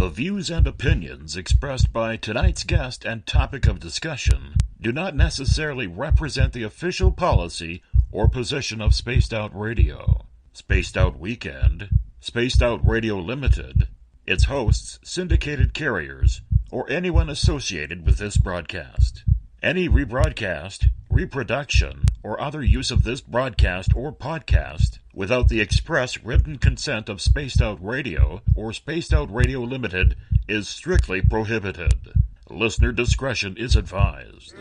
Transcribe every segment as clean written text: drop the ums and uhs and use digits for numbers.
The views and opinions expressed by tonight's guest and topic of discussion do not necessarily represent the official policy or position of Spaced Out Radio, Spaced Out Weekend, Spaced Out Radio Limited, its hosts, syndicated carriers, or anyone associated with this broadcast. Any rebroadcast, reproduction, or other use of this broadcast or podcast without the express written consent of Spaced Out Radio or Spaced Out Radio Limited is strictly prohibited. Listener discretion is advised.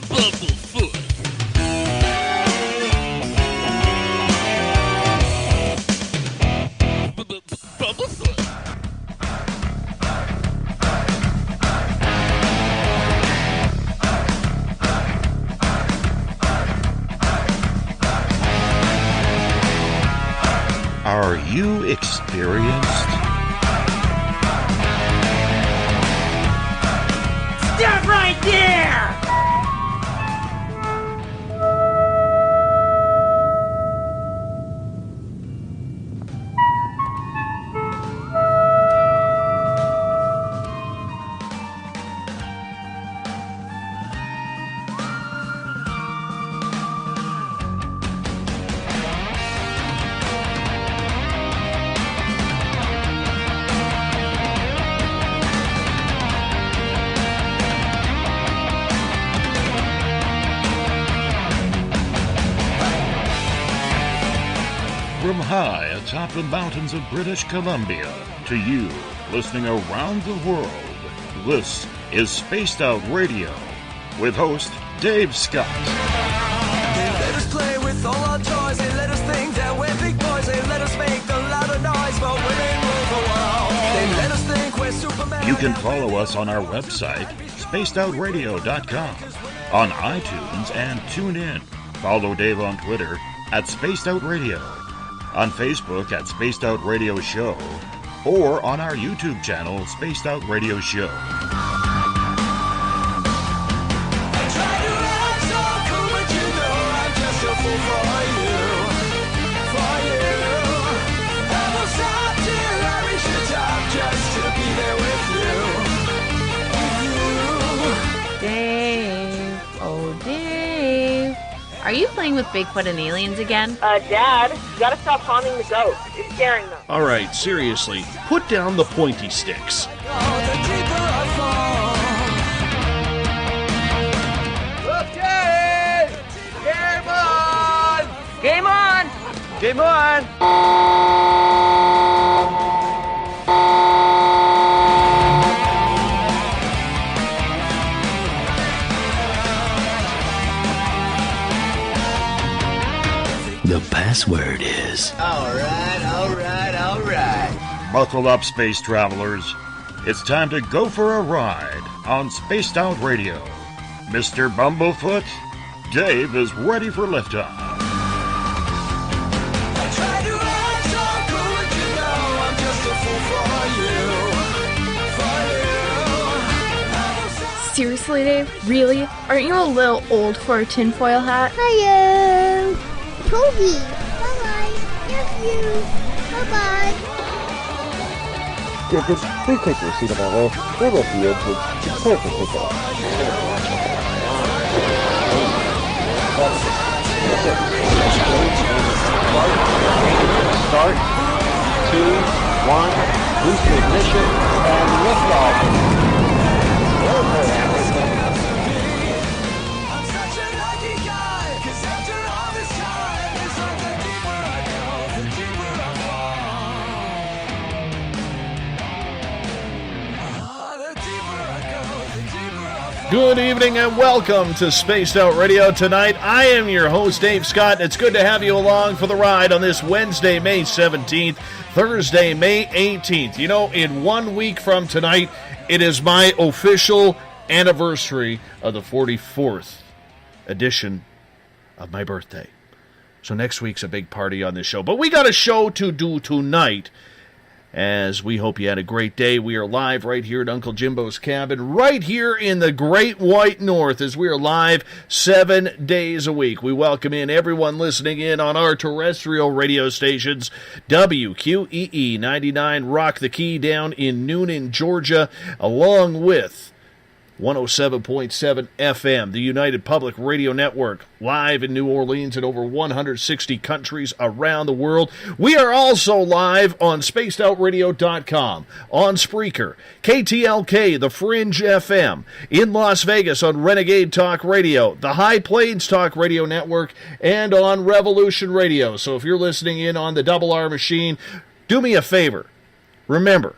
Bumblefoot. Bumblefoot. Are you experienced? Stop right there! From high atop the mountains of British Columbia to you, listening around the world, this is Spaced Out Radio with host Dave Scott. They let us play with all our toys. They let us think that we're big boys. They let us make a lot of noise, but we ain't rule the world. They let us think we're Superman. You can follow us on our website, spacedoutradio.com, on iTunes and TuneIn. Follow Dave on Twitter at Spaced Out Radio, on Facebook at Spaced Out Radio Show, or on our YouTube channel, Spaced Out Radio Show. I try to act so cool, but you know I'm just a fool for you. For you. I will stop till I reach the top just to be there with you. Dave, oh Dave, are you playing with Bigfoot and aliens again? Dad, you gotta stop haunting the ghost. It's scaring them. All right, seriously, put down the pointy sticks. Oh, the deeper I fall. Okay! Game on! Game on! Game on! The password is... All right. Buckle up, space travelers. It's time to go for a ride on Spaced Out Radio. Mr. Bumblefoot, Dave is ready for liftoff. I try to act so cool, but you know I'm just a fool for you. For you. Seriously, Dave? Really? Aren't you a little old for a tinfoil hat? Hello, Toby. Bye-bye. Love you. Bye-bye. Please take your seat above all. We will be able to prepare for takeoff. Start. 2, 1. Boost ignition and liftoff. I'm such a lucky guy, 'cause after all this time, it's like the deeper I go, the deeper I fall. The deeper I go, the deeper I fall. Good evening and welcome to Spaced Out Radio tonight. I am your host, Dave Scott. It's good to have you along for the ride on this Wednesday, May 17th, Thursday, May 18th. You know, in 1 week from tonight, it is my official anniversary of the 44th edition of my birthday. So next week's a big party on this show. But we got a show to do tonight. as we hope you had a great day. We are live right here at Uncle Jimbo's cabin, right here in the Great White North, as we are live 7 days a week. We welcome in everyone listening in on our terrestrial radio stations, WQEE 99 Rock the Key down in Noonan, Georgia, along with 107.7 FM, the United Public Radio Network, live in New Orleans and over 160 countries around the world. We are also live on spacedoutradio.com, on Spreaker, KTLK, The Fringe FM, in Las Vegas on Renegade Talk Radio, the High Plains Talk Radio Network, and on Revolution Radio. So if you're listening in on the Double R machine, do me a favor. Remember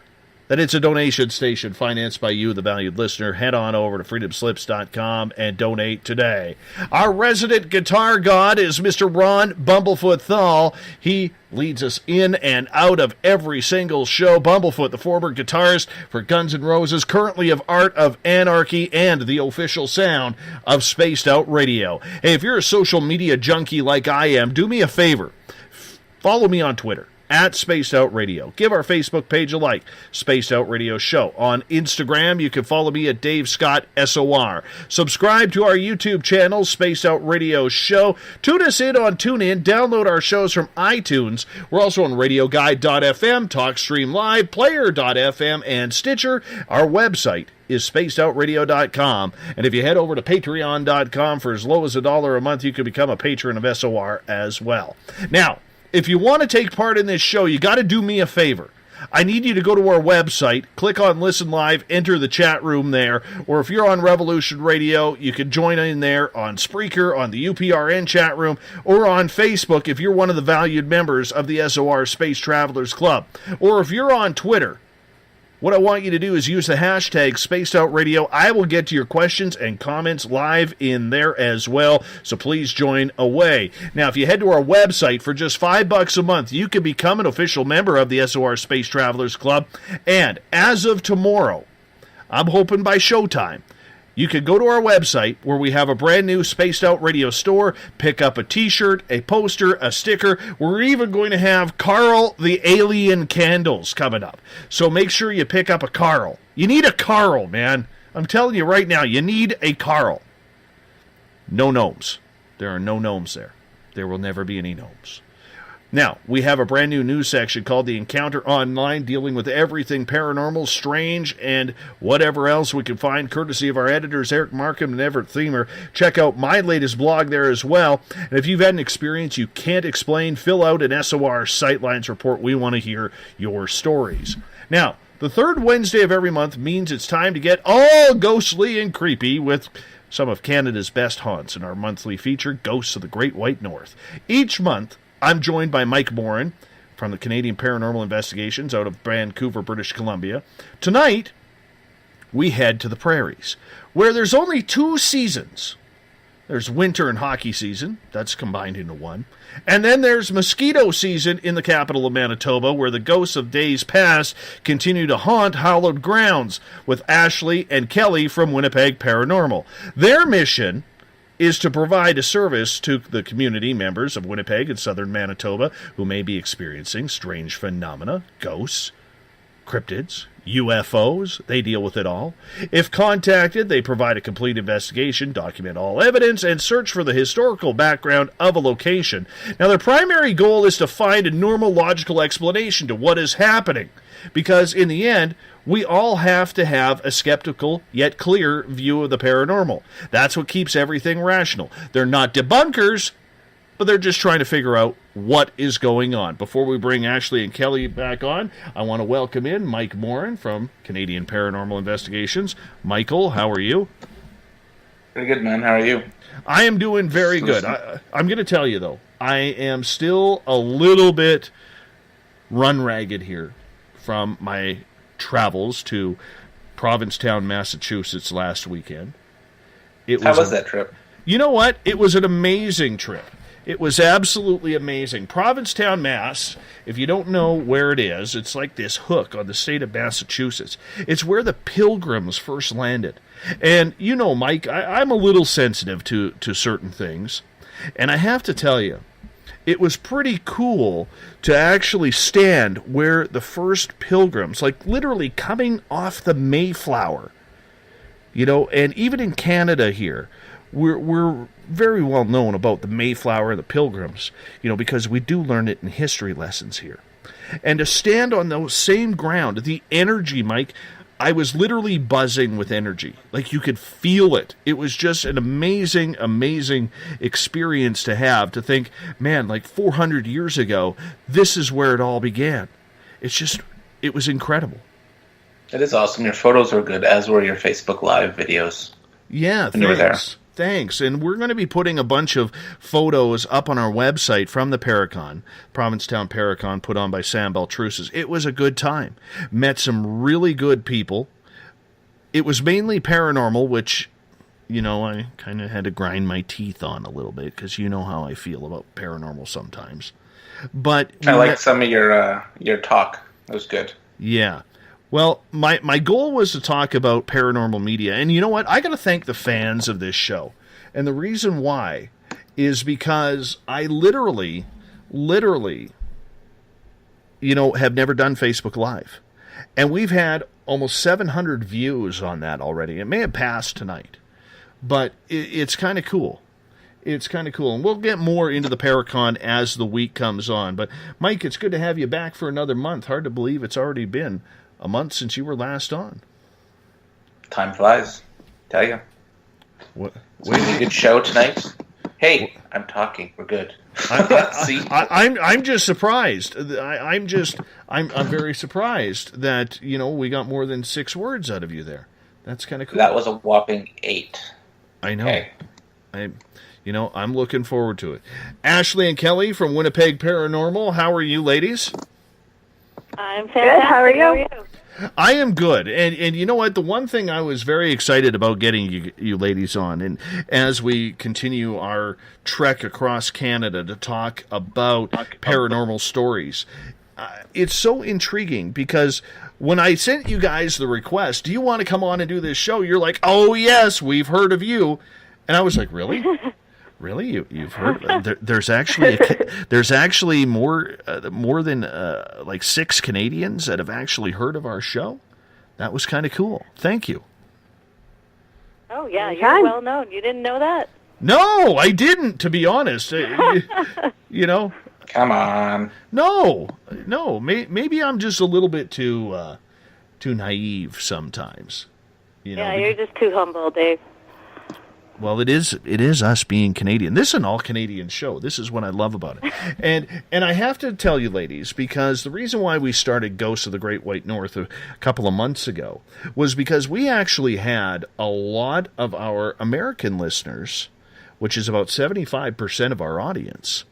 that it's a donation station financed by you, the valued listener. Head on over to freedomslips.com and donate today. Our resident guitar god is Mr. Ron Bumblefoot THAL. He leads us in and out of every single show. Bumblefoot, the former guitarist for Guns N' Roses, currently of Art of Anarchy and the official sound of Spaced Out Radio. Hey, if you're a social media junkie like I am, do me a favor. Follow me on Twitter at Spaced Out Radio. Give our Facebook page a like, Spaced Out Radio Show. On Instagram, you can follow me at Dave Scott SOR. Subscribe to our YouTube channel, Spaced Out Radio Show. Tune us in on TuneIn. Download our shows from iTunes. We're also on RadioGuide.fm, TalkStream Live, Player.fm, and Stitcher. Our website is spacedoutradio.com. And if you head over to patreon.com for as low as $1 a month, you can become a patron of SOR as well. Now, if you want to take part in this show, you got to do me a favor. I need you to go to our website, click on Listen Live, enter the chat room there, or if you're on Revolution Radio, you can join in there on Spreaker, on the UPRN chat room, or on Facebook if you're one of the valued members of the SOR Space Travelers Club. Or if you're on Twitter, what I want you to do is use the hashtag SpacedOutRadio. I will get to your questions and comments live in there as well, so please join away. Now, if you head to our website for just $5 a month, you can become an official member of the SOR Space Travelers Club. And as of tomorrow, I'm hoping by showtime, you can go to our website where we have a brand new Spaced Out Radio store, pick up a t-shirt, a poster, a sticker. We're even going to have Carl the Alien candles coming up. So make sure you pick up a Carl. You need a Carl, man. I'm telling you right now, you need a Carl. No gnomes. There are no gnomes there. There will never be any gnomes. Now, we have a brand new news section called The Encounter Online, dealing with everything paranormal, strange, and whatever else we can find, courtesy of our editors, Eric Markham and Everett Thiemer. Check out my latest blog there as well. And if you've had an experience you can't explain, fill out an SOR Sightlines report. We want to hear your stories. Now, the third Wednesday of every month means it's time to get all ghostly and creepy with some of Canada's best haunts in our monthly feature, Ghosts of the Great White North. Each month, I'm joined by Mike Morin from the Canadian Paranormal Investigations out of Vancouver, British Columbia. Tonight, we head to the prairies, where there's only two seasons. There's winter and hockey season. That's combined into one. And then there's mosquito season in the capital of Manitoba, where the ghosts of days past continue to haunt hallowed grounds, with Ashley and Kelly from Winnipeg Paranormal. Their mission is to provide a service to the community members of Winnipeg and southern Manitoba who may be experiencing strange phenomena, ghosts, cryptids, UFOs. They deal with it all. If contacted, they provide a complete investigation, document all evidence, and search for the historical background of a location. Now, their primary goal is to find a normal, logical explanation to what is happening, because in the end, we all have to have a skeptical yet clear view of the paranormal. That's what keeps everything rational. They're not debunkers, but they're just trying to figure out what is going on. Before we bring Ashley and Kelly back on, I want to welcome in Mike Morin from Canadian Paranormal Investigations. Michael, how are you? Pretty good, man. How are you? I am doing very good. I'm going to tell you, though, I am still a little bit run ragged here from my travels to Provincetown, Massachusetts last weekend. How was that trip? You know what? It was an amazing trip. It was absolutely amazing. Provincetown, Mass., if you don't know where it is, it's like this hook on the state of Massachusetts. It's where the Pilgrims first landed. And you know, Mike, I'm a little sensitive to certain things. And I have to tell you, it was pretty cool to actually stand where the first pilgrims, like literally coming off the Mayflower, and even in Canada here, we're very well known about the Mayflower and the Pilgrims, because we do learn it in history lessons here. And to stand on those same ground, the energy, Mike, I was literally buzzing with energy. Like, you could feel it. It was just an amazing, amazing experience to have, to think, man, like 400 years ago, this is where it all began. It was incredible. It is awesome. Your photos were good, as were your Facebook Live videos. Yeah, thanks. Thanks. And we're going to be putting a bunch of photos up on our website from the Paracon, Provincetown Paracon, put on by Sam Beltrusis. It was a good time. Met some really good people. It was mainly paranormal, which, I kind of had to grind my teeth on a little bit, because you know how I feel about paranormal sometimes. But I liked some of your talk. It was good. Yeah. Well, my goal was to talk about paranormal media, and you know what? I got to thank the fans of this show, and the reason why is because I literally, have never done Facebook Live, and we've had almost 700 views on that already. It may have passed tonight, but it's kind of cool. It's kind of cool, and we'll get more into the Paracon as the week comes on. But Mike, it's good to have you back for another month. Hard to believe it's already been a month since you were last on. Time flies. Tell you. What? Wait, good show tonight. Hey, I'm talking. We're good. See? I'm just surprised. I'm very surprised that we got more than 6 words out of you there. That's kind of cool. That was a whopping 8. I know. Hey. I'm looking forward to it. Ashley and Kelly from Winnipeg Paranormal. How are you, ladies? I'm fantastic. Good. How are you? I am good. And you know what? The one thing I was very excited about getting you ladies on, and as we continue our trek across Canada to talk about paranormal stories, it's so intriguing because when I sent you guys the request, do you want to come on and do this show? You're like, oh, yes, we've heard of you. And I was like, really? Really? You've heard? There's actually more than like 6 Canadians that have actually heard of our show. That was kind of cool. Thank you. Oh yeah, you're well known. You didn't know that? No, I didn't. To be honest, Come on. No. Maybe I'm just a little bit too naive sometimes. Yeah, you're just too humble, Dave. Well, it is us being Canadian. This is an all-Canadian show. This is what I love about it. And I have to tell you, ladies, because the reason why we started Ghosts of the Great White North a couple of months ago was because we actually had a lot of our American listeners, which is about 75% of our audience,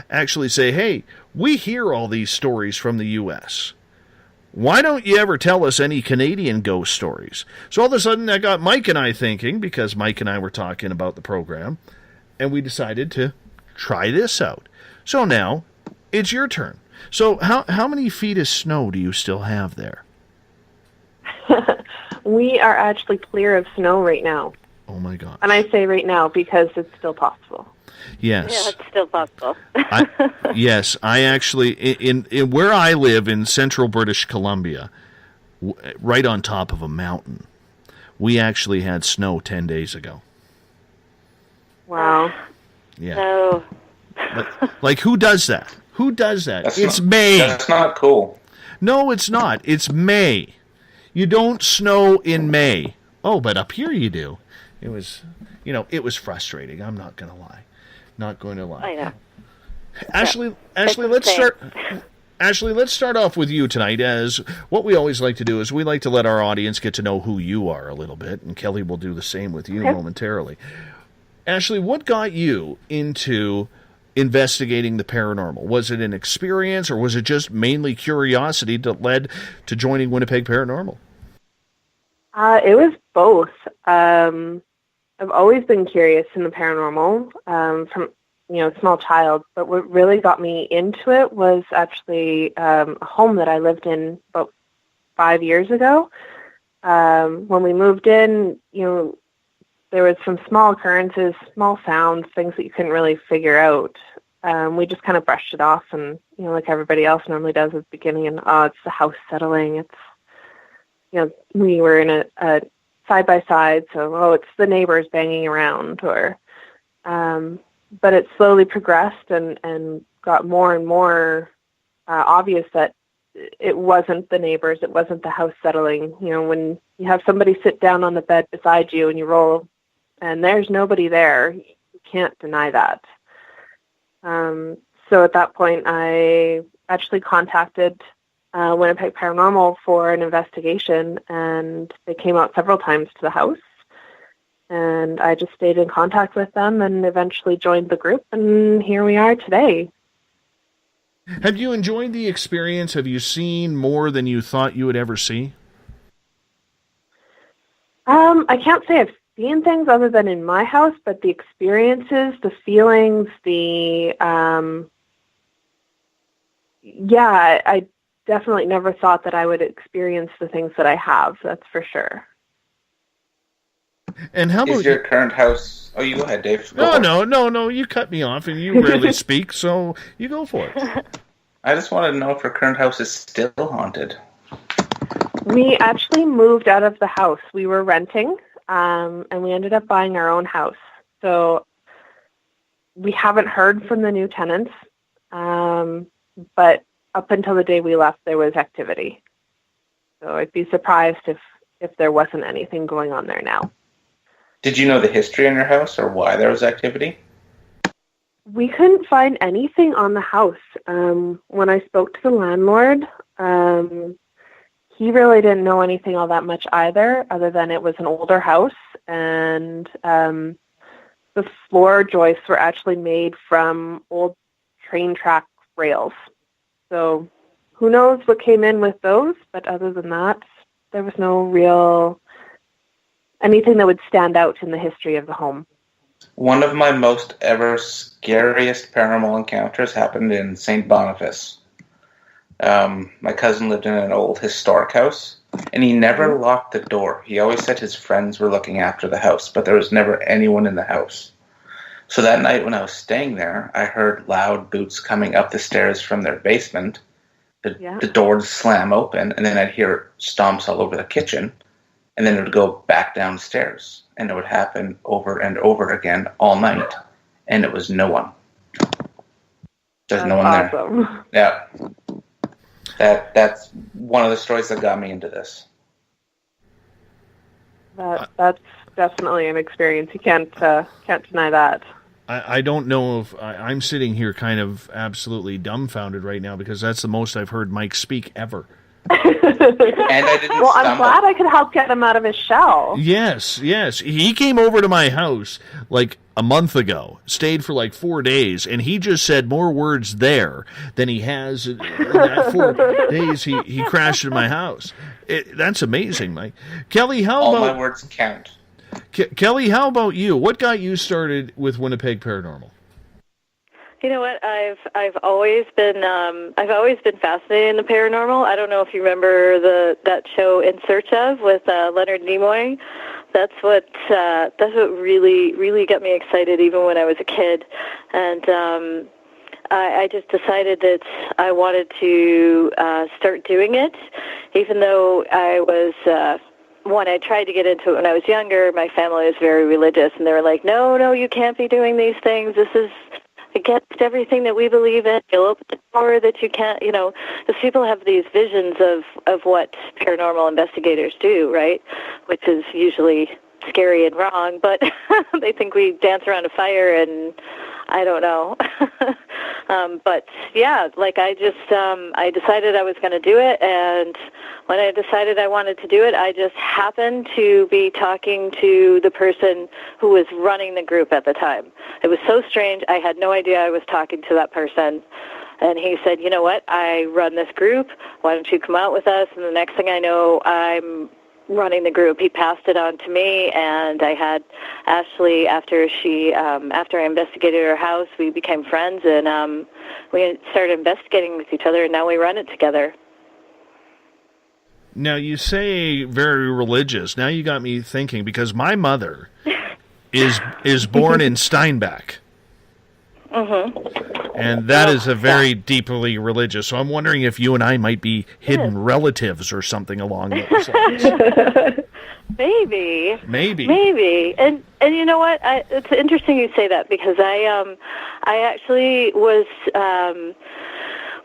actually say, hey, we hear all these stories from the U.S., why don't you ever tell us any Canadian ghost stories? So all of a sudden that got Mike and I thinking, because Mike and I were talking about the program, and we decided to try this out. So now it's your turn. So how many feet of snow do you still have there? We are actually clear of snow right now. Oh my God. And I say right now because it's still possible. Yes. Yeah, it's still possible. Yes, I actually, in where I live in central British Columbia, right on top of a mountain, we actually had snow 10 days ago. Wow. Yeah. No. Like, who does that? Who does that? It's May. That's not cool. No, it's not. It's May. You don't snow in May. Oh, but up here you do. It was, it was frustrating. I'm not going to lie. Not going to lie. I know. Ashley, let's start. Ashley, let's start off with you tonight. As what we always like to do is we like to let our audience get to know who you are a little bit, and Kelly will do the same with you momentarily. Ashley, what got you into investigating the paranormal? Was it an experience, or was it just mainly curiosity that led to joining Winnipeg Paranormal? It was both. I've always been curious in the paranormal from, small child. But what really got me into it was actually a home that I lived in about 5 years ago. When we moved in, there was some small occurrences, small sounds, things that you couldn't really figure out. we just kind of brushed it off, and like everybody else normally does at the beginning, and it's the house settling. It's we were in a side by side, so it's the neighbors banging around, or but it slowly progressed and got more and more obvious that it wasn't the neighbors, it wasn't the house settling. When you have somebody sit down on the bed beside you and you roll and there's nobody there, you can't deny that. So at that point, I actually contacted Winnipeg Paranormal for an investigation, and they came out several times to the house. And I just stayed in contact with them and eventually joined the group, and here we are today. Have you enjoyed the experience? Have you seen more than you thought you would ever see? I can't say I've seen things other than in my house, but the experiences, the feelings, I definitely never thought that I would experience the things that I have, that's for sure. And how about your current house? Oh, you go ahead, Dave. No. You cut me off, and you rarely speak, so you go for it. I just wanted to know if your current house is still haunted. We actually moved out of the house. We were renting, and we ended up buying our own house. So we haven't heard from the new tenants, but up until the day we left, there was activity. So I'd be surprised if there wasn't anything going on there now. Did you know the history in your house or why there was activity? We couldn't find anything on the house. When I spoke to the landlord, he really didn't know anything all that much either, other than it was an older house, and the floor joists were actually made from old train track rails. So who knows what came in with those, but other than that, there was no real anything that would stand out in the history of the home. One of my most ever scariest paranormal encounters happened in St. Boniface. My cousin lived in an old historic house, and he never locked the door. He always said his friends were looking after the house, but there was never anyone in the house. So that night when I was staying there, I heard loud boots coming up the stairs from their basement. The door would slam open, and then I'd hear stomps all over the kitchen. And then it would go back downstairs, and it would happen over and over again all night, and it was no one. There's no one there. Yeah, that's one of the stories that got me into this. That's definitely an experience. You can't deny that. I don't know if I'm sitting here kind of absolutely dumbfounded right now, because that's the most I've heard Mike speak ever. And I didn't Well, I'm glad I could help get him out of his shell. Yes. He came over to my house like a month ago, stayed for like 4 days, and he just said more words there than he has in that 4 days he crashed in my house. That's amazing, Mike. Kelly, all my words count. Kelly, how about you? What got you started with Winnipeg Paranormal? You know what? I've always been fascinated in the paranormal. I don't know if you remember that show In Search Of with Leonard Nimoy. That's what really got me excited even when I was a kid, and I just decided that I wanted to start doing it, even though I was. I tried to get into it when I was younger. My family was very religious, and they were like, "No, you can't be doing these things. This is against everything that we believe in. You'll open the door that you can't," because people have these visions of what paranormal investigators do, right? Which is usually scary and wrong, but they think we dance around a fire, and I don't know. But yeah, I decided I was going to do it, and when I decided I wanted to do it, I just happened to be talking to the person who was running the group at the time. It was so strange. I had no idea I was talking to that person. And he said, "You know what? I run this group. Why don't you come out with us?" And the next thing I know, I'm running the group. He passed it on to me, and I had Ashley, after I investigated her house, we became friends, and we started investigating with each other, and now we run it together. Now, you say very religious. Now you got me thinking, because my mother is born in Steinbach. Mm-hmm. And that is a very deeply religious. So I'm wondering if you and I might be hidden relatives or something along those lines. Maybe. And you know what? It's interesting you say that, because I actually was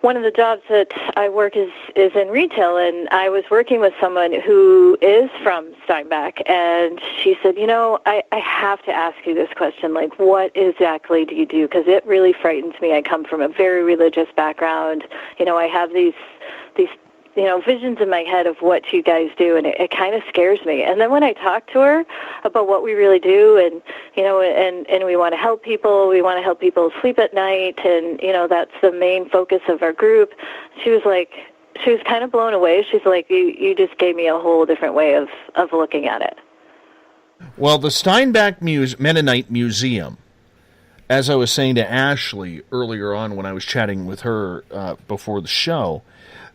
one of the jobs that I work is in retail, and I was working with someone who is from Steinbach, and she said, you know, I have to ask you this question, like, what exactly do you do? Because it really frightens me. I come from a very religious background. You know, I have these you know, visions in my head of what you guys do, and it kind of scares me. And then when I talk to her about what we really do, and, you know, and we want to help people, sleep at night, and, you know, that's the main focus of our group, she was kind of blown away. She's like, you just gave me a whole different way of looking at it. Well, the Steinbach Mennonite Museum, as I was saying to Ashley earlier on when I was chatting with her before the show,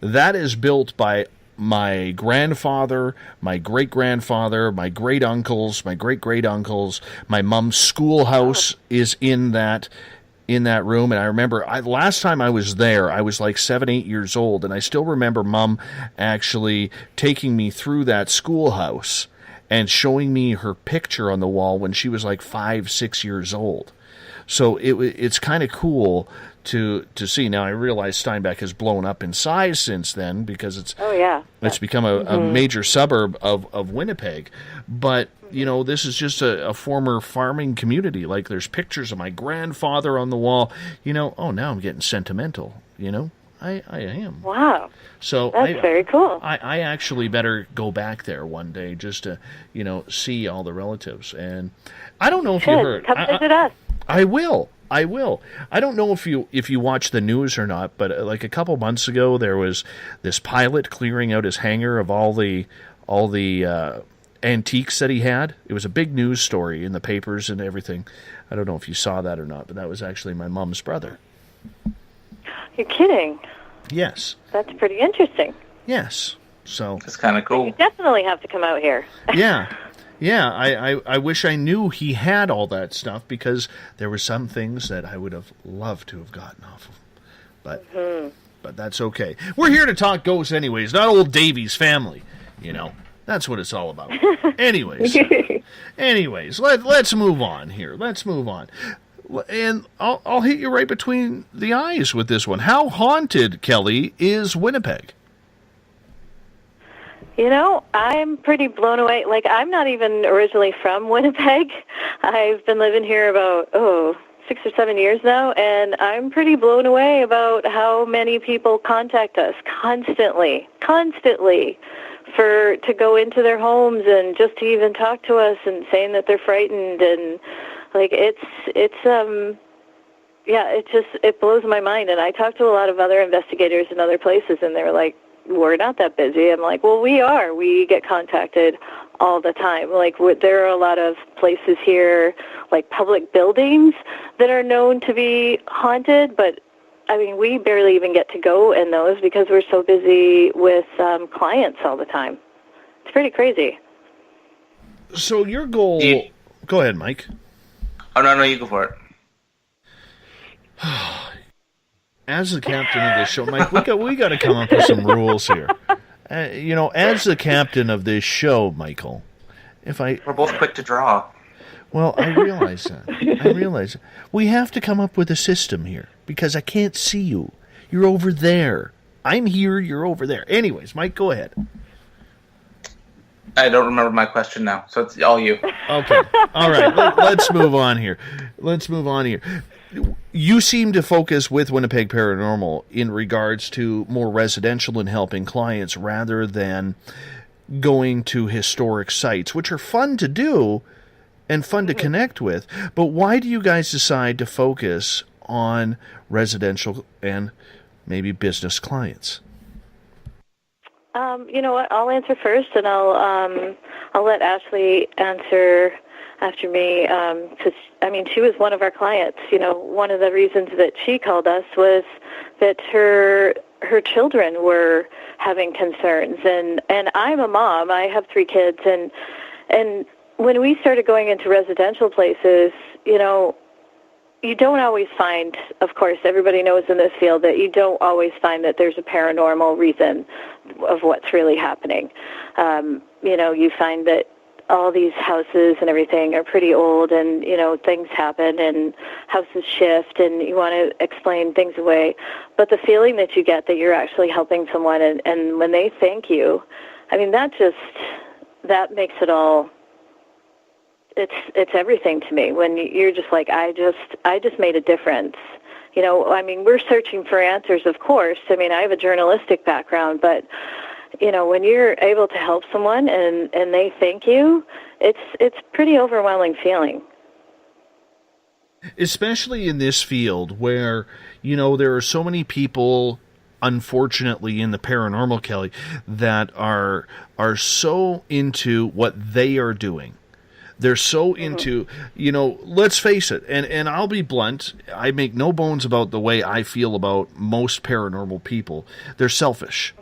that is built by my grandfather, my great-grandfather, my great-uncles, my great-great-uncles. My mom's schoolhouse is in that room. And I remember last time I was there, I was like 7, 8 years old, and I still remember Mom actually taking me through that schoolhouse and showing me her picture on the wall when she was like 5, 6 years old. So it's kind of cool to see. Now, I realize Steinbach has blown up in size since then, because it's become a major suburb of Winnipeg. But, you know, this is just a former farming community. Like, there's pictures of my grandfather on the wall. You know, now I'm getting sentimental, you know. I am. Wow. So that's very cool. I actually better go back there one day just to, you know, see all the relatives. And I don't know if you heard. Come visit us. I will. I don't know if you watch the news or not, but like a couple months ago, there was this pilot clearing out his hangar of all the antiques that he had. It was a big news story in the papers and everything. I don't know if you saw that or not, but that was actually my mom's brother. You're kidding? Yes. That's pretty interesting. Yes. So it's kind of cool. You definitely have to come out here. Yeah. Yeah, I wish I knew he had all that stuff, because there were some things that I would have loved to have gotten off of. But that's okay. We're here to talk ghosts anyways, not old Davy's family. You know, that's what it's all about. Anyways, let's move on here. Let's move on. And I'll hit you right between the eyes with this one. How haunted, Kelly, is Winnipeg? You know, I'm pretty blown away. Like, I'm not even originally from Winnipeg. I've been living here about, 6 or 7 years now, and I'm pretty blown away about how many people contact us constantly, to go into their homes and just to even talk to us and saying that they're frightened. And, like, it blows my mind. And I talk to a lot of other investigators in other places, and they're like, we're not that busy. I'm like, well, we are. We get contacted all the time. Like, there are a lot of places here, like public buildings, that are known to be haunted, but, I mean, we barely even get to go in those because we're so busy with clients all the time. It's pretty crazy. So your goal... Go ahead, Mike. Oh, no, you go for it. As the captain of this show, Mike, we got to come up with some rules here. You know, as the captain of this show, Michael, we're both quick to draw. Well, I realize that. We have to come up with a system here, because I can't see you. You're over there. I'm here. You're over there. Anyways, Mike, go ahead. I don't remember my question now, so it's all you. Okay. All right. Let's move on here. You seem to focus with Winnipeg Paranormal in regards to more residential and helping clients rather than going to historic sites, which are fun to do and fun to connect with. But why do you guys decide to focus on residential and maybe business clients? You know what? I'll answer first, and I'll let Ashley answer after me, because, I mean, she was one of our clients. You know, one of the reasons that she called us was that her children were having concerns, and I'm a mom. I have 3 kids, and when we started going into residential places, you know, you don't always find, of course, everybody knows in this field that you don't always find that there's a paranormal reason of what's really happening. You find that all these houses and everything are pretty old, and, things happen and houses shift, and you want to explain things away. But the feeling that you get that you're actually helping someone, and when they thank you, I mean, that makes it all, it's everything to me. When you're just like, I just made a difference. We're searching for answers, of course. I mean, I have a journalistic background, but when you're able to help someone and they thank you, it's pretty overwhelming feeling. Especially in this field where, there are so many people, unfortunately, in the paranormal, Kelly, that are so into what they are doing. They're so into, let's face it, and I'll be blunt, I make no bones about the way I feel about most paranormal people. They're selfish.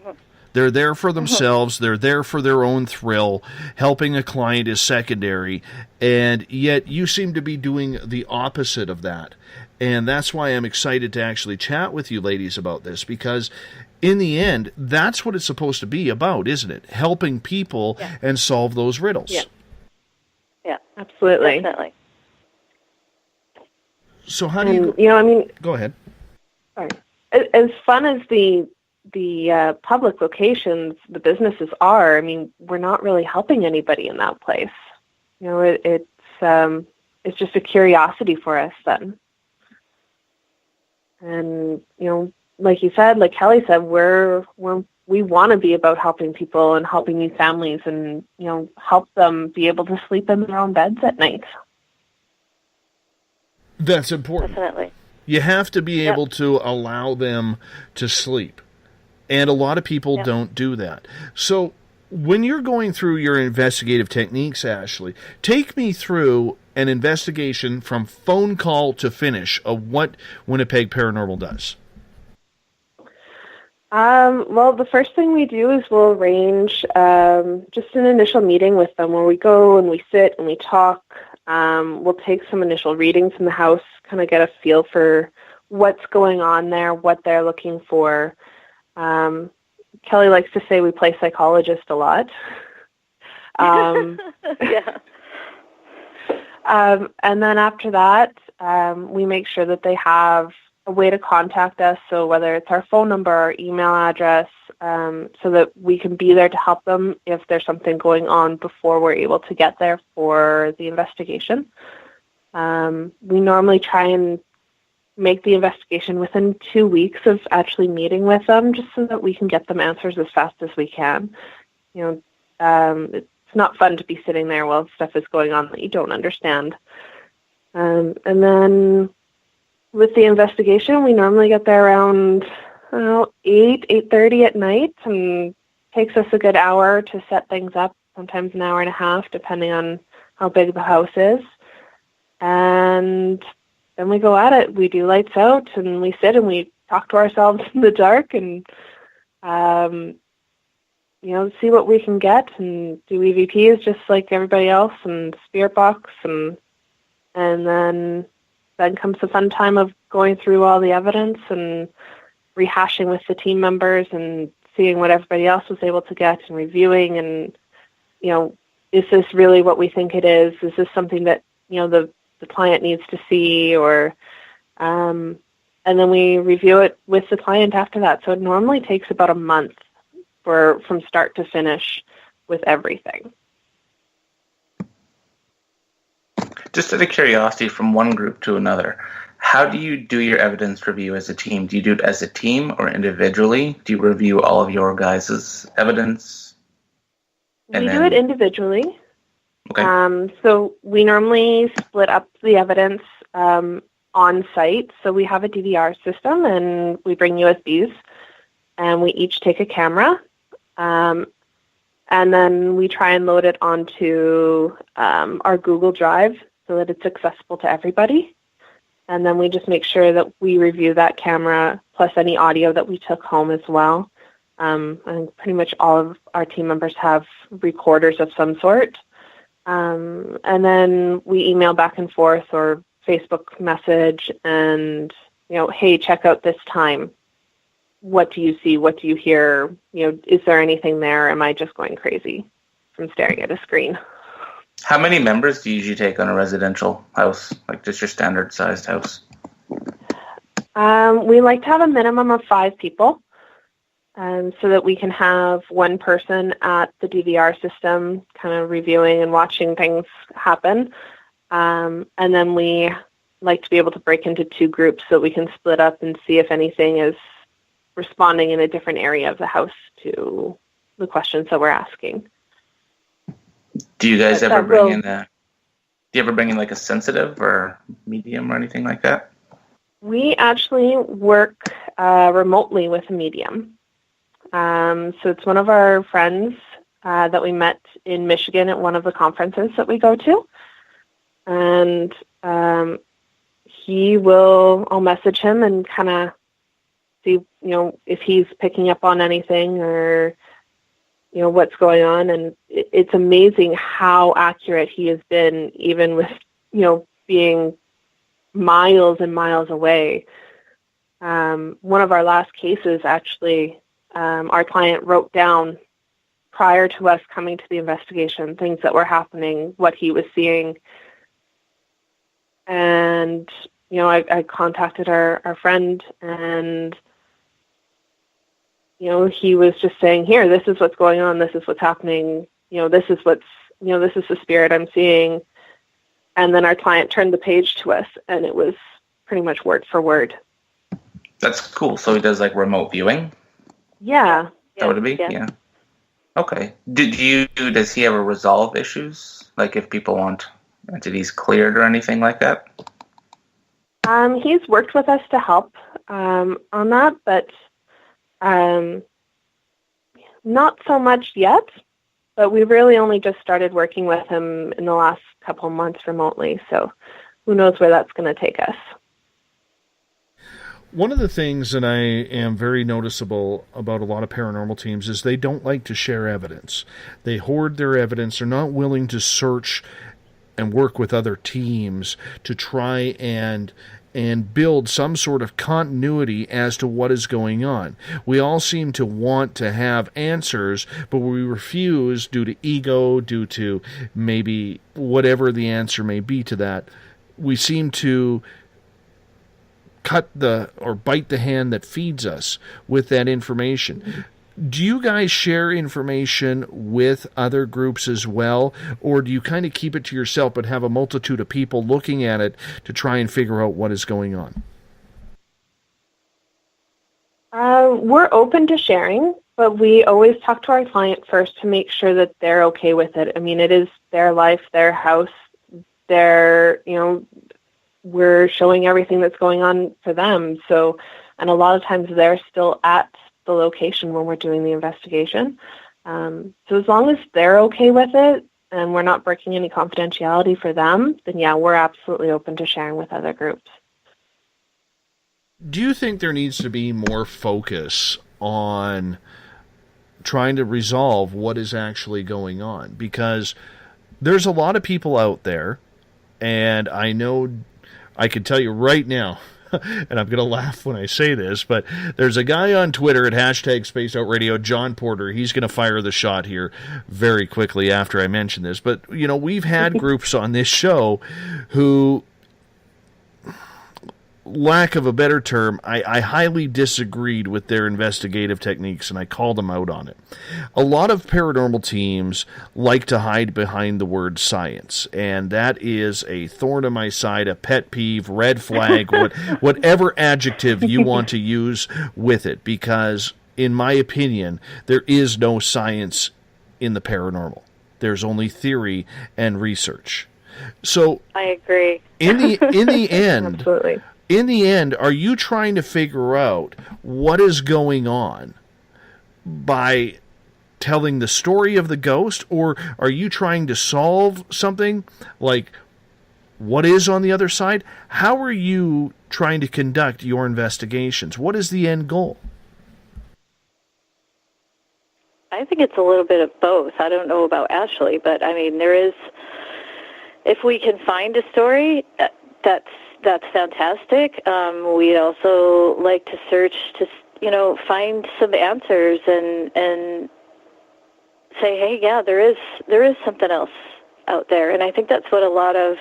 They're there for themselves. They're there for their own thrill. Helping a client is secondary. And yet you seem to be doing the opposite of that. And that's why I'm excited to actually chat with you ladies about this, because in the end, that's what it's supposed to be about, isn't it? Helping people and solve those riddles. Yeah, absolutely. Definitely. So how do you... Go ahead. Sorry. As fun as the public locations, the businesses are, we're not really helping anybody in that place. It's just a curiosity for us then. And, like you said, like Kelly said, we want to be about helping people and helping these families and, help them be able to sleep in their own beds at night. That's important. Definitely. You have to be able to allow them to sleep. And a lot of people don't do that. So when you're going through your investigative techniques, Ashley, take me through an investigation from phone call to finish of what Winnipeg Paranormal does. Well, the first thing we do is we'll arrange just an initial meeting with them where we go and we sit and we talk. We'll take some initial readings in the house, kind of get a feel for what's going on there, what they're looking for. Kelly likes to say we play psychologist a lot. Yeah. And then after that, we make sure that they have a way to contact us, so whether it's our phone number or email address, so that we can be there to help them if there's something going on before we're able to get there for the investigation. We normally try and make the investigation within 2 weeks of actually meeting with them, just so that we can get them answers as fast as we can. It's not fun to be sitting there while stuff is going on that you don't understand. And then with the investigation, we normally get there around 8:30 at night, and it takes us a good hour to set things up, sometimes an hour and a half, depending on how big the house is. And then we go at it. We do lights out, and we sit and we talk to ourselves in the dark and, see what we can get and do EVPs just like everybody else and spirit box. And then comes the fun time of going through all the evidence and rehashing with the team members and seeing what everybody else was able to get and reviewing. And, is this really what we think it is? Is this something that, the client needs to see, or, and then we review it with the client after that. So it normally takes about a month from start to finish with everything. Just out of curiosity, from one group to another, how do you do your evidence review as a team? Do you do it as a team or individually? Do you review all of your guys' evidence? We do it individually. Okay. So we normally split up the evidence on site. So we have a DVR system, and we bring USBs, and we each take a camera. And then we try and load it onto our Google Drive so that it's accessible to everybody. And then we just make sure that we review that camera plus any audio that we took home as well. I think pretty much all of our team members have recorders of some sort. And then we email back and forth or Facebook message and, hey, check out this time. What do you see? What do you hear? Is there anything there? Am I just going crazy from staring at a screen? How many members do you usually take on a residential house, like just your standard sized house? We like to have a minimum of 5 people, so that we can have one person at the DVR system kind of reviewing and watching things happen. And then we like to be able to break into 2 groups so that we can split up and see if anything is responding in a different area of the house to the questions that we're asking. Do you guys ever bring in like a sensitive or medium or anything like that? We actually work remotely with a medium. So it's one of our friends that we met in Michigan at one of the conferences that we go to. And I'll message him and kind of see, if he's picking up on anything or, what's going on. And it's amazing how accurate he has been, even with, being miles and miles away. One of our last cases, actually, our client wrote down prior to us coming to the investigation things that were happening, what he was seeing. And, I contacted our friend, and, he was just saying, here, this is what's going on. This is what's happening. This is the spirit I'm seeing. And then our client turned the page to us, and it was pretty much word for word. That's cool. So he does like remote viewing? Yeah. That would it be? Yeah. Okay. Does he ever resolve issues? Like if people want entities cleared or anything like that? He's worked with us to help on that, but not so much yet. But we really only just started working with him in the last couple months remotely, so who knows where that's going to take us. One of the things that I am very noticeable about a lot of paranormal teams is they don't like to share evidence. They hoard their evidence. They're not willing to search and work with other teams to try and build some sort of continuity as to what is going on. We all seem to want to have answers, but we refuse due to ego, due to maybe whatever the answer may be to that. We seem to bite the hand that feeds us with that information. Do you guys share information with other groups as well, or do you kind of keep it to yourself but have a multitude of people looking at it to try and figure out what is going on? We're open to sharing, but we always talk to our client first to make sure that they're okay with it. I mean, it is their life, their house, we're showing everything that's going on for them. So, and a lot of times they're still at the location when we're doing the investigation. So as long as they're okay with it and we're not breaking any confidentiality for them, then yeah, we're absolutely open to sharing with other groups. Do you think there needs to be more focus on trying to resolve what is actually going on? Because there's a lot of people out there, and I know I can tell you right now, and I'm going to laugh when I say this, but there's a guy on Twitter at #SpaceOutRadio, John Porter. He's going to fire the shot here very quickly after I mention this. But, we've had groups on this show who, lack of a better term, I highly disagreed with their investigative techniques, and I called them out on it. A lot of paranormal teams like to hide behind the word science, and that is a thorn in my side, a pet peeve, red flag, whatever adjective you want to use with it, because, in my opinion, there is no science in the paranormal. There's only theory and research. So I agree. In the end, absolutely. In the end, are you trying to figure out what is going on by telling the story of the ghost, or are you trying to solve something like what is on the other side? How are you trying to conduct your investigations? What is the end goal? I think it's a little bit of both. I don't know about Ashley, but I mean, there is, if we can find a story, that's fantastic. We'd also like to search to, find some answers and say, hey, yeah, there is something else out there. And I think that's what a lot of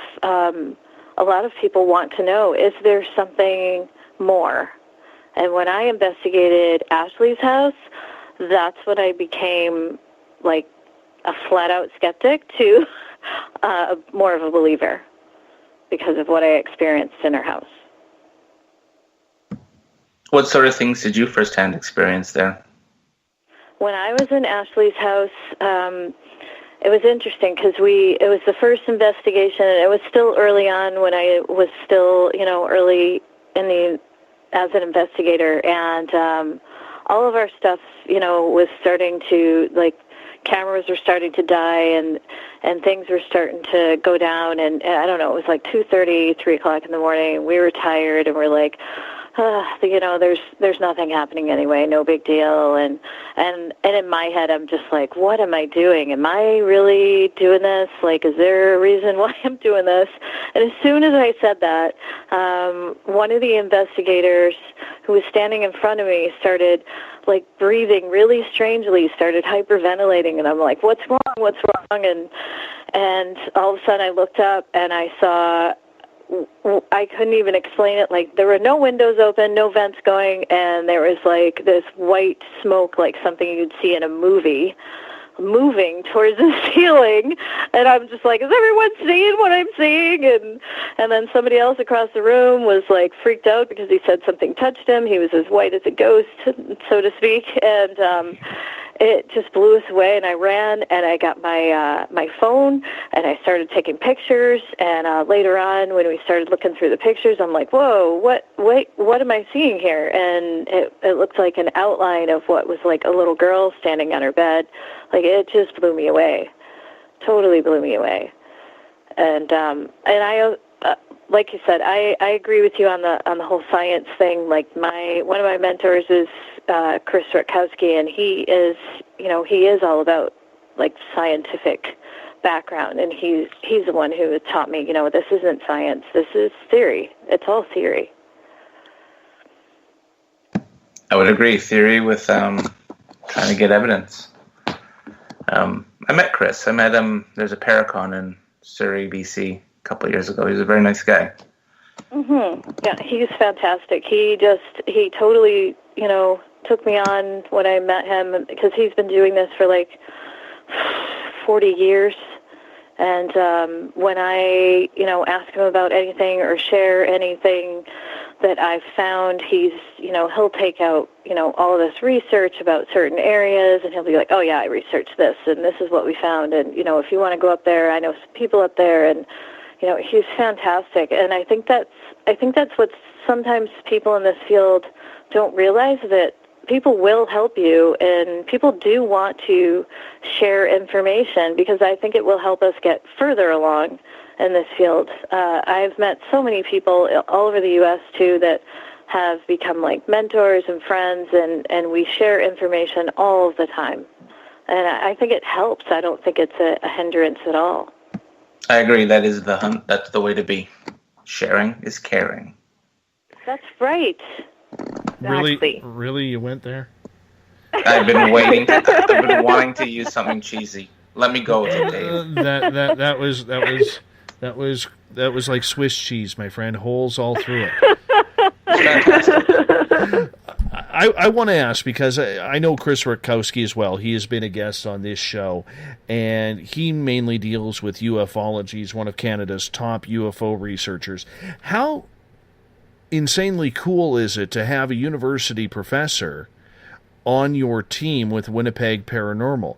people want to know. Is there something more? And when I investigated Ashley's house, that's when I became like a flat-out skeptic to more of a believer because of what I experienced in her house. What sort of things did you firsthand experience there? When I was in Ashley's house, it was interesting because it was the first investigation, and it was still early on when I was still, early as an investigator, and all of our stuff, was starting to, like, cameras were starting to die, and things were starting to go down, and I don't know, it was like 2:30, 3 o'clock in the morning, and we were tired, and we're like, there's nothing happening anyway, no big deal, and in my head, I'm just like, what am I doing? Am I really doing this? Like, is there a reason why I'm doing this? And as soon as I said that, one of the investigators who was standing in front of me started, like, breathing really strangely, started hyperventilating, and I'm like, what's wrong? And all of a sudden I looked up and I saw, I couldn't even explain it. Like, there were no windows open, no vents going, and there was like this white smoke, like something you'd see in a movie, moving towards the ceiling. And I'm just like, is everyone seeing what I'm seeing? And then somebody else across the room was like freaked out because he said something touched him. He was as white as a ghost, so to speak. And it just blew us away, and I ran, and I got my phone, and I started taking pictures, and later on, when we started looking through the pictures, I'm like, whoa, what am I seeing here? And it looked like an outline of what was like a little girl standing on her bed. Like, it just blew me away, totally blew me away. And I, like you said, I agree with you on the whole science thing. Like, one of my mentors is Chris Rutkowski, and he is all about, like, scientific background, and he's the one who taught me, this isn't science, this is theory. It's all theory. I would agree. Theory with trying to get evidence. I met Chris. I met him. There's a Paracon in Surrey, BC, a couple of years ago. He's a very nice guy. Mm-hmm. Yeah, he's fantastic. He totally, took me on when I met him, because he's been doing this for like 40 years. And when I, ask him about anything or share anything that I've found, he'll take out, all of this research about certain areas, and he'll be like, oh yeah, I researched this, and this is what we found, and, if you want to go up there, I know some people up there, and, he's fantastic. And I think that's what sometimes people in this field don't realize, that people will help you, and people do want to share information, because I think it will help us get further along in this field. I've met so many people all over the U.S. too that have become like mentors and friends, and we share information all of the time. And I think it helps. I don't think it's a hindrance at all. I agree. That's the way to be. Sharing is caring. That's right. Exactly. Really, you went there? I've been waiting. I've been wanting to use something cheesy. Let me go with it, Dave. That was like Swiss cheese, my friend. Holes all through it. Fantastic. I want to ask, because I know Chris Rutkowski as well. He has been a guest on this show, and he mainly deals with ufology. He's one of Canada's top UFO researchers. How insanely cool is it to have a university professor on your team with Winnipeg Paranormal?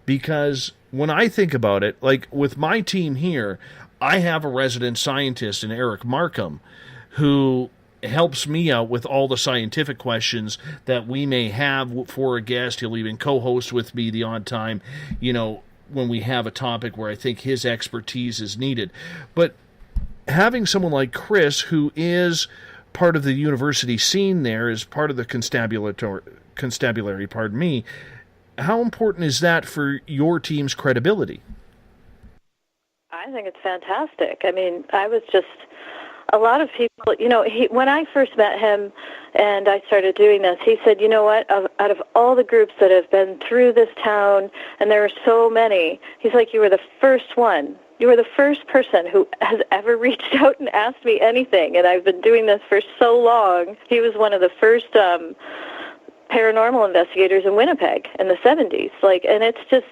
Because when I think about it, like with my team here, I have a resident scientist in Eric Markham who helps me out with all the scientific questions that we may have for a guest. He'll even co-host with me the odd time, when we have a topic where I think his expertise is needed. But having someone like Chris, who is part of the university scene there, is part of the constabulary, pardon me, how important is that for your team's credibility? I think it's fantastic. I mean, I was just a lot of people, when I first met him and I started doing this, he said, you know what, out of all the groups that have been through this town, and there are so many, he's like, you were the first one. You were the first person who has ever reached out and asked me anything, and I've been doing this for so long. He was one of the first paranormal investigators in Winnipeg in the 70s. And it's just,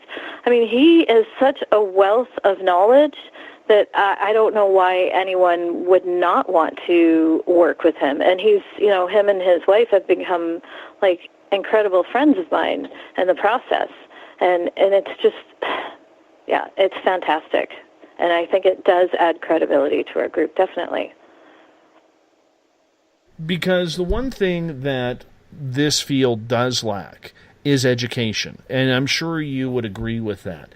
he is such a wealth of knowledge that I don't know why anyone would not want to work with him. And he's, him and his wife have become, incredible friends of mine in the process. And it's just, yeah, it's fantastic. And I think it does add credibility to our group, definitely. Because the one thing that this field does lack is education. And I'm sure you would agree with that.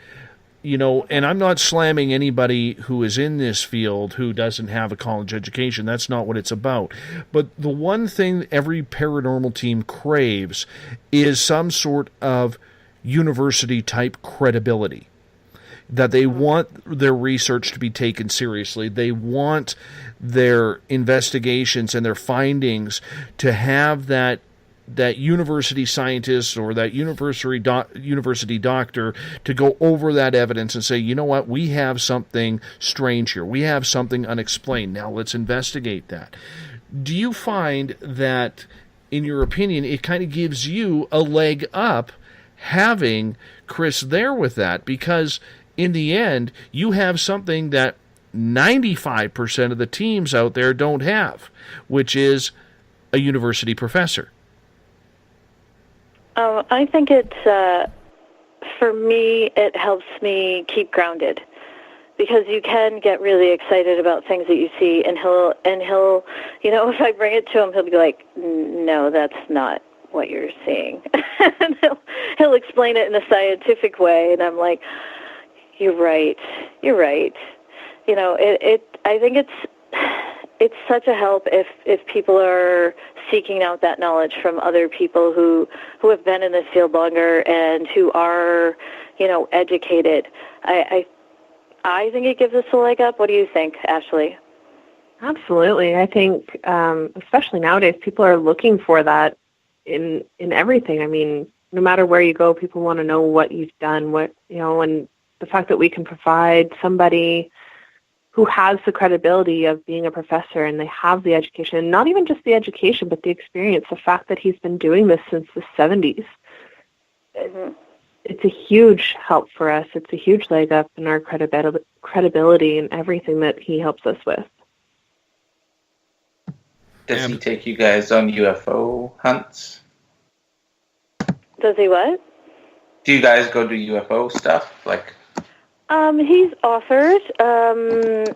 And I'm not slamming anybody who is in this field who doesn't have a college education. That's not what it's about. But the one thing every paranormal team craves is some sort of university-type credibility. That they want their research to be taken seriously. They want their investigations and their findings to have that university scientist or that university doctor to go over that evidence and say, you know what, we have something strange here. We have something unexplained. Now let's investigate that. Do you find that, in your opinion, it kind of gives you a leg up having Chris there with that? Because in the end, you have something that 95% of the teams out there don't have, which is a university professor. I think for me, it helps me keep grounded, because you can get really excited about things that you see, and he'll, if I bring it to him, he'll be like, no, that's not what you're seeing. And he'll explain it in a scientific way, and I'm like, you're right. I think it's such a help if people are seeking out that knowledge from other people who have been in this field longer and who are, educated. I think it gives us a leg up. What do you think, Ashley? Absolutely. I think, especially nowadays, people are looking for that in everything. No matter where you go, people want to know what you've done, and the fact that we can provide somebody who has the credibility of being a professor, and they have the education, not even just the education, but the experience, the fact that he's been doing this since the 70s. Mm-hmm. It's a huge help for us. It's a huge leg up in our credibility and everything that he helps us with. Does he take you guys on UFO hunts? Does he what? Do you guys go do UFO stuff? He's offered.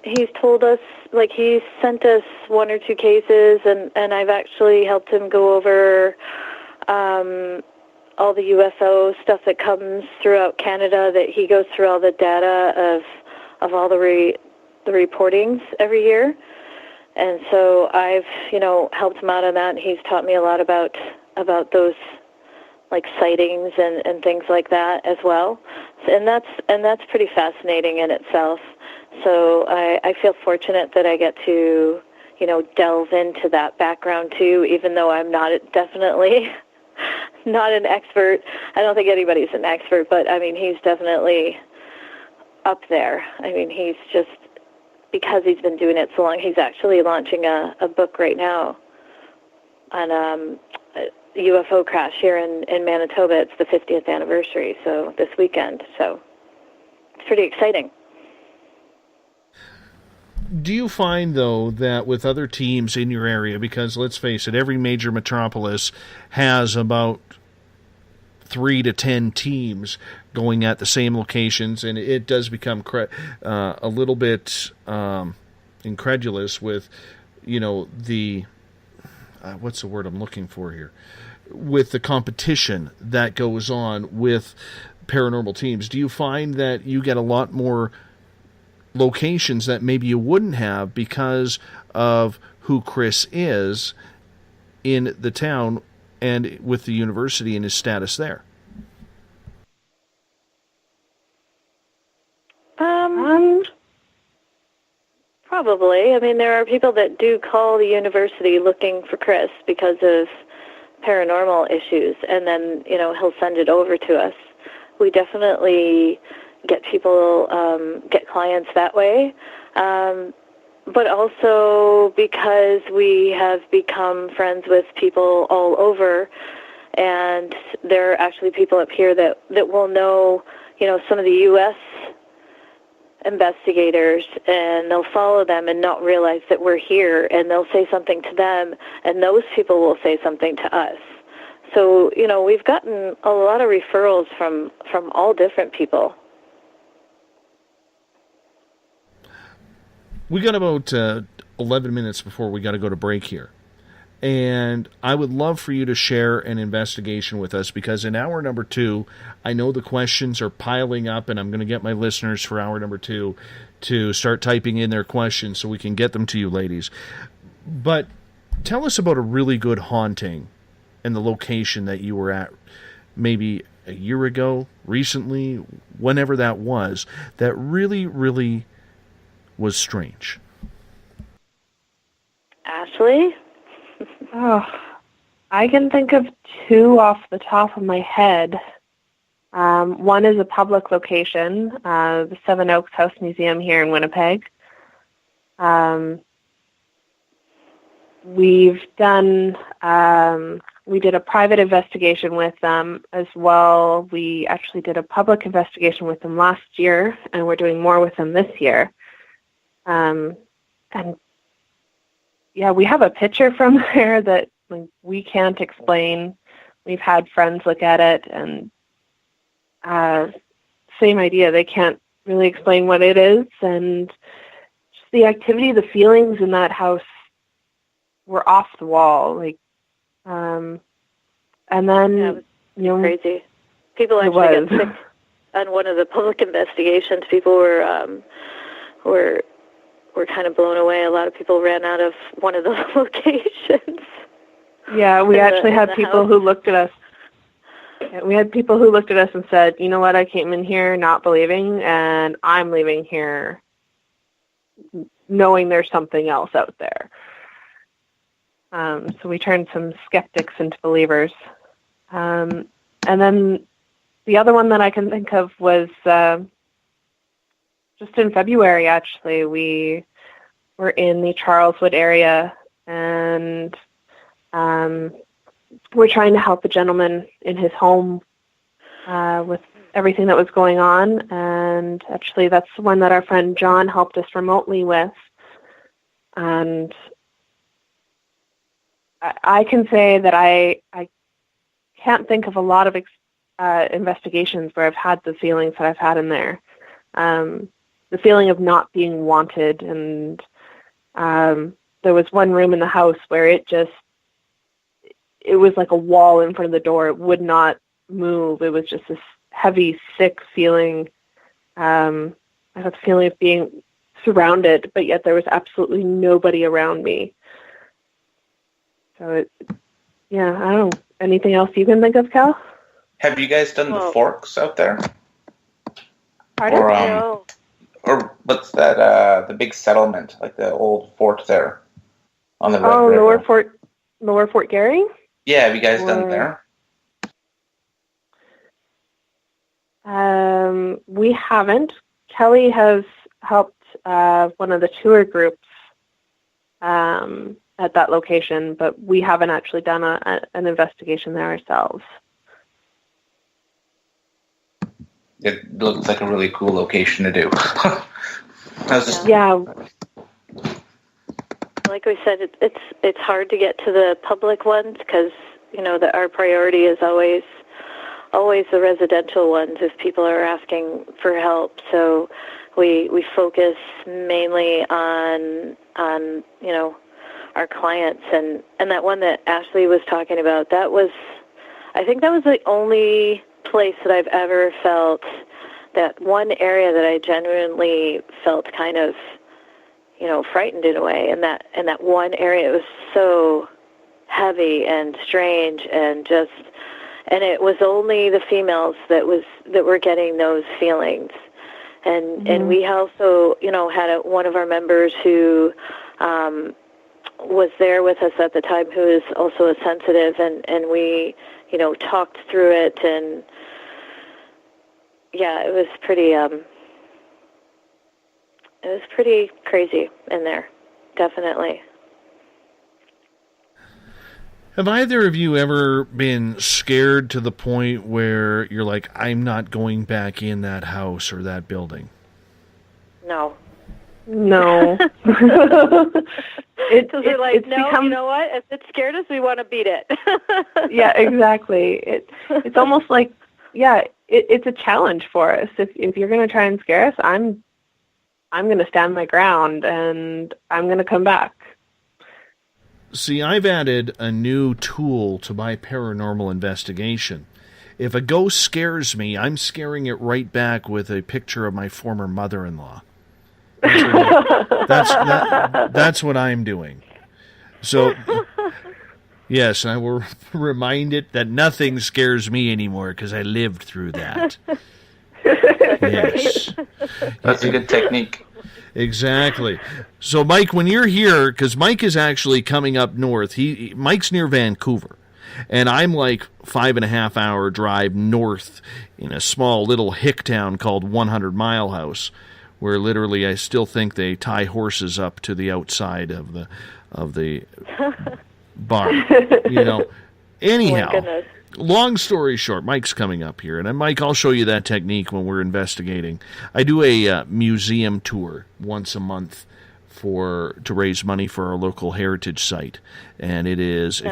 He's told us, he's sent us one or two cases, and I've actually helped him go over all the UFO stuff that comes throughout Canada. That he goes through all the data of all the reportings every year, and so I've helped him out on that. And he's taught me a lot about those sightings and things like that as well. And that's pretty fascinating in itself. So I feel fortunate that I get to, delve into that background too, even though I'm definitely not an expert. I don't think anybody's an expert, but he's definitely up there. He's just, because he's been doing it so long, he's actually launching a book right now on UFO crash here in Manitoba. It's the 50th anniversary, so this weekend. So it's pretty exciting. Do you find, though, that with other teams in your area, because let's face it, every major metropolis has about 3 to 10 teams going at the same locations, and it does become a little bit incredulous with, the what's the word I'm looking for here? With the competition that goes on with paranormal teams. Do you find that you get a lot more locations that maybe you wouldn't have because of who Chris is in the town and with the university and his status there? Probably. I mean, there are people that do call the university looking for Chris because of paranormal issues, and then, he'll send it over to us. We definitely get people, get clients that way. But also because we have become friends with people all over, and there are actually people up here that will know, some of the U.S. investigators, and they'll follow them and not realize that we're here, and they'll say something to them, and those people will say something to us. So, we've gotten a lot of referrals from all different people. We got about 11 minutes before we got to go to break here. And I would love for you to share an investigation with us, because in hour number 2, I know the questions are piling up, and I'm going to get my listeners for hour number 2 to start typing in their questions so we can get them to you ladies. But tell us about a really good haunting and the location that you were at maybe a year ago, recently, whenever that was, that really, really was strange. Ashley? Oh, I can think of 2 off the top of my head. One is a public location, the Seven Oaks House Museum here in Winnipeg. We've done, we did a private investigation with them as well. We actually did a public investigation with them last year, and we're doing more with them this year. And yeah, we have a picture from there that we can't explain. We've had friends look at it, and same idea. They can't really explain what it is, and just the activity, the feelings in that house were off the wall. And then, yeah, it was crazy. People actually got sick on one of the public investigations. People were kind of blown away. A lot of people ran out of one of those locations. Yeah, we actually had people who looked at us. We had people who looked at us and said, "You know what? I came in here not believing, and I'm leaving here knowing there's something else out there." So we turned some skeptics into believers. And then the other one that I can think of was just in February, actually. We were in the Charleswood area, and we're trying to help a gentleman in his home with everything that was going on. And actually, that's the one that our friend John helped us remotely with. And I can say that I can't think of a lot of investigations where I've had the feelings that I've had in there. The feeling of not being wanted, and there was one room in the house where it was like a wall in front of the door. It would not move. It was just this heavy, sick feeling. I had the feeling of being surrounded, but yet there was absolutely nobody around me. So, I don't know. Anything else you can think of, Cal? Have you guys done the forks out there? Pardon? Or what's that, the big settlement, like the old fort there on the Red River? Lower Fort Garry? Yeah, have you guys done it there? We haven't. Kelly has helped one of the tour groups at that location, but we haven't actually done an investigation there ourselves. It looks like a really cool location to do. Yeah. Like we said, it's hard to get to the public ones because our priority is always the residential ones if people are asking for help. So we focus mainly on our clients, and that one that Ashley was talking about, I think that was the only place that I've ever felt, that one area that I genuinely felt kind of, frightened in a way. And that one area, it was so heavy and strange, and it was only the females that were getting those feelings. And we also, had one of our members who was there with us at the time who is also a sensitive, and we, talked through it, and yeah, it was pretty crazy in there, definitely. Have either of you ever been scared to the point where you're like, I'm not going back in that house or that building? No. No. It's like, no, become, you know what? If it scared us, we want to beat it. Yeah, exactly. It's almost like, it's a challenge for us. If you're going to try and scare us, I'm going to stand my ground, and I'm going to come back. See, I've added a new tool to my paranormal investigation. If a ghost scares me, I'm scaring it right back with a picture of my former mother-in-law. That's what I'm doing. So, yes, I will remind it that nothing scares me anymore because I lived through that. Yes. That's a good technique. Exactly. So, Mike, when you're here, because Mike is actually coming up north, Mike's near Vancouver, and I'm like 5.5 hour drive north in a small little hick town called 100 Mile House, where literally I still think they tie horses up to the outside of the bar. Anyhow. Long story short, Mike's coming up here, and Mike, I'll show you that technique when we're investigating. I do a museum tour once a month to raise money for our local heritage site, and it is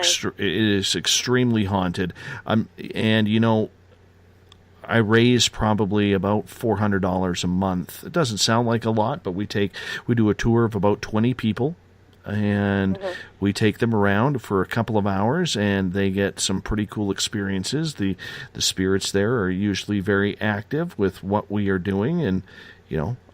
extremely haunted. I raise probably about $400 a month. It doesn't sound like a lot, but we do a tour of about 20 people. And we take them around for a couple of hours, and they get some pretty cool experiences. The spirits there are usually very active with what we are doing, and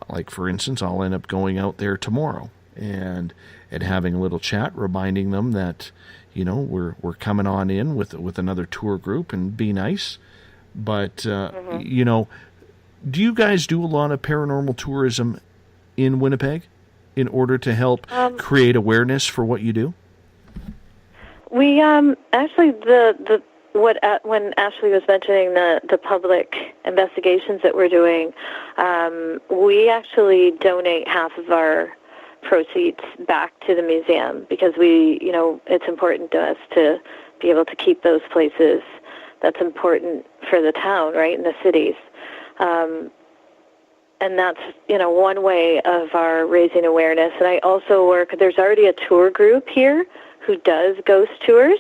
like for instance, I'll end up going out there tomorrow and having a little chat, reminding them that we're coming on in with another tour group, and be nice. But do you guys do a lot of paranormal tourism in Winnipeg in order to help create awareness for what you do? We actually when Ashley was mentioning the public investigations that we're doing, we actually donate half of our proceeds back to the museum, because it's important to us to be able to keep those places. That's important for the town, right, in the cities. And that's, one way of our raising awareness. And I also there's already a tour group here who does ghost tours.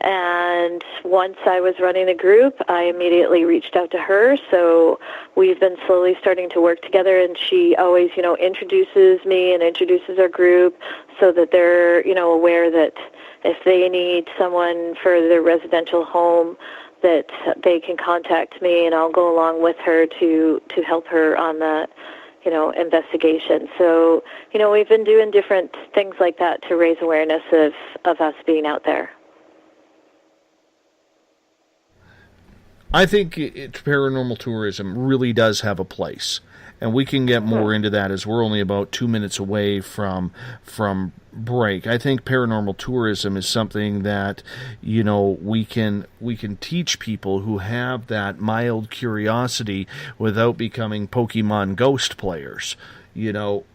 And once I was running a group, I immediately reached out to her. So we've been slowly starting to work together, and she always, introduces me and introduces our group so that they're, aware that if they need someone for their residential home, that they can contact me, and I'll go along with her to help her on that, investigation. So, we've been doing different things like that to raise awareness of us being out there. I think paranormal tourism really does have a place, and we can get more into that as we're only about 2 minutes away from break. I think paranormal tourism is something that we can teach people who have that mild curiosity without becoming Pokemon ghost players. And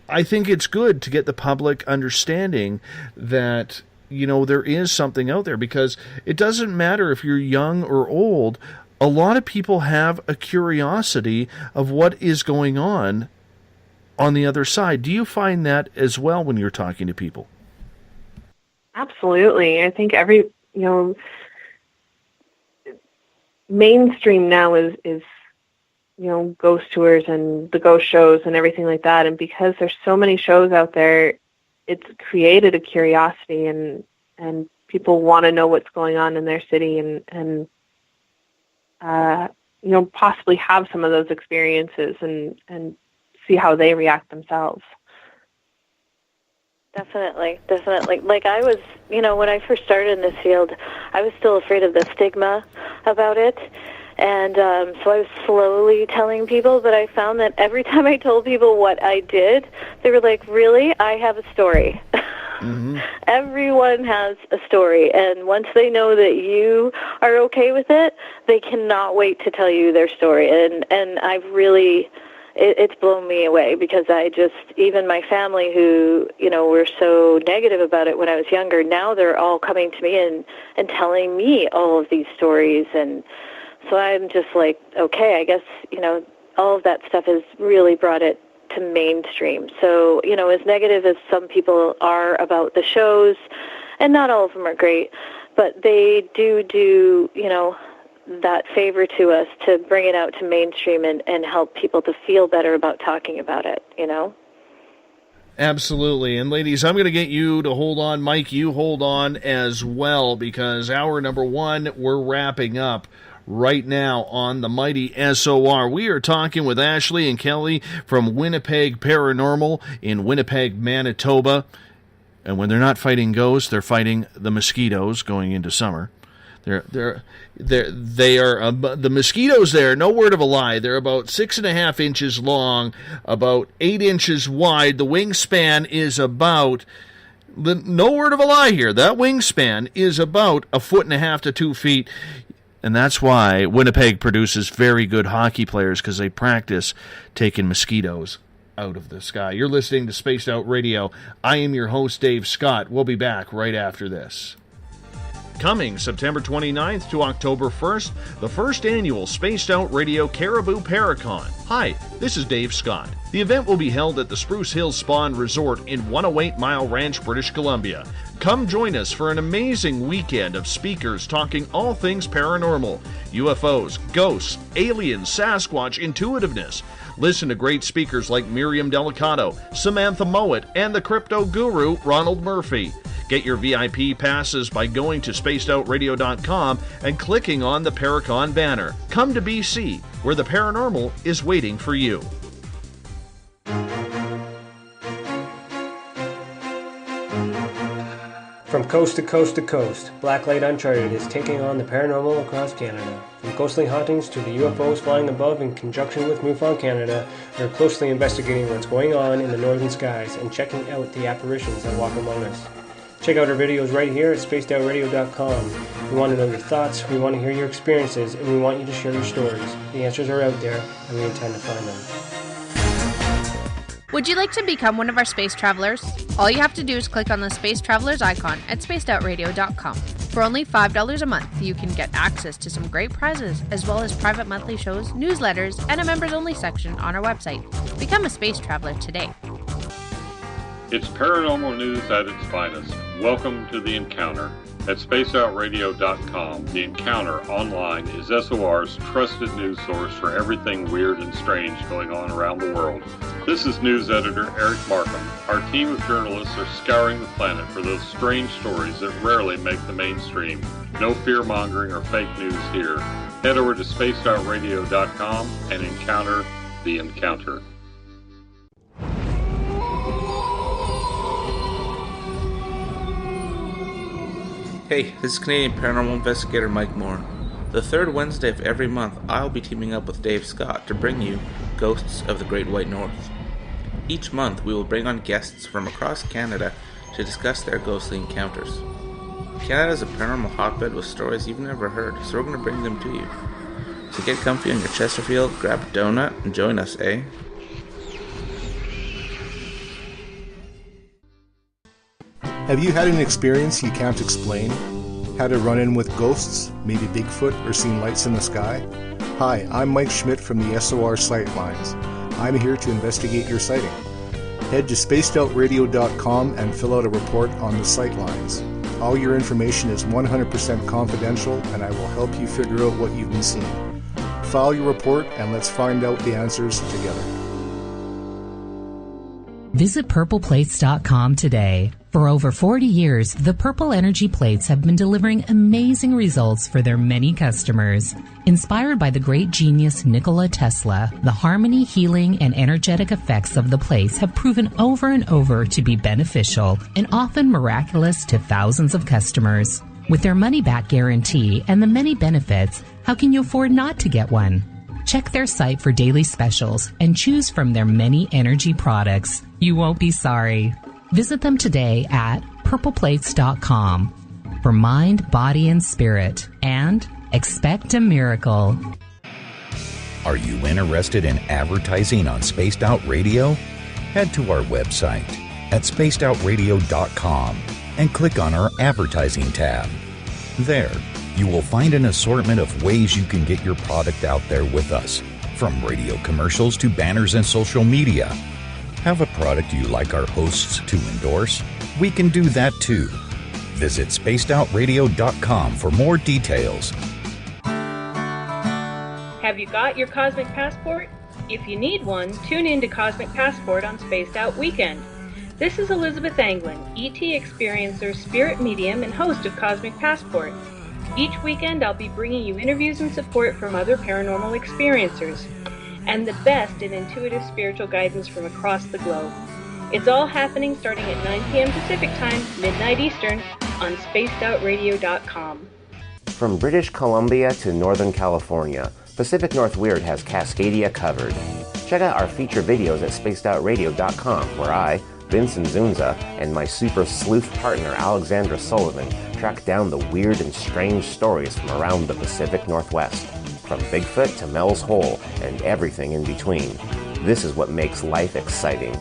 I think it's good to get the public understanding that there is something out there, because it doesn't matter if you're young or old. A lot of people have a curiosity of what is going on the other side. Do you find that as well when you're talking to people? Absolutely. I think mainstream now is ghost tours and the ghost shows and everything like that. And because there's so many shows out there, it's created a curiosity, and people want to know what's going on in their city, and possibly have some of those experiences and see how they react themselves. Definitely. Like I was, when I first started in this field, I was still afraid of the stigma about it. And so I was slowly telling people, but I found that every time I told people what I did, they were like, really? I have a story. Mm-hmm. Everyone has a story, and once they know that you are okay with it, they cannot wait to tell you their story. And I've really, it's blown me away, because I just, even my family who, were so negative about it when I was younger, now they're all coming to me and telling me all of these stories. And so I'm just like, okay, I guess, all of that stuff has really brought it to mainstream. So, as negative as some people are about the shows, and not all of them are great, but they do, that favor to us to bring it out to mainstream and help people to feel better about talking about it, Absolutely. And ladies, I'm going to get you to hold on. Mike, you hold on as well, because hour number 1, we're wrapping up right now on the mighty SOR. We are talking with Ashley and Kelly from Winnipeg Paranormal in Winnipeg, Manitoba. And when they're not fighting ghosts, they're fighting the mosquitoes going into summer. They are the mosquitoes there, no word of a lie. They're about 6.5 inches long, about 8 inches wide. The wingspan is about, no word of a lie here, that wingspan is about 1.5 to 2 feet. And that's why Winnipeg produces very good hockey players, because they practice taking mosquitoes out of the sky. You're listening to Spaced Out Radio. I am your host, Dave Scott. We'll be back right after this. Coming September 29th to October 1st, the first annual Spaced Out Radio Caribou Paracon. Hi, this is Dave Scott. The event will be held at the Spruce Hill Spa and Resort in 108 Mile Ranch, British Columbia. Come join us for an amazing weekend of speakers talking all things paranormal, UFOs, ghosts, aliens, Sasquatch, intuitiveness. Listen to great speakers like Miriam Delicato, Samantha Mowat, and the crypto guru, Ronald Murphy. Get your VIP passes by going to spacedoutradio.com and clicking on the Paracon banner. Come to BC, where the paranormal is waiting for you. From coast to coast to coast, Blacklight Uncharted is taking on the paranormal across Canada. From ghostly hauntings to the UFOs flying above in conjunction with MUFON Canada, we're closely investigating what's going on in the northern skies and checking out the apparitions that walk among us. Check out our videos right here at spacedoutradio.com. We want to know your thoughts, we want to hear your experiences, and we want you to share your stories. The answers are out there, and we intend to find them. Would you like to become one of our space travelers? All you have to do is click on the Space Travelers icon at spacedoutradio.com. For only $5 a month, you can get access to some great prizes, as well as private monthly shows, newsletters, and a members-only section on our website. Become a space traveler today. It's paranormal news at its finest. Welcome to The Encounter. At spacedoutradio.com, The Encounter online is SOR's trusted news source for everything weird and strange going on around the world. This is news editor Eric Markham. Our team of journalists are scouring the planet for those strange stories that rarely make the mainstream. No fear-mongering or fake news here. Head over to spacedoutradio.com and encounter The Encounter. Hey, this is Canadian Paranormal Investigator Mike Morin. The third Wednesday of every month, I'll be teaming up with Dave Scott to bring you Ghosts of the Great White North. Each month, we will bring on guests from across Canada to discuss their ghostly encounters. Canada is a paranormal hotbed with stories you've never heard, so we're going to bring them to you. So get comfy on your Chesterfield, grab a donut, and join us, eh? Have you had an experience you can't explain? Had a run-in with ghosts, maybe Bigfoot, or seen lights in the sky? Hi, I'm Mike Schmidt from the SOR Sightlines. I'm here to investigate your sighting. Head to spacedoutradio.com and fill out a report on the Sightlines. All your information is 100% confidential, and I will help you figure out what you've been seeing. File your report, and let's find out the answers together. Visit purpleplates.com today. For over 40 years, the Purple Energy Plates have been delivering amazing results for their many customers. Inspired by the great genius Nikola Tesla, the harmony, healing, and energetic effects of the plates have proven over and over to be beneficial and often miraculous to thousands of customers. With their money-back guarantee and the many benefits, How can you afford not to get one? Check their site for daily specials and choose from their many energy products. You won't be sorry. Visit them today at purpleplates.com for mind, body, and spirit, and expect a miracle. Are you interested in advertising on Spaced Out Radio? Head to our website at spacedoutradio.com and click on our advertising tab. There, you will find an assortment of ways you can get your product out there with us, from radio commercials to banners and social media. Have a product you like our hosts to endorse? We can do that too. Visit spacedoutradio.com for more details. Have you got your Cosmic Passport? If you need one, tune in to Cosmic Passport on Spaced Out Weekend. This is Elizabeth Anglin, ET experiencer, spirit medium, and host of Cosmic Passport. Each weekend I'll be bringing you interviews and support from other paranormal experiencers, and the best in intuitive spiritual guidance from across the globe. It's all happening starting at 9 p.m. Pacific Time, midnight Eastern, on spacedoutradio.com. From British Columbia to Northern California, Pacific North Weird has Cascadia covered. Check out our feature videos at spacedoutradio.com, where I, Vincent Zunza, and my super sleuth partner Alexandra Sullivan track down the weird and strange stories from around the Pacific Northwest, from Bigfoot to Mel's Hole and everything in between. This is what makes life exciting.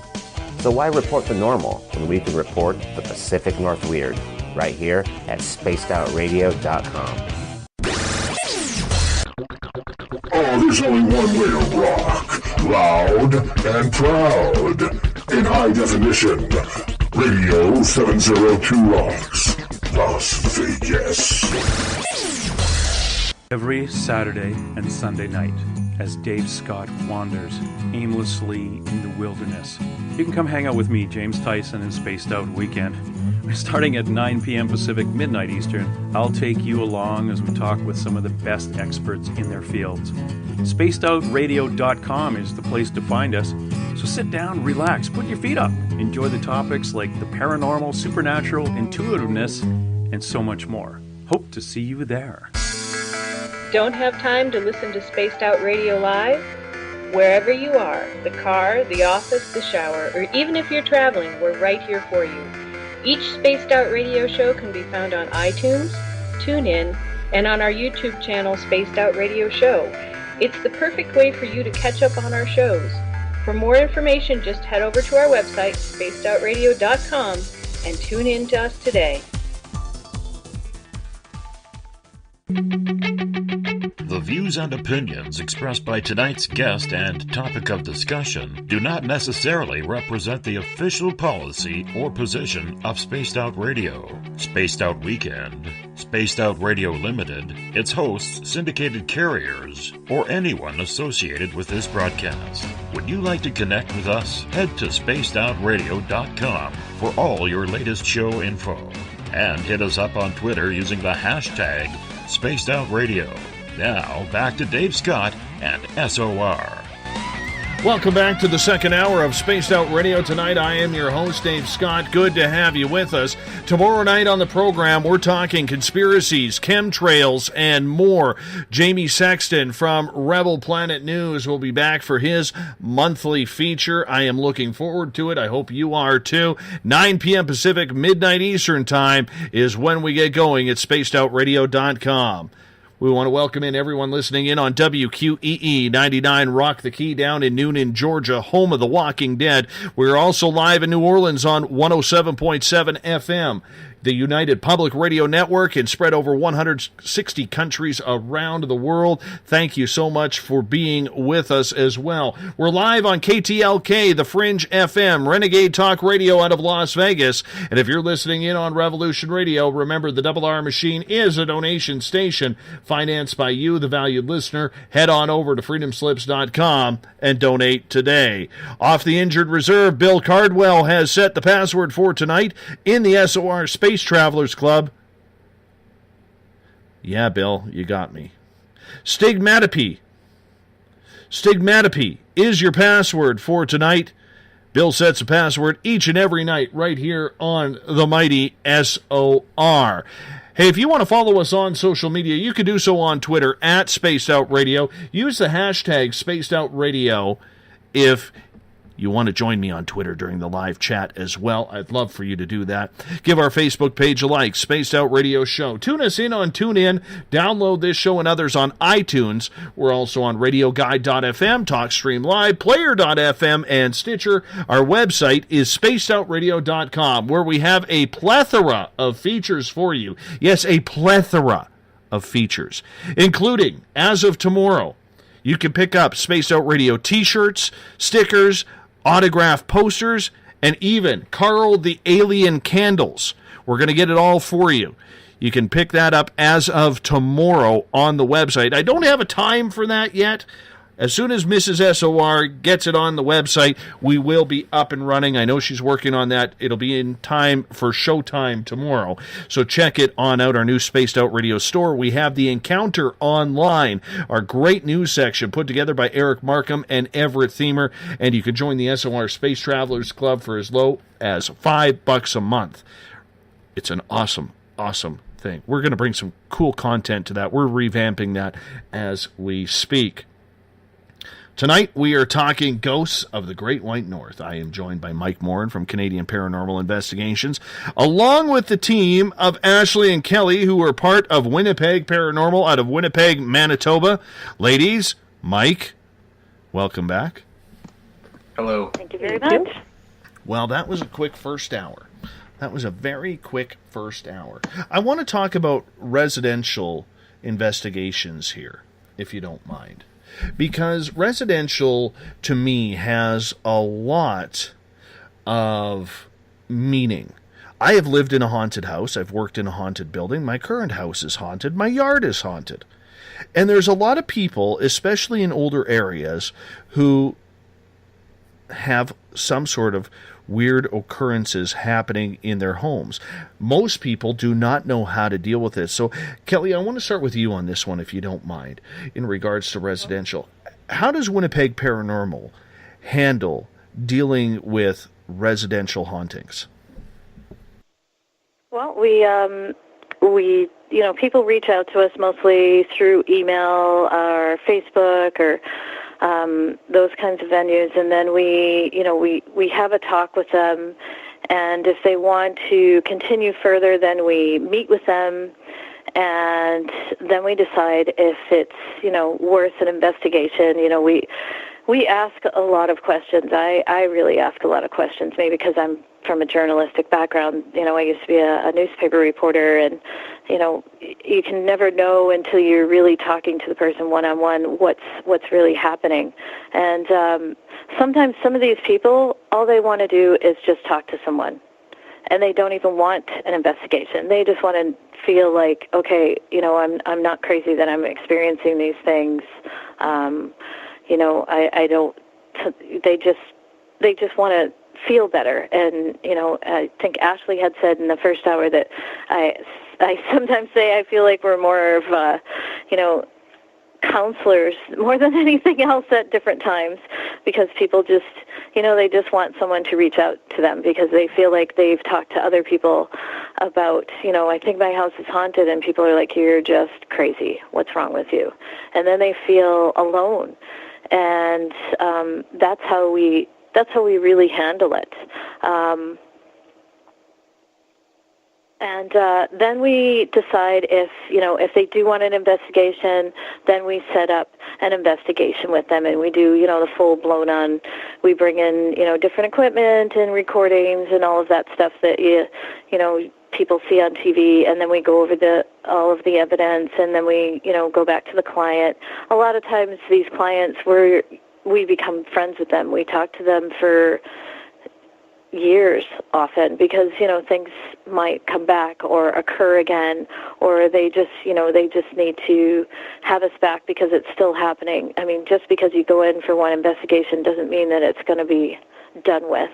So why report the normal when we can report the Pacific North Weird right here at spacedoutradio.com. Oh, there's only one way to rock. Loud and proud. In high definition. Radio 702 rocks. Las Vegas. Every Saturday and Sunday night, as Dave Scott wanders aimlessly in the wilderness, you can come hang out with me, James Tyson, in Spaced Out Weekend. Starting at 9 p.m. Pacific, midnight Eastern, I'll take you along as we talk with some of the best experts in their fields. SpacedOutRadio.com is the place to find us. So sit down, relax, put your feet up. Enjoy the topics like the paranormal, supernatural, intuitiveness, and so much more. Hope to see you there. Don't have time to listen to Spaced Out Radio Live? Wherever you are, the car, the office, the shower, or even if you're traveling, we're right here for you. Each Spaced Out Radio show can be found on iTunes, TuneIn, and on our YouTube channel, Spaced Out Radio Show. It's the perfect way for you to catch up on our shows. For more information, just head over to our website, spacedoutradio.com, and tune in to us today. The views and opinions expressed by tonight's guest and topic of discussion do not necessarily represent the official policy or position of Spaced Out Radio, Spaced Out Weekend, Spaced Out Radio Limited, its hosts, syndicated carriers, or anyone associated with this broadcast. Would you like to connect with us? Head to spacedoutradio.com for all your latest show info. And hit us up on Twitter using the hashtag Spaced Out Radio. Now, back to Dave Scott and SOR. Welcome back to the second hour of Spaced Out Radio. Tonight, I am your host, Dave Scott. Good to have you with us. Tomorrow night on the program, we're talking conspiracies, chemtrails, and more. Jamie Sexton from Rebel Planet News will be back for his monthly feature. I am looking forward to it. I hope you are too. 9 p.m. Pacific, midnight Eastern time is when we get going at spacedoutradio.com. We want to welcome in everyone listening in on WQEE 99 Rock the Key down in Noonan, Georgia, home of The Walking Dead. We're also live in New Orleans on 107.7 FM. The United Public Radio Network and spread over 160 countries around the world. Thank you so much for being with us as well. We're live on KTLK, The Fringe FM, Renegade Talk Radio out of Las Vegas. And if you're listening in on Revolution Radio, remember the Double R Machine is a donation station financed by you, the valued listener. Head on over to freedomslips.com and donate today. Off the injured reserve, Bill Cardwell has set the password for tonight in the SOR Space Travelers Club. Yeah, Bill, you got me. Stigmatopy. Stigmatopy is your password for tonight. Bill sets a password each and every night right here on the mighty SOR. Hey, if you want to follow us on social media, you can do so on Twitter at Spaced Out Radio. Use the hashtag Spaced Out Radio if you want to join me on Twitter during the live chat as well. I'd love for you to do that. Give our Facebook page a like, Spaced Out Radio Show. Tune us in on TuneIn. Download this show and others on iTunes. We're also on RadioGuide.fm, TalkStream Live, Player.fm, and Stitcher. Our website is SpacedOutRadio.com, where we have a plethora of features for you. Yes, a plethora of features, including, as of tomorrow, you can pick up Spaced Out Radio t-shirts, stickers, autographed posters, and even Carl the Alien candles. We're going to get it all for you. You can pick that up as of tomorrow on the website. I don't have a time for that yet. As soon as Mrs. SOR gets it on the website, we will be up and running. I know she's working on that. It'll be in time for showtime tomorrow. So check it on out, our new Spaced Out Radio store. We have the Encounter Online, our great news section put together by Eric Markham and Everett Thiemer. And you can join the SOR Space Travelers Club for as low as $5 a month. It's an awesome, awesome thing. We're going to bring some cool content to that. We're revamping that as we speak. Tonight, we are talking Ghosts of the Great White North. I am joined by Mike Morin from Canadian Paranormal Investigations, along with the team of Ashley and Kelly, who are part of Winnipeg Paranormal out of Winnipeg, Manitoba. Ladies, Mike, welcome back. Hello. Thank you very much. Well, that was a quick first hour. That was a very quick first hour. I want to talk about residential investigations here, if you don't mind. Because residential, to me, has a lot of meaning. I have lived in a haunted house. I've worked in a haunted building. My current house is haunted. My yard is haunted. And there's a lot of people, especially in older areas, who have some sort of weird occurrences happening in their homes. Most people do not know how to deal with this. So, Kelly, I want to start with you on this one, if you don't mind, in regards to residential. How does Winnipeg Paranormal handle dealing with residential hauntings? Well, we people reach out to us mostly through email or Facebook or those kinds of venues, and then we have a talk with them, and if they want to continue further, then we meet with them, and then we decide if it's worth an investigation. We ask a lot of questions. I really ask a lot of questions, maybe because I'm from a journalistic background. I used to be a newspaper reporter, and you can never know until you're really talking to the person one-on-one what's really happening. And sometimes some of these people, all they want to do is just talk to someone, and they don't even want an investigation. They just want to feel like, okay, I'm not crazy that I'm experiencing these things. I don't. They just want to feel better. And I think Ashley had said in the first hour that I sometimes say I feel like we're more of counselors more than anything else at different times, because people just they just want someone to reach out to them because they feel like they've talked to other people about I think my house is haunted, and people are like, you're just crazy, what's wrong with you? And then they feel alone, and that's how we really handle it. And then we decide if they do want an investigation, then we set up an investigation with them, and we do, the full-blown on, we bring in, different equipment and recordings and all of that stuff that, people see on TV, and then we go over all of the evidence, and then we, go back to the client. A lot of times these clients, we become friends with them. We talk to them for years often because things might come back or occur again, or they just need to have us back because it's still happening. I mean, just because you go in for one investigation doesn't mean that it's going to be done with.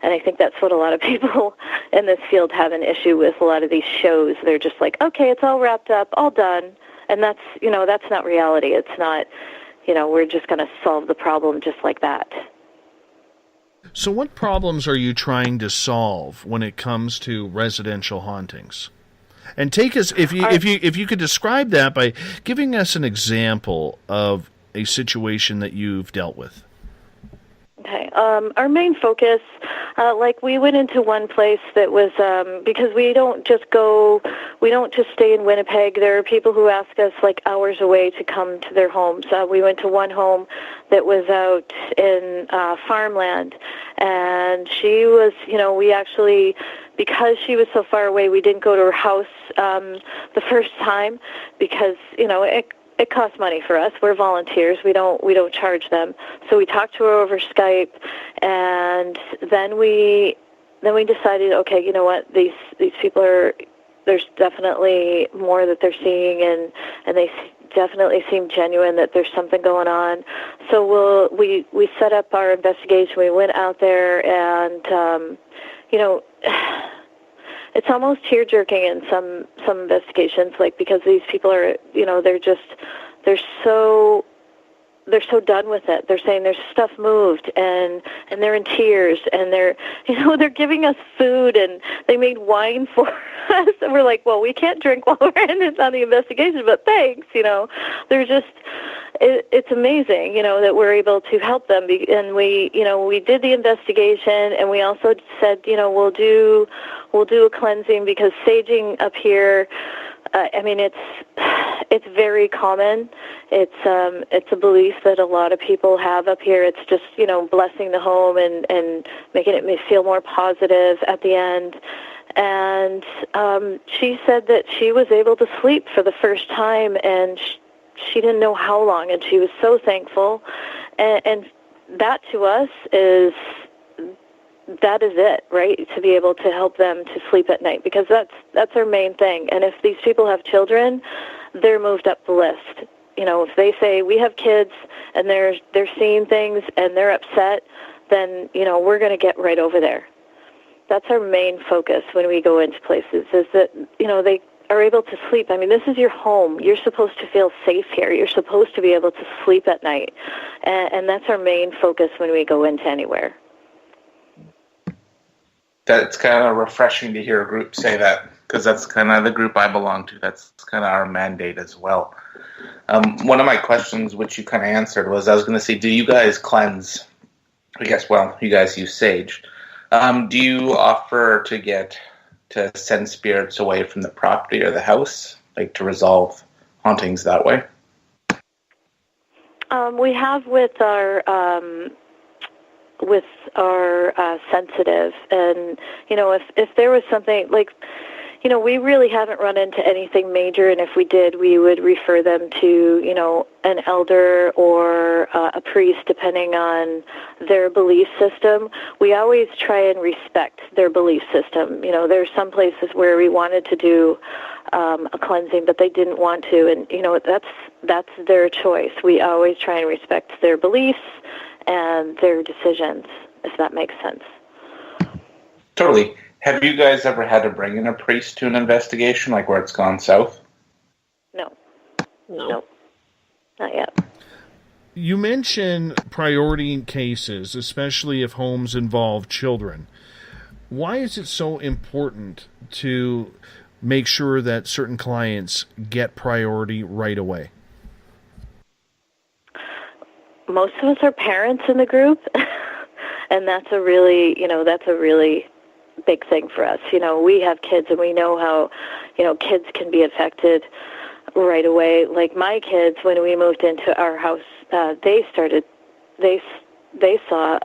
And I think that's what a lot of people in this field have an issue with. A lot of these shows, they're just like, okay, it's all wrapped up, all done, and that's not reality. It's not we're just going to solve the problem just like that. So what problems are you trying to solve when it comes to residential hauntings? And take us, if you could describe that by giving us an example of a situation that you've dealt with. Okay. Our main focus, we went into one place that was, because we don't just stay in Winnipeg. There are people who ask us hours away to come to their homes. We went to one home that was out in farmland, and she was, we actually, because she was so far away, we didn't go to her house the first time because, it costs money for us. We're volunteers. We don't charge them. So we talked to her over Skype, and then we decided, okay, you know what? These people there's definitely more that they're seeing, and they definitely seem genuine, that there's something going on. So we set up our investigation. We went out there, and it's almost tear-jerking in some investigations, because these people are, they're so done with it. They're saying there's stuff moved, and they're in tears, and they're giving us food, and they made wine for us, and we're like, well, we can't drink while we're on the investigation, but thanks, they're just, it's amazing, that we're able to help them, and we did the investigation, and we also said, we'll do a cleansing, because saging up here, it's very common. It's a belief that a lot of people have up here. It's just, blessing the home and making it feel more positive at the end. And she said that she was able to sleep for the first time, and she didn't know how long, and she was so thankful. And that to us that is it, right? To be able to help them to sleep at night, because that's our main thing. And if these people have children, they're moved up the list. If they say we have kids and they're seeing things and they're upset, then we're going to get right over there. That's our main focus when we go into places, is that they are able to sleep. This is your home. You're supposed to feel safe here. You're supposed to be able to sleep at night, and that's our main focus when we go into anywhere. That's kind of refreshing to hear a group say that, because that's kind of the group I belong to. That's kind of our mandate as well. One of my questions, which you kind of answered, was I was going to say, do you guys cleanse? I guess, you guys use sage. Do you offer to send spirits away from the property or the house, to resolve hauntings that way? We have with our sensitive, and if there was something we really haven't run into anything major, and if we did, we would refer them to an elder or a priest, depending on their belief system. We always try and respect their belief system. There's some places where we wanted to do a cleansing, but they didn't want to, and that's their choice. We always try and respect their beliefs and their decisions, if that makes sense. Totally. Have you guys ever had to bring in a priest to an investigation, where it's gone south? No. Not yet. You mention priority cases, especially if homes involve children. Why is it so important to make sure that certain clients get priority right away? Most of us are parents in the group, and that's a really big thing for us. We have kids, and we know how, kids can be affected right away. Like my kids, when we moved into our house, they saw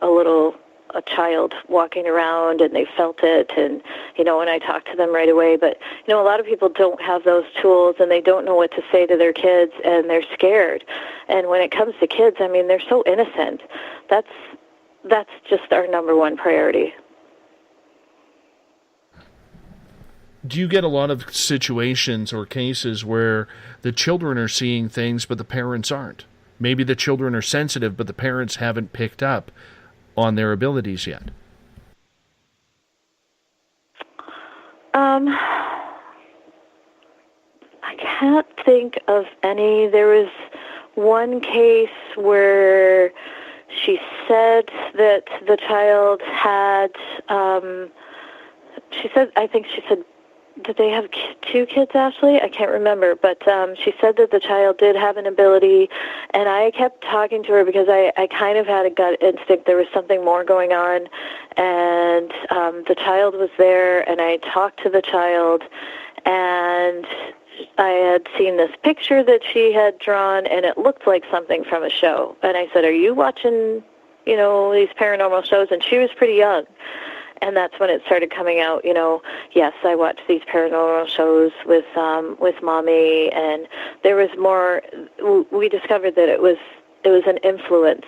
a child walking around, and they felt it, and and I talked to them right away. But a lot of people don't have those tools, and they don't know what to say to their kids, and they're scared. And when it comes to kids, they're so innocent. That's just our number one priority. Do you get a lot of situations or cases where the children are seeing things but the parents aren't? Maybe the children are sensitive but the parents haven't picked up on their abilities yet. I can't think of any. There was one case where she said that the child had, I think she said did they have two kids, Ashley? I can't remember, but she said that the child did have an ability, and I kept talking to her because I kind of had a gut instinct there was something more going on, and the child was there, and I talked to the child, and I had seen this picture that she had drawn, and it looked like something from a show, and I said, are you watching, you know, these paranormal shows? And she was pretty young. And that's when it started coming out, you know, yes, I watched these paranormal shows with Mommy, and there was more. We discovered that it was an influence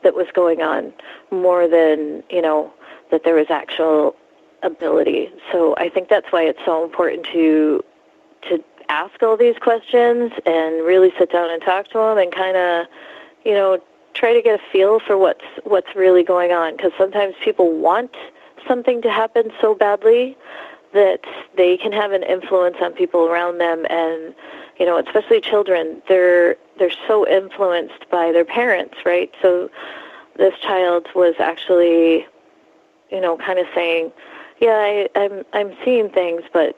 that was going on more than, you know, that there was actual ability. So I think that's why it's so important to ask all these questions and really sit down and talk to them and kind of, you know, try to get a feel for what's really going on, because sometimes people want something to happen so badly that they can have an influence on people around them, and, you know, especially children, they're so influenced by their parents, right? So this child was actually, you know, kind of saying, yeah, I'm seeing things, but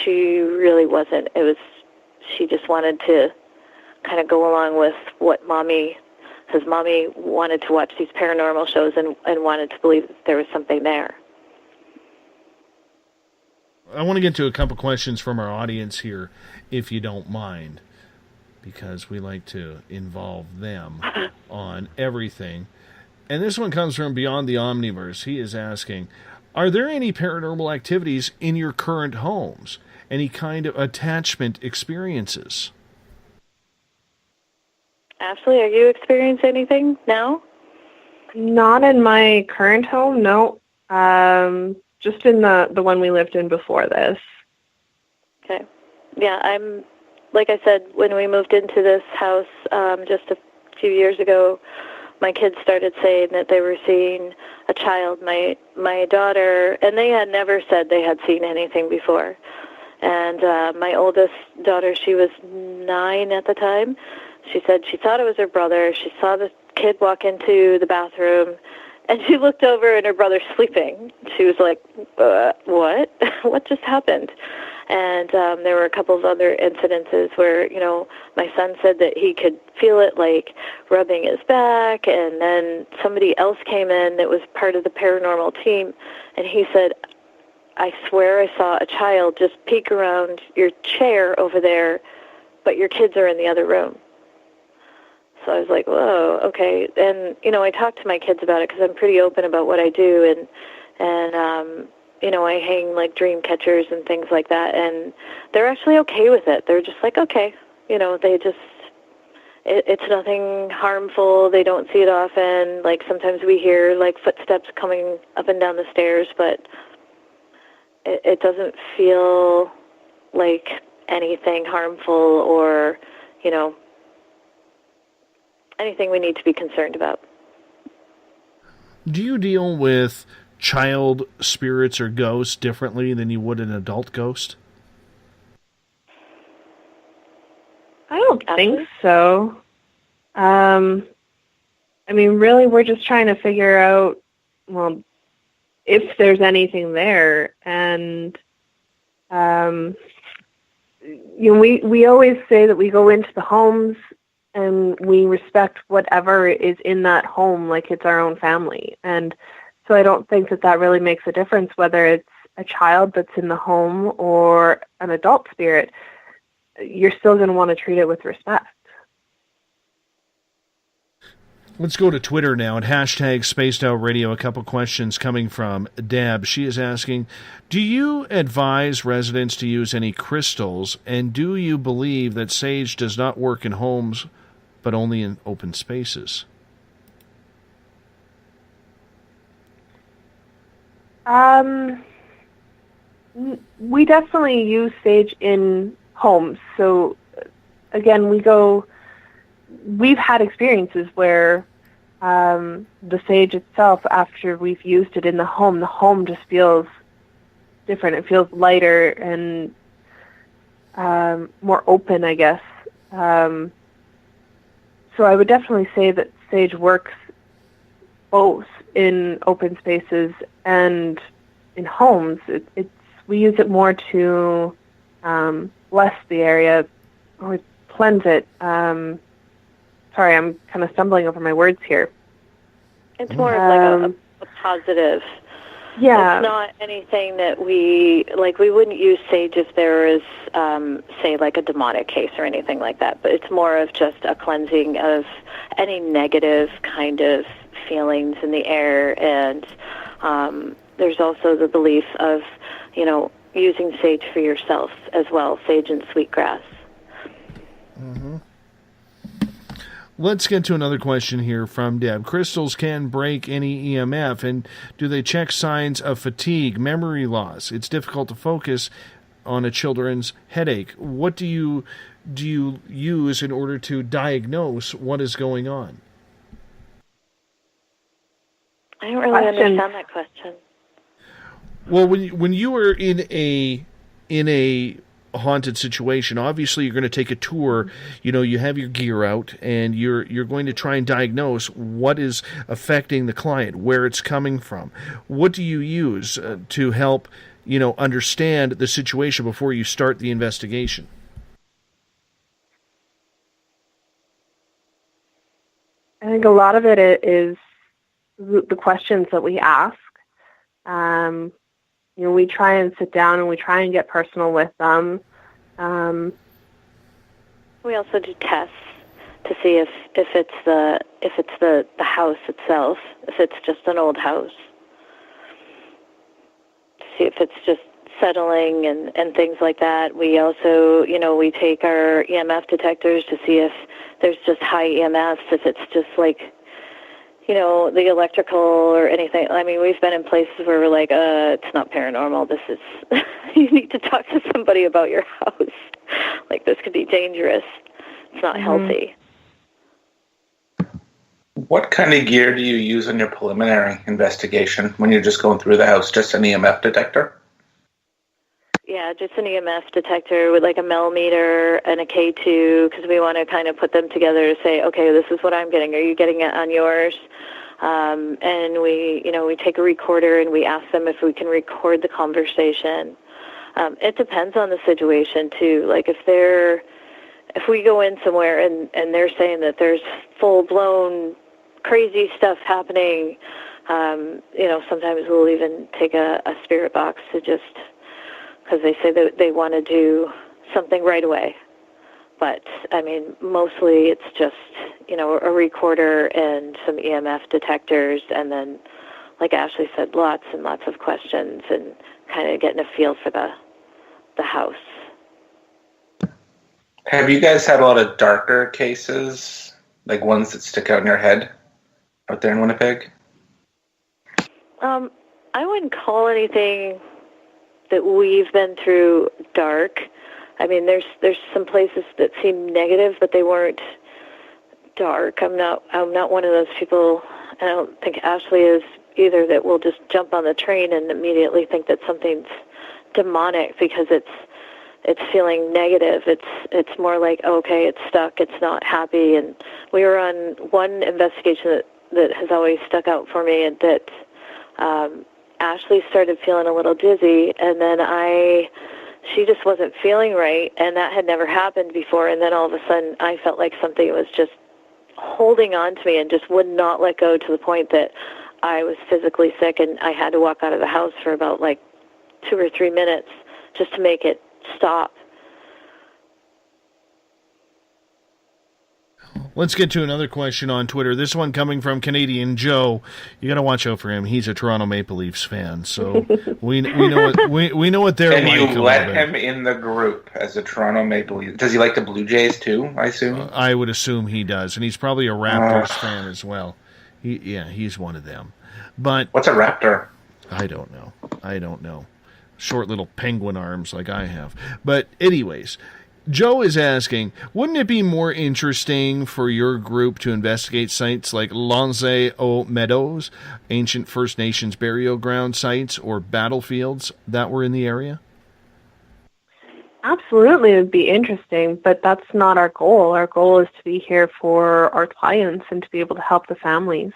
she really wasn't. It was, she just wanted to kind of go along with what Mommy, because Mommy wanted to watch these paranormal shows and wanted to believe that there was something there. I want to get to a couple questions from our audience here, if you don't mind, because we like to involve them on everything. And this one comes from Beyond the Omniverse. He is asking, are there any paranormal activities in your current homes? Any kind of attachment experiences? Ashley, are you experiencing anything now? Not in my current home, no. Just in the one we lived in before this. Okay. Yeah, I'm, like I said, when we moved into this house just a few years ago, my kids started saying that they were seeing a child, my daughter, and they had never said they had seen anything before. And my oldest daughter, she was 9 at the time, she said she thought it was her brother. She saw the kid walk into the bathroom, and she looked over and her brother's sleeping. She was like, what? What just happened? And there were a couple of other incidences where, you know, my son said that he could feel it like rubbing his back, and then somebody else came in that was part of the paranormal team, and he said, I swear I saw a child just peek around your chair over there, but your kids are in the other room. So I was like, whoa, okay. And, you know, I talk to my kids about it because I'm pretty open about what I do, and you know, I hang, like, dream catchers and things like that, and they're actually okay with it. They're just like, okay, you know, they just, it's nothing harmful. They don't see it often. Like, sometimes we hear, like, footsteps coming up and down the stairs, but it doesn't feel like anything harmful or, you know, anything we need to be concerned about. Do you deal with child spirits or ghosts differently than you would an adult ghost? I don't think so. I mean, really, we're just trying to figure out, well, if there's anything there. And, you know, we always say that we go into the homes and we respect whatever is in that home like it's our own family. And so I don't think that really makes a difference whether it's a child that's in the home or an adult spirit. You're still going to want to treat it with respect. Let's go to Twitter now at hashtag Spaced Out Radio. A couple questions coming from Deb. She is asking, do you advise residents to use any crystals, and do you believe that sage does not work in homes but only in open spaces? We definitely use sage in homes. So, again, we've had experiences where the sage itself, after we've used it in the home just feels different. It feels lighter and more open, I guess. So I would definitely say that sage works both in open spaces and in homes. It's we use it more to bless the area or cleanse it. Sorry, I'm kind of stumbling over my words here. It's more of like a positive. Yeah. It's not anything that we wouldn't use sage if there is, say, like a demonic case or anything like that. But it's more of just a cleansing of any negative kind of feelings in the air. And there's also the belief of, using sage for yourself as well, sage and sweetgrass. Mm-hmm. Let's get to another question here from Deb. Crystals can break any EMF, and do they check signs of fatigue, memory loss? It's difficult to focus on a children's headache. What do you use in order to diagnose what is going on? I don't really understand that question. Well, when you are in a haunted situation, obviously you're going to take a tour. You have your gear out, and you're going to try and diagnose what is affecting the client, where it's coming from. What do you use to help understand the situation before you start the investigation? I think a lot of it is the questions that we ask. We try and sit down and we try and get personal with them. We also do tests to see if it's the house itself, if it's just an old house. To see if it's just settling and things like that. We also, we take our EMF detectors to see if there's just high EMFs, if it's just like, the electrical or anything. I mean, we've been in places where we're like, it's not paranormal. This is, you need to talk to somebody about your house. Like, this could be dangerous. It's not healthy. What kind of gear do you use in your preliminary investigation when you're just going through the house? Just an EMF detector? Yeah, just an EMF detector with like a millimeter and a K2, because we want to kind of put them together to say, okay, this is what I'm getting. Are you getting it on yours? And we take a recorder and we ask them if we can record the conversation. It depends on the situation too. Like if we go in somewhere and they're saying that there's full-blown crazy stuff happening, sometimes we'll even take a spirit box to just, because they say that they want to do something right away. But, I mean, mostly it's just, a recorder and some EMF detectors, and then, like Ashley said, lots and lots of questions and kind of getting a feel for the house. Have you guys had a lot of darker cases, like ones that stick out in your head out there in Winnipeg? I wouldn't call anything that we've been through dark. I mean, there's some places that seem negative, but they weren't dark. I'm not one of those people, and I don't think Ashley is either, that will just jump on the train and immediately think that something's demonic because it's feeling negative. It's more like, okay, it's stuck, it's not happy. And we were on one investigation that has always stuck out for me, and that Ashley started feeling a little dizzy, and then she just wasn't feeling right, and that had never happened before. And then all of a sudden I felt like something was just holding on to me and just would not let go, to the point that I was physically sick and I had to walk out of the house for about like 2 or 3 minutes just to make it stop. Let's get to another question on Twitter. This one coming from Canadian Joe. You got to watch out for him. He's a Toronto Maple Leafs fan, so we know what they're like. And you let him in the group as a Toronto Maple Leafs. Does he like the Blue Jays too, I assume? I would assume he does, and he's probably a Raptors fan as well. He's one of them. But what's a raptor? I don't know. Short little penguin arms like I have. But anyways, Joe is asking, wouldn't it be more interesting for your group to investigate sites like Lonze aux Meadows, ancient First Nations burial ground sites, or battlefields that were in the area? Absolutely, it would be interesting, but that's not our goal. Our goal is to be here for our clients and to be able to help the families.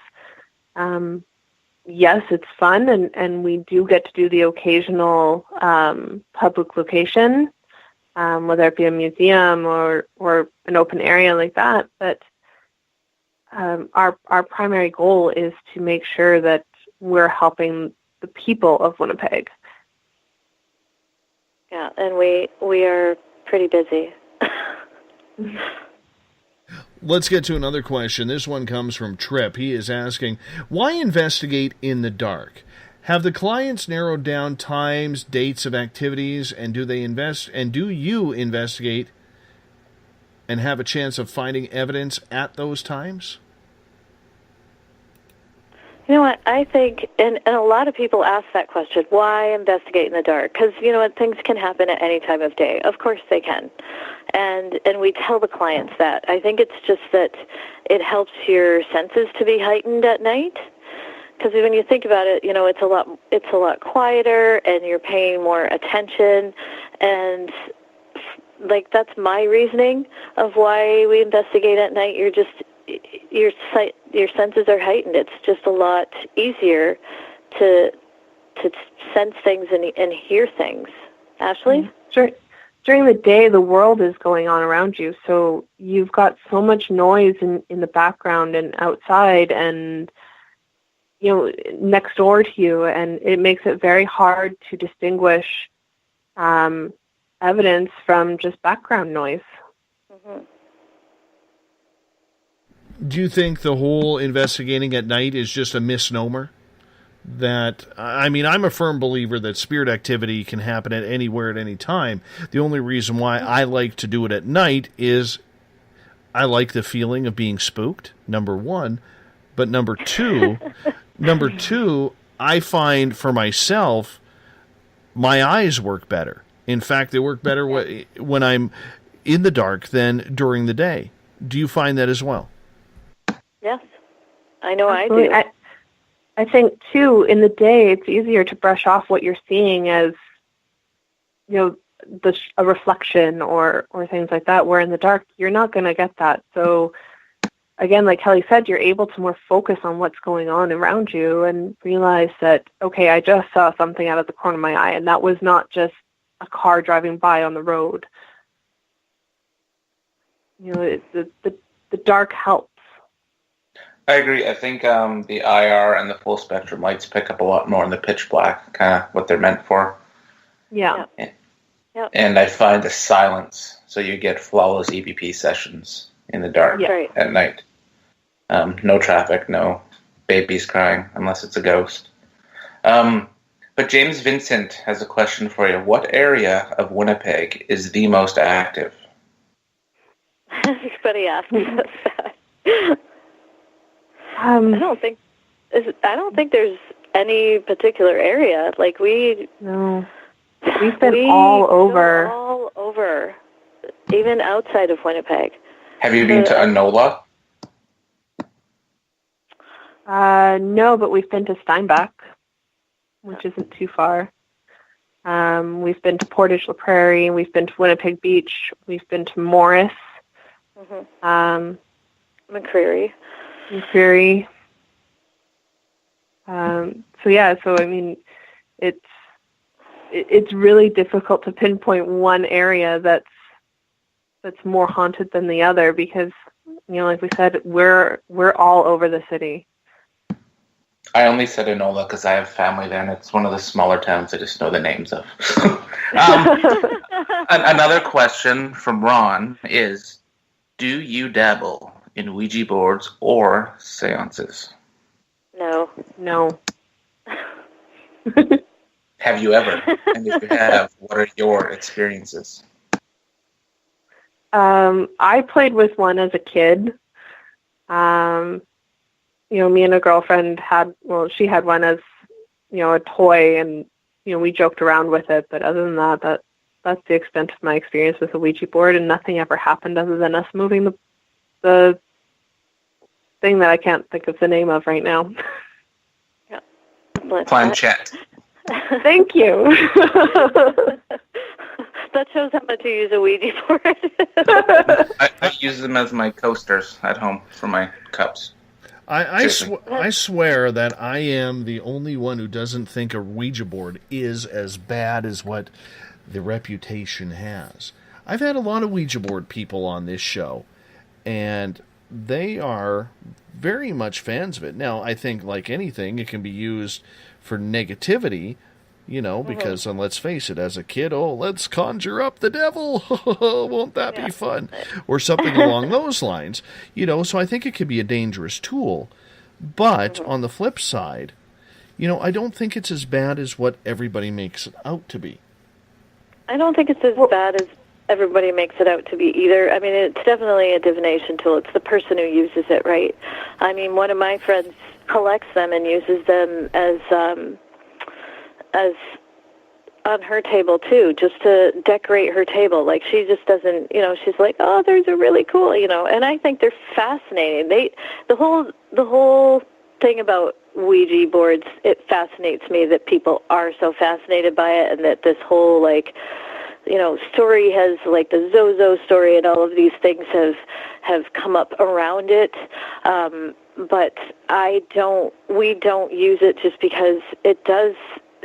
yes, it's fun, and we do get to do the occasional public location, whether it be a museum or an open area like that. But our primary goal is to make sure that we're helping the people of Winnipeg. Yeah, and we are pretty busy. Let's get to another question. This one comes from Trip. He is asking, why investigate in the dark? Have the clients narrowed down times, dates of activities, and do you investigate and have a chance of finding evidence at those times? You know what, I think, and a lot of people ask that question, why investigate in the dark? Because, you know what, things can happen at any time of day. Of course they can. And we tell the clients that. I think it's just that it helps your senses to be heightened at night. Because when you think about it, you know, it's a lot quieter, and you're paying more attention. And, like, that's my reasoning of why we investigate at night. Your senses are heightened. It's just a lot easier to sense things and hear things. Ashley? Sure. During the day, the world is going on around you, so you've got so much noise in the background and outside and, you know, next door to you, and it makes it very hard to distinguish evidence from just background noise. Mm-hmm. Do you think the whole investigating at night is just a misnomer? That, I mean, I'm a firm believer that spirit activity can happen at anywhere at any time. The only reason why I like to do it at night is I like the feeling of being spooked, number one. But number two, I find for myself, my eyes work better. In fact, they work better when I'm in the dark than during the day. Do you find that as well? Yes, I know. Absolutely. I do. I think, too, in the day, it's easier to brush off what you're seeing as, you know, a reflection or things like that, where in the dark, you're not going to get that. So, again, like Kelly said, you're able to more focus on what's going on around you and realize that, okay, I just saw something out of the corner of my eye, and that was not just a car driving by on the road. You know, the dark helps. I agree. I think the IR and the full spectrum lights pick up a lot more in the pitch black, kind of what they're meant for. Yeah. Yep. And I find the silence, so you get flawless EVP sessions in the dark at night. No traffic, no babies crying, unless it's a ghost. But James Vincent has a question for you. What area of Winnipeg is the most active? Everybody asks us that. I don't think there's any particular area. Like we've been all over. All over, even outside of Winnipeg. Have you been to Anola? No, but we've been to Steinbach, which isn't too far. We've been to Portage La Prairie. We've been to Winnipeg Beach. We've been to Morris. McCreary. So I mean, it's really difficult to pinpoint one area that's more haunted than the other because, you know, like we said, we're all over the city. I only said Enola because I have family there, and it's one of the smaller towns I just know the names of. Another question from Ron is, do you dabble in Ouija boards or seances? No. Have you ever? And if you have, what are your experiences? I played with one as a kid. You know, me and a girlfriend she had one as, you know, a toy, and, you know, we joked around with it. But other than that, that's the extent of my experience with a Ouija board, and nothing ever happened other than us moving the thing that I can't think of the name of right now. Yeah. Planchette. Thank you. That shows how much you use a Ouija board. I use them as my coasters at home for my cups. I swear that I am the only one who doesn't think a Ouija board is as bad as what the reputation has. I've had a lot of Ouija board people on this show, and they are very much fans of it. Now, I think, like anything, it can be used for negativity, because, and let's face it, as a kid, let's conjure up the devil. Won't that be fun? Or something along those lines. So I think it could be a dangerous tool. But on the flip side, I don't think it's as bad as what everybody makes it out to be. I don't think it's as bad as everybody makes it out to be either. I mean, it's definitely a divination tool. It's the person who uses it, right? I mean, one of my friends collects them and uses them as on her table too, just to decorate her table. Like, she just doesn't, she's like, oh, those are really cool, and I think they're fascinating. The whole thing about Ouija boards, it fascinates me that people are so fascinated by it, and that this whole, story has, the Zozo story and all of these things have come up around it. But we don't use it just because it does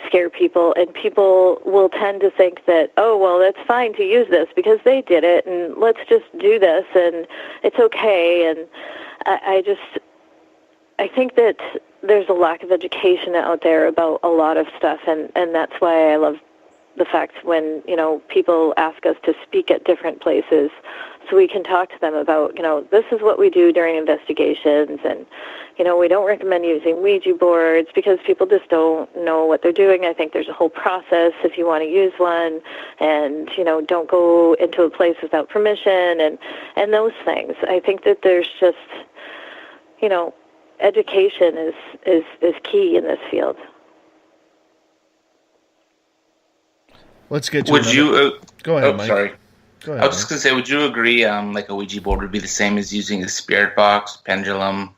scare people, and people will tend to think that, oh, well, that's fine to use this because they did it, and let's just do this, and it's okay. And I think that there's a lack of education out there about a lot of stuff, and that's why I love the fact when, people ask us to speak at different places so we can talk to them about, this is what we do during investigations, and, we don't recommend using Ouija boards because people just don't know what they're doing. I think there's a whole process if you want to use one, and, don't go into a place without permission, and those things. I think that there's just, education is key in this field. Let's get to Would you... go ahead, Mike. Sorry. Go ahead, I was just going to say, would you agree, a Ouija board would be the same as using a spirit box, pendulum,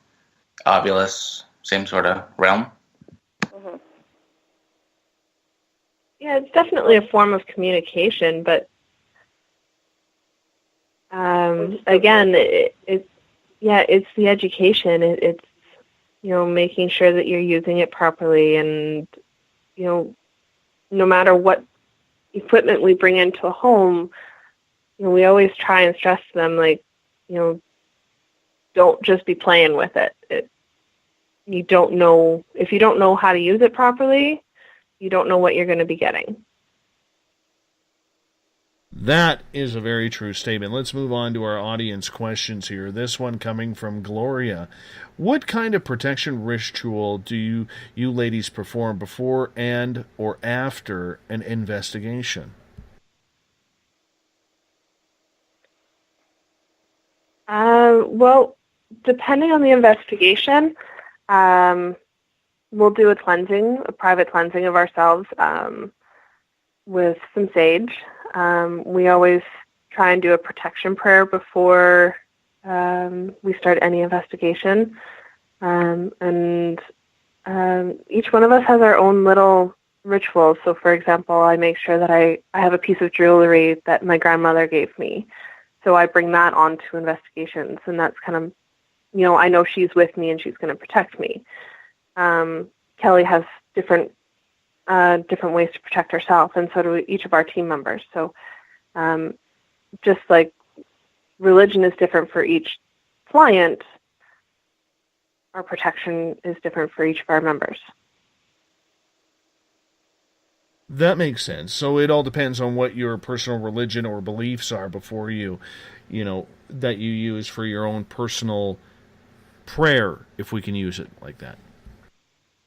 obulus, same sort of realm? Mm-hmm. Yeah, it's definitely a form of communication, but again, it's the education. It's making sure that you're using it properly, and no matter what equipment we bring into a home, we always try and stress to them, don't just be playing with it. If you don't know how to use it properly, you don't know what you're going to be getting. That is a very true statement. Let's move on to our audience questions here. This one coming from Gloria. What kind of protection ritual do you ladies perform before and or after an investigation? Well, depending on the investigation, we'll do a private cleansing of ourselves with some sage. We always try and do a protection prayer before we start any investigation. And each one of us has our own little rituals. So, for example, I make sure that I have a piece of jewelry that my grandmother gave me. So I bring that on to investigations, and that's kind of, I know she's with me and she's going to protect me. Kelly has different ways to protect herself, and so do each of our team members. So just like religion is different for each client, our protection is different for each of our members. That makes sense. So it all depends on what your personal religion or beliefs are before that you use for your own personal prayer, if we can use it like that.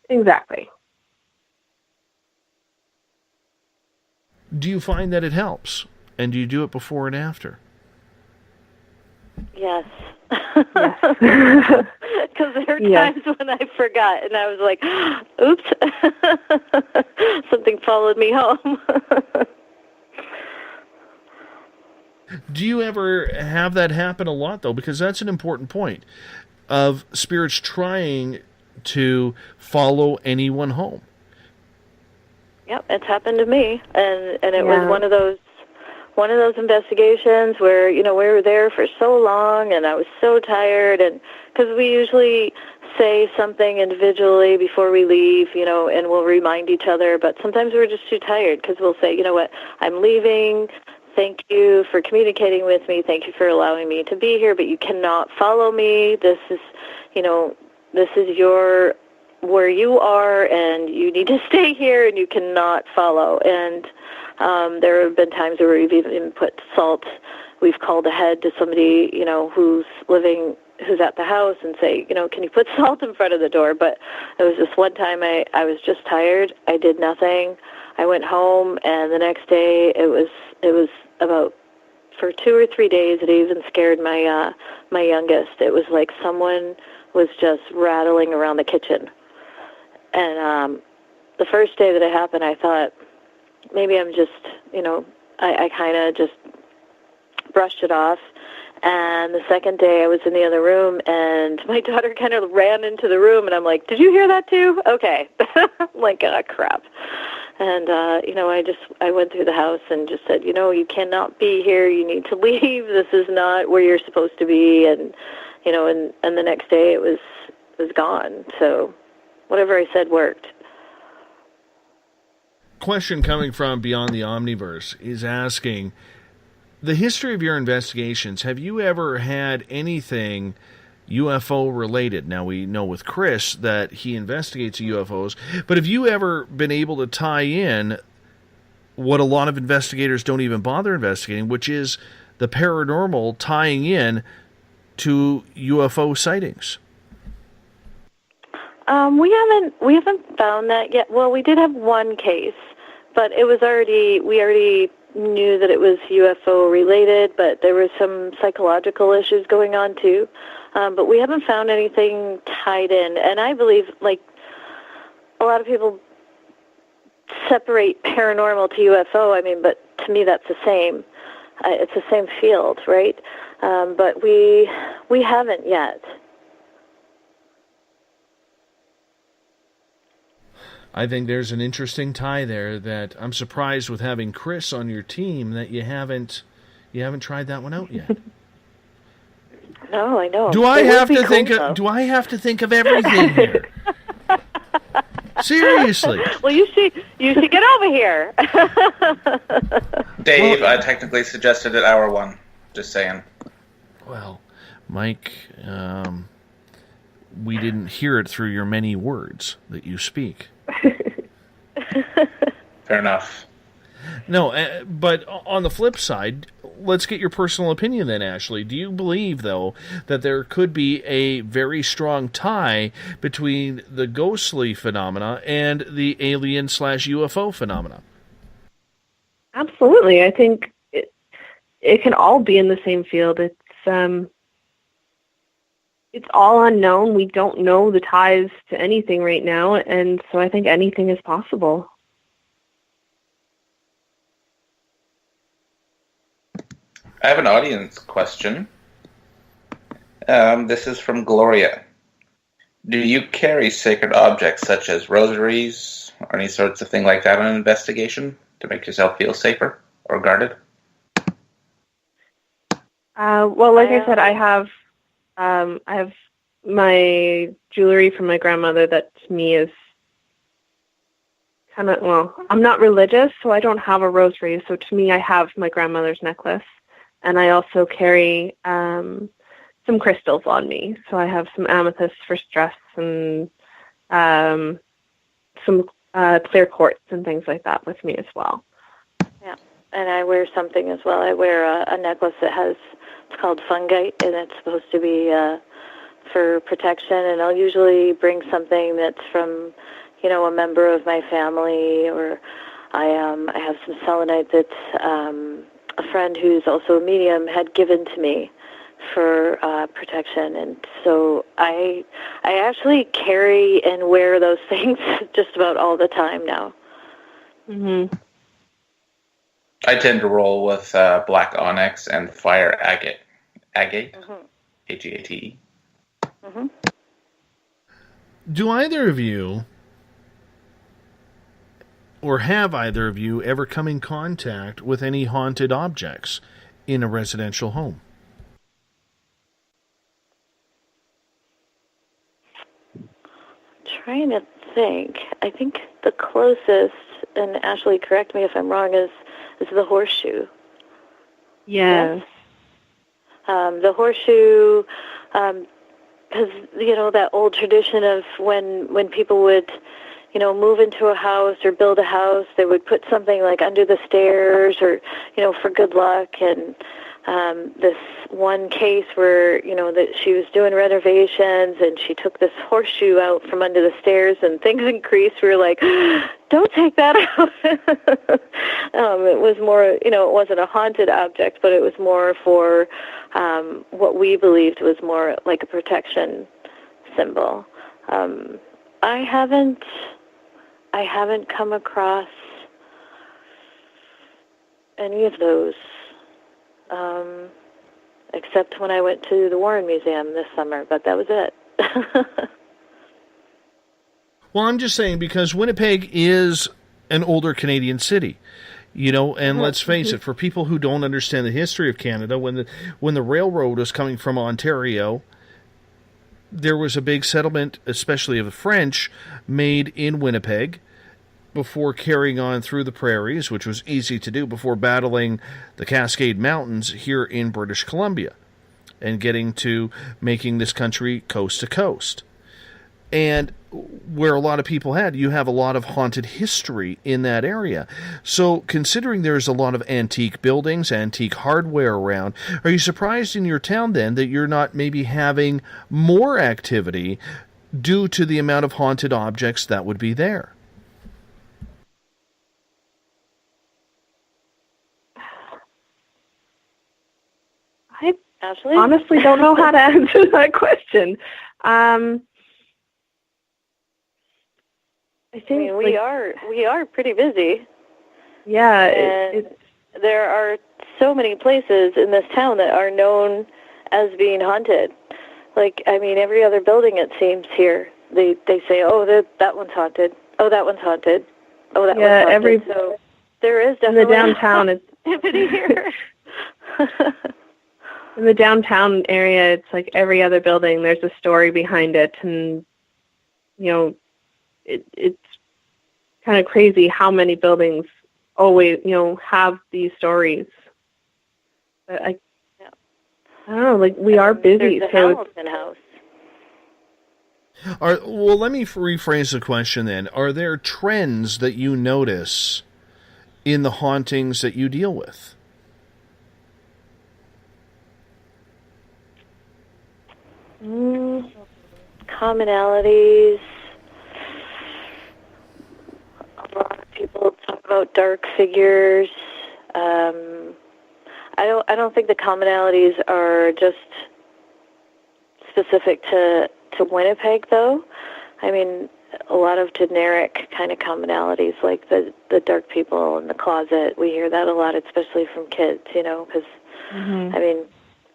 Exactly. Do you find that it helps? And do you do it before and after? Yes. Because there were times when I forgot, and I was like, oops, something followed me home. Do you ever have that happen a lot, though? Because that's an important point of spirits trying to follow anyone home. Yep, it's happened to me, and it was one of those investigations where we were there for so long, and I was so tired, and because we usually say something individually before we leave, and we'll remind each other, but sometimes we're just too tired because we'll say, you know what, I'm leaving. Thank you for communicating with me. Thank you for allowing me to be here, but you cannot follow me. This is where you are, and you need to stay here, and you cannot follow. And there have been times where we've even put salt. We've called ahead to somebody, who's at the house and say, can you put salt in front of the door? But it was this one time I was just tired. I did nothing. I went home, and the next day it was about, for 2 or 3 days, it even scared my youngest. It was like someone was just rattling around the kitchen. And the first day that it happened, I thought, maybe I'm just, I kind of just brushed it off. And the second day I was in the other room, and my daughter kind of ran into the room, and I'm like, did you hear that too? Okay. Like, oh, crap. And, I went through the house and just said, you cannot be here. You need to leave. This is not where you're supposed to be. And, and the next day it was gone. So whatever I said worked. Question coming from Beyond the Omniverse is asking, the history of your investigations, have you ever had anything UFO related? Now, we know with Chris that he investigates UFOs, but have you ever been able to tie in what a lot of investigators don't even bother investigating, which is the paranormal tying in to UFO sightings? We haven't found that yet. Well, we did have one case, but we already knew that it was UFO related, but there were some psychological issues going on too. But we haven't found anything tied in. And I believe, like, a lot of people separate paranormal to UFO. But to me that's the same. It's the same field, right? But we haven't yet. I think there's an interesting tie there that I'm surprised with having Chris on your team that you haven't tried that one out yet. No, I know. Do I have to think of everything here? Seriously. Well, you should get over here. Dave, I technically suggested it hour 1. Just saying. Well, Mike, we didn't hear it through your many words that you speak. Fair enough. No, but on the flip side, let's get your personal opinion then, Ashley. Do you believe, though, that there could be a very strong tie between the ghostly phenomena and the alien/UFO phenomena? Absolutely. I think it can all be in the same field. It's all unknown. We don't know the ties to anything right now, and so I think anything is possible. I have an audience question. This is from Gloria. Do you carry sacred objects such as rosaries or any sorts of thing like that on an investigation to make yourself feel safer or guarded? Well, like I said, I have my jewelry from my grandmother that to me is kind of, well, I'm not religious, so I don't have a rosary. So to me, I have my grandmother's necklace. And I also carry some crystals on me. So I have some amethyst for stress and some clear quartz and things like that with me as well. Yeah, and I wear something as well. I wear a necklace that it's called fungite, and it's supposed to be for protection. And I'll usually bring something that's from, a member of my family, or I have some selenite that's a friend who's also a medium had given to me for protection. And so I actually carry and wear those things just about all the time now. Mm-hmm. I tend to roll with black onyx and fire agate. Agate? Mm-hmm. Agate. Mm-hmm. Do either of you, or have either of you ever come in contact with any haunted objects in a residential home? trying to think. I think the closest, and Ashley, correct me if I'm wrong, is the Horseshoe. Yes. The Horseshoe, because, that old tradition of when people would, move into a house or build a house, they would put something like under the stairs or, for good luck. And this one case where, that she was doing renovations and she took this horseshoe out from under the stairs and things increased. We were like, don't take that out. It was more, it wasn't a haunted object, but it was more for what we believed was more like a protection symbol. I haven't come across any of those, except when I went to the Warren Museum this summer, but that was it. Well, I'm just saying because Winnipeg is an older Canadian city, and let's face it, for people who don't understand the history of Canada, when the railroad was coming from Ontario, there was a big settlement, especially of the French, made in Winnipeg before carrying on through the prairies, which was easy to do, before battling the Cascade Mountains here in British Columbia and getting to making this country coast to coast. And where a lot of people you have a lot of haunted history in that area. So considering there's a lot of antique buildings, antique hardware around, are you surprised in your town then that you're not maybe having more activity due to the amount of haunted objects that would be there? I honestly don't know how to answer that question. I think we are pretty busy. Yeah, and there are so many places in this town that are known as being haunted. Every other building it seems here, they say, oh, that one's haunted. Oh, that one's haunted. Oh, that one's haunted. So there is definitely in the downtown activity here. In the downtown area, it's like every other building, there's a story behind it, and it's kind of crazy how many buildings always, have these stories. But I don't know, we are busy. There's the Hamilton House. Well, let me rephrase the question then. Are there trends that you notice in the hauntings that you deal with? Commonalities. A lot of people talk about dark figures. I don't think the commonalities are just specific to Winnipeg, though. I mean, a lot of generic kind of commonalities, like the dark people in the closet. We hear that a lot, especially from kids, because, I mean,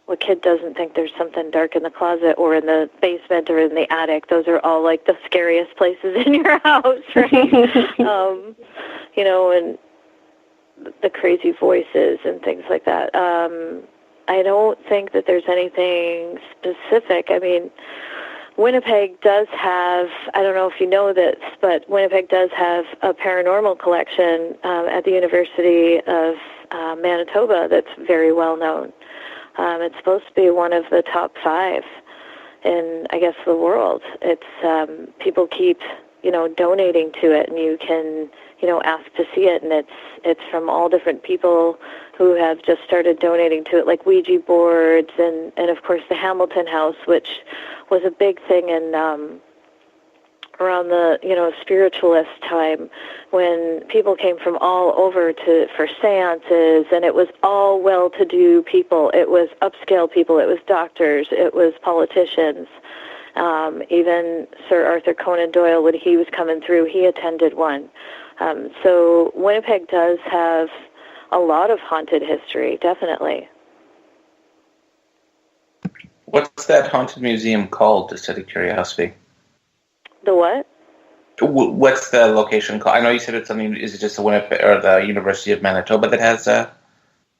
what kid doesn't think there's something dark in the closet or in the basement or in the attic? Those are all, like, the scariest places in your house, right? And the crazy voices and things like that. I don't think that there's anything specific. I mean, Winnipeg does have, I don't know if you know this, but Winnipeg does have a paranormal collection at the University of Manitoba that's very well known. It's supposed to be one of the top 5 in, I guess, the world. It's people keep, donating to it, and you can, ask to see it, and it's from all different people who have just started donating to it, like Ouija boards and of course the Hamilton House, which was a big thing in around the spiritualist time, when people came from all over for seances, and it was all well-to-do people. It was upscale people. It was doctors. It was politicians. Even Sir Arthur Conan Doyle, when he was coming through, he attended one. So Winnipeg does have a lot of haunted history, definitely. What's that haunted museum called, just out of curiosity? The what? What's the location called? I know you said it's something. Is it just the Winnipeg or the University of Manitoba that has the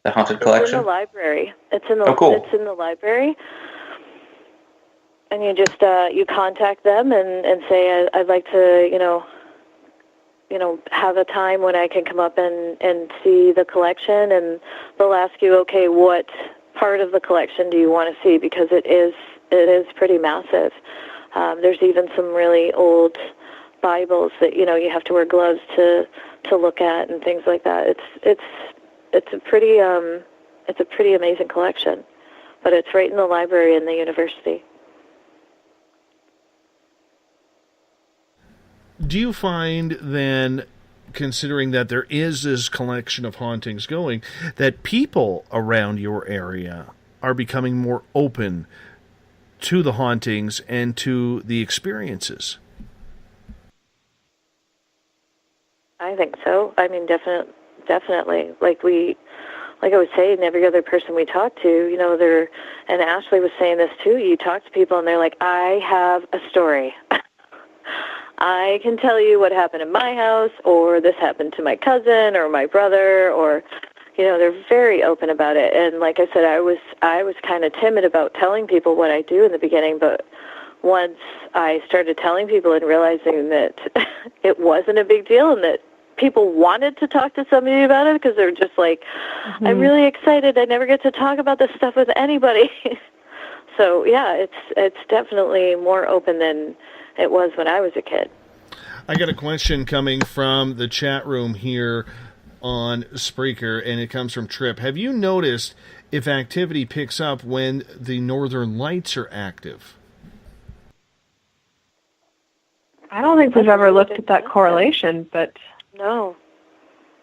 haunted collection? It's in the library. It's in the cool. It's in the library. and you just you contact them and say I'd like to have a time when I can come up and see the collection, and they'll ask you, okay, what part of the collection do you want to see, because it is pretty massive. There's even some really old Bibles that you have to wear gloves to look at and things like that. It's a pretty amazing collection, but it's right in the library in the university. Do you find then, considering that there is this collection of hauntings going, that people around your area are becoming more open to the hauntings and to the experiences? I think so. I mean, definitely. Like I was saying, every other person we talked to, and Ashley was saying this too, you talk to people and they're like, I have a story. I can tell you what happened in my house, or this happened to my cousin or my brother, or, they're very open about it. And like I said, I was kind of timid about telling people what I do in the beginning, but once I started telling people and realizing that it wasn't a big deal and that people wanted to talk to somebody about it, because they're just like, I'm really excited. I never get to talk about this stuff with anybody. So, yeah, it's definitely more open than it was when I was a kid. I got a question coming from the chat room here on Spreaker, and it comes from Trip. Have you noticed if activity picks up when the northern lights are active? I don't think we've ever looked at that correlation, but no.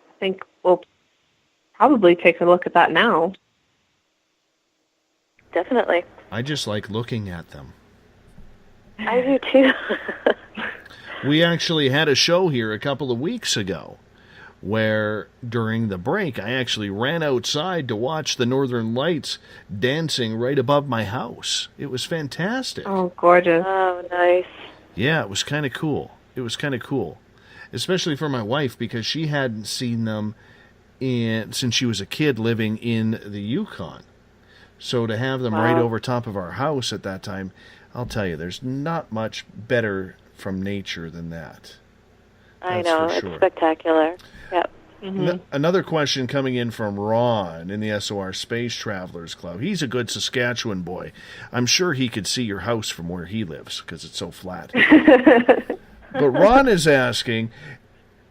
I think we'll probably take a look at that now. Definitely. I just like looking at them. I do too. We actually had a show here a couple of weeks ago where during the break I actually ran outside to watch the northern lights dancing right above my house. It was fantastic. Oh, gorgeous. Oh, nice. Yeah, it was kind of cool. Especially for my wife, because she hadn't seen them since she was a kid living in the Yukon. So to have them right over top of our house at that time, I'll tell you, there's not much better from nature than that. I know, it's spectacular. Yep. Mm-hmm. Another question coming in from Ron in the SOR Space Travelers Club. He's a good Saskatchewan boy. I'm sure he could see your house from where he lives because it's so flat. But Ron is asking,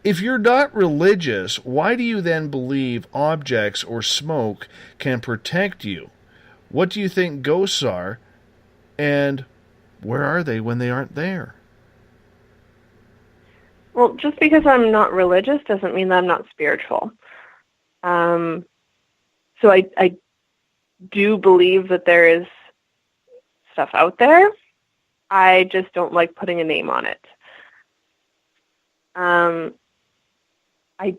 if you're not religious, why do you then believe objects or smoke can protect you? What do you think ghosts are, and where are they when they aren't there? Well, just because I'm not religious doesn't mean that I'm not spiritual. So I do believe that there is stuff out there. I just don't like putting a name on it. I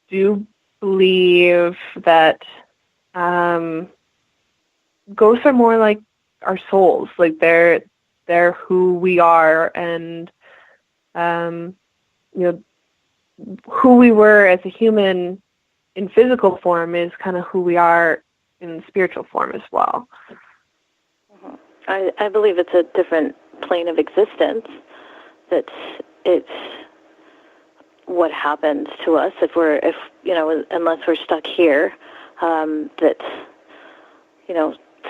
do believe that ghosts are more like our souls. Like they're who we are, and who we were as a human in physical form is kind of who we are in spiritual form as well. Mm-hmm. I believe it's a different plane of existence. That it's what happens to us unless we're stuck here. That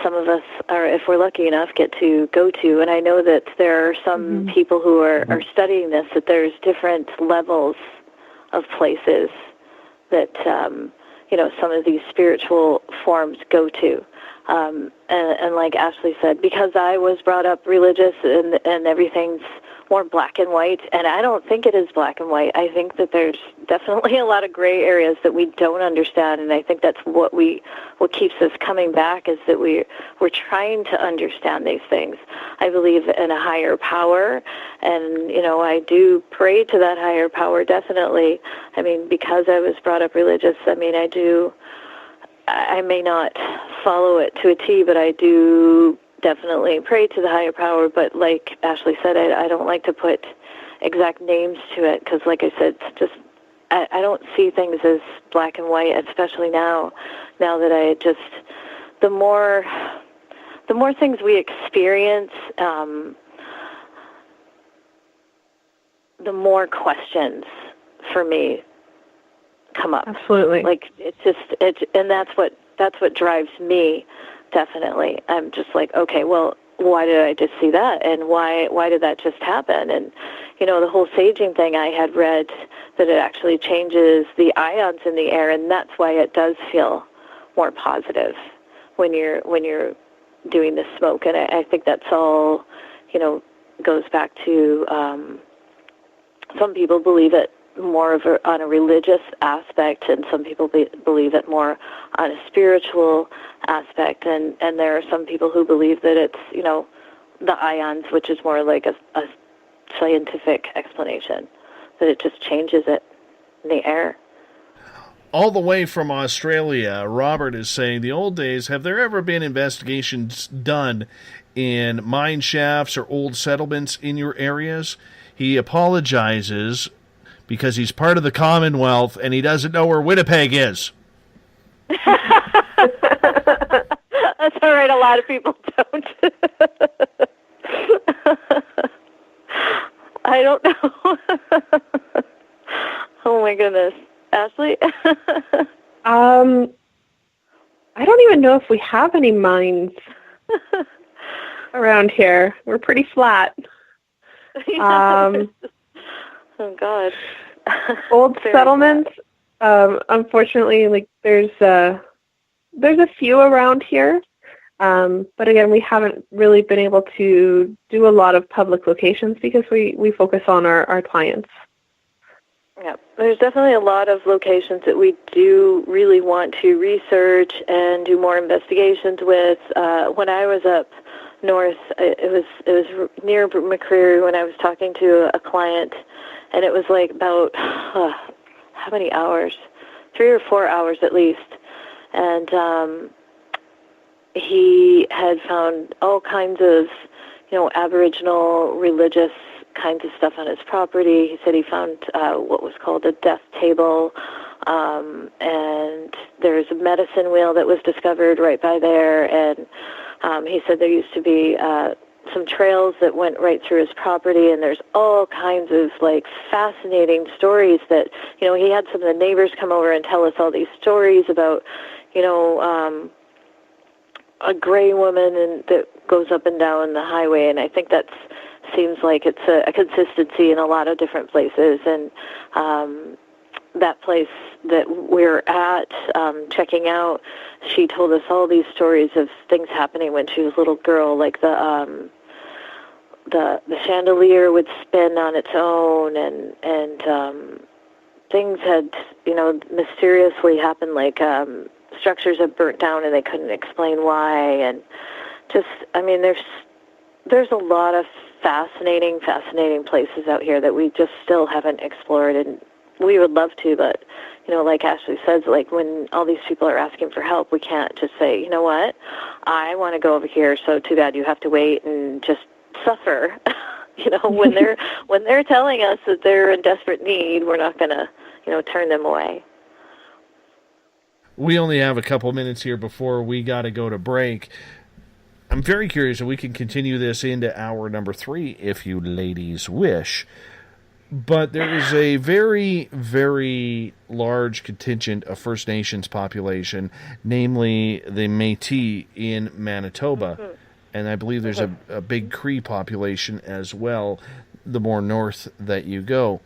some of us are, if we're lucky enough, get to go to. And I know that there are some people who are studying this, that there's different levels of places that, some of these spiritual forms go to. And like Ashley said, because I was brought up religious and everything's more black and white, and I don't think it is black and white. I think that there's definitely a lot of gray areas that we don't understand, and I think that's what keeps us coming back, is that we're trying to understand these things. I believe in a higher power, and I do pray to that higher power, definitely. I mean, because I was brought up religious, I may not follow it to a T, but I do definitely pray to the higher power. But like Ashley said, I don't like to put exact names to it, because like I said, it's just I don't see things as black and white, especially now that the more more things we experience, the more questions for me come up. Absolutely. Like and that's what drives me, definitely. I'm just like, okay, well, why did I just see that, and why did that just happen? And the whole saging thing, I had read that it actually changes the ions in the air, and that's why it does feel more positive when you're doing the smoke. And I think that's all goes back to some people believe it more on a religious aspect, and some people believe it more on a spiritual aspect, and there are some people who believe that it's the ions, which is more like a scientific explanation, that it just changes it in the air. All the way from Australia, Robert is saying, the old days, have there ever been investigations done in mine shafts or old settlements in your areas? He apologizes because he's part of the Commonwealth and he doesn't know where Winnipeg is. That's all right. A lot of people don't. I don't know. Oh my goodness. Ashley? I don't even know if we have any mines around here. We're pretty flat. Oh God. Old settlements. Unfortunately, like there's a few around here. But again, we haven't really been able to do a lot of public locations because we focus on our clients. Yeah, there's definitely a lot of locations that we do really want to research and do more investigations with. When I was up north, it was near McCreary when I was talking to a client, and it was like about how many hours? 3 or 4 hours at least, and he had found all kinds of Aboriginal religious kinds of stuff on his property. He said he found what was called a death table, and there's a medicine wheel that was discovered right by there, and he said there used to be some trails that went right through his property, and there's all kinds of like fascinating stories that he had some of the neighbors come over and tell us all these stories about a gray woman that goes up and down the highway, and I think that seems like it's a consistency in a lot of different places. And that place that we're at checking out, she told us all these stories of things happening when she was a little girl, like the chandelier would spin on its own, and things had mysteriously happened, like structures have burnt down and they couldn't explain why, and just there's a lot of fascinating places out here that we just still haven't explored, and we would love to, but like Ashley says, like when all these people are asking for help, we can't just say, you know what, I want to go over here, so too bad you have to wait and just suffer. When they're telling us that they're in desperate need, we're not going to turn them away. We only have a couple minutes here before we got to go to break. I'm very curious if we can continue this into hour number 3 if you ladies wish. But there is a very, very large contingent of First Nations population, namely the Métis in Manitoba. Mm-hmm. And I believe there's a big Cree population as well, the more north that you go.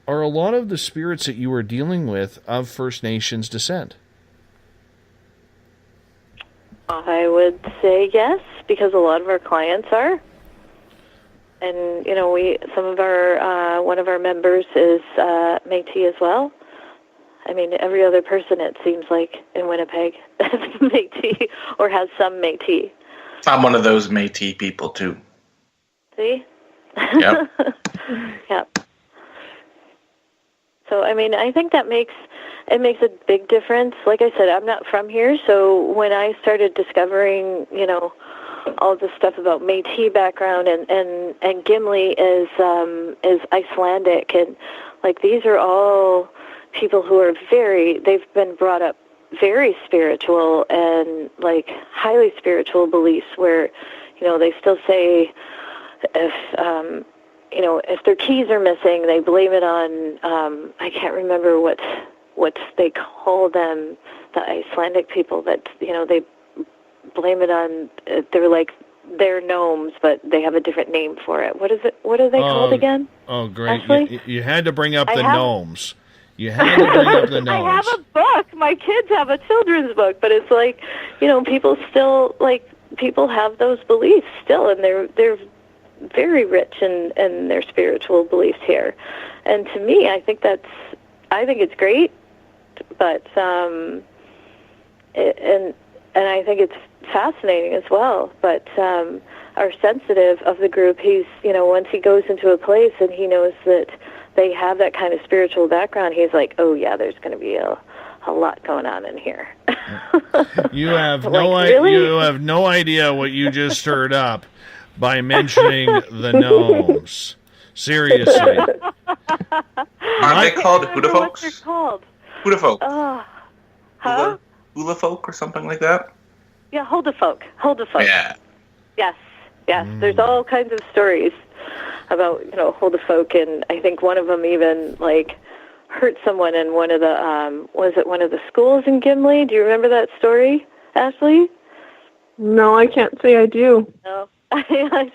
Are a lot of the spirits that you are dealing with of First Nations descent? I would say yes, because a lot of our clients are. And, some of our, one of our members is Métis as well. I mean, every other person, it seems like, in Winnipeg is Métis or has some Métis. I'm one of those Métis people, too. See? Yep. Yep. So, I think that makes a big difference. Like I said, I'm not from here, so when I started discovering, all this stuff about Métis background, and Gimli is Icelandic, and like these are all people who are they've been brought up very spiritual and like highly spiritual beliefs where, you know, they still say if their keys are missing, they blame it on, I can't remember what they call them, the Icelandic people, that, you know, they blame it on, they're like, they're gnomes, but they have a different name for it. What are they called again? Oh, great. Ashley? You had to bring up the gnomes. You had to bring up the gnomes. I have a book. My kids have a children's book, but it's like, you know, people have those beliefs still, and they're very rich in their spiritual beliefs here. And to me, I think it's great, but and I think it's fascinating as well. But our sensitive of the group, he's, you know, once he goes into a place and he knows that they have that kind of spiritual background, he's like, oh yeah, there's going to be a lot going on in here. You have really? You have no idea what you just stirred up by mentioning the gnomes. Seriously. Aren't they called Huda folks? They're called Huda folks. Huh? Hula folk or something like that? Yeah, Hulda folk. Yeah. Yes. There's all kinds of stories about, you know, Hulda folk, and I think one of them even like hurt someone in one of the was it one of the schools in Gimli? Do you remember that story, Ashley? No, I can't say I do. No. I have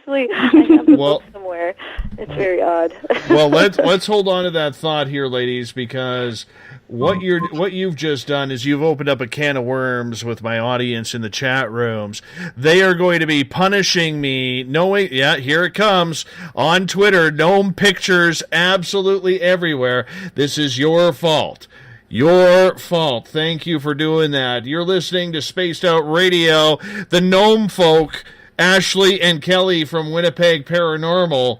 the book somewhere. It's very odd. Well, let's hold on to that thought here, ladies, because what you've just done is you've opened up a can of worms with my audience in the chat rooms. They are going to be punishing me, knowing, here it comes, on Twitter, gnome pictures absolutely everywhere. This is your fault. Your fault. Thank you for doing that. You're listening to Spaced Out Radio. The gnome folk, Ashley and Kelly from Winnipeg Paranormal,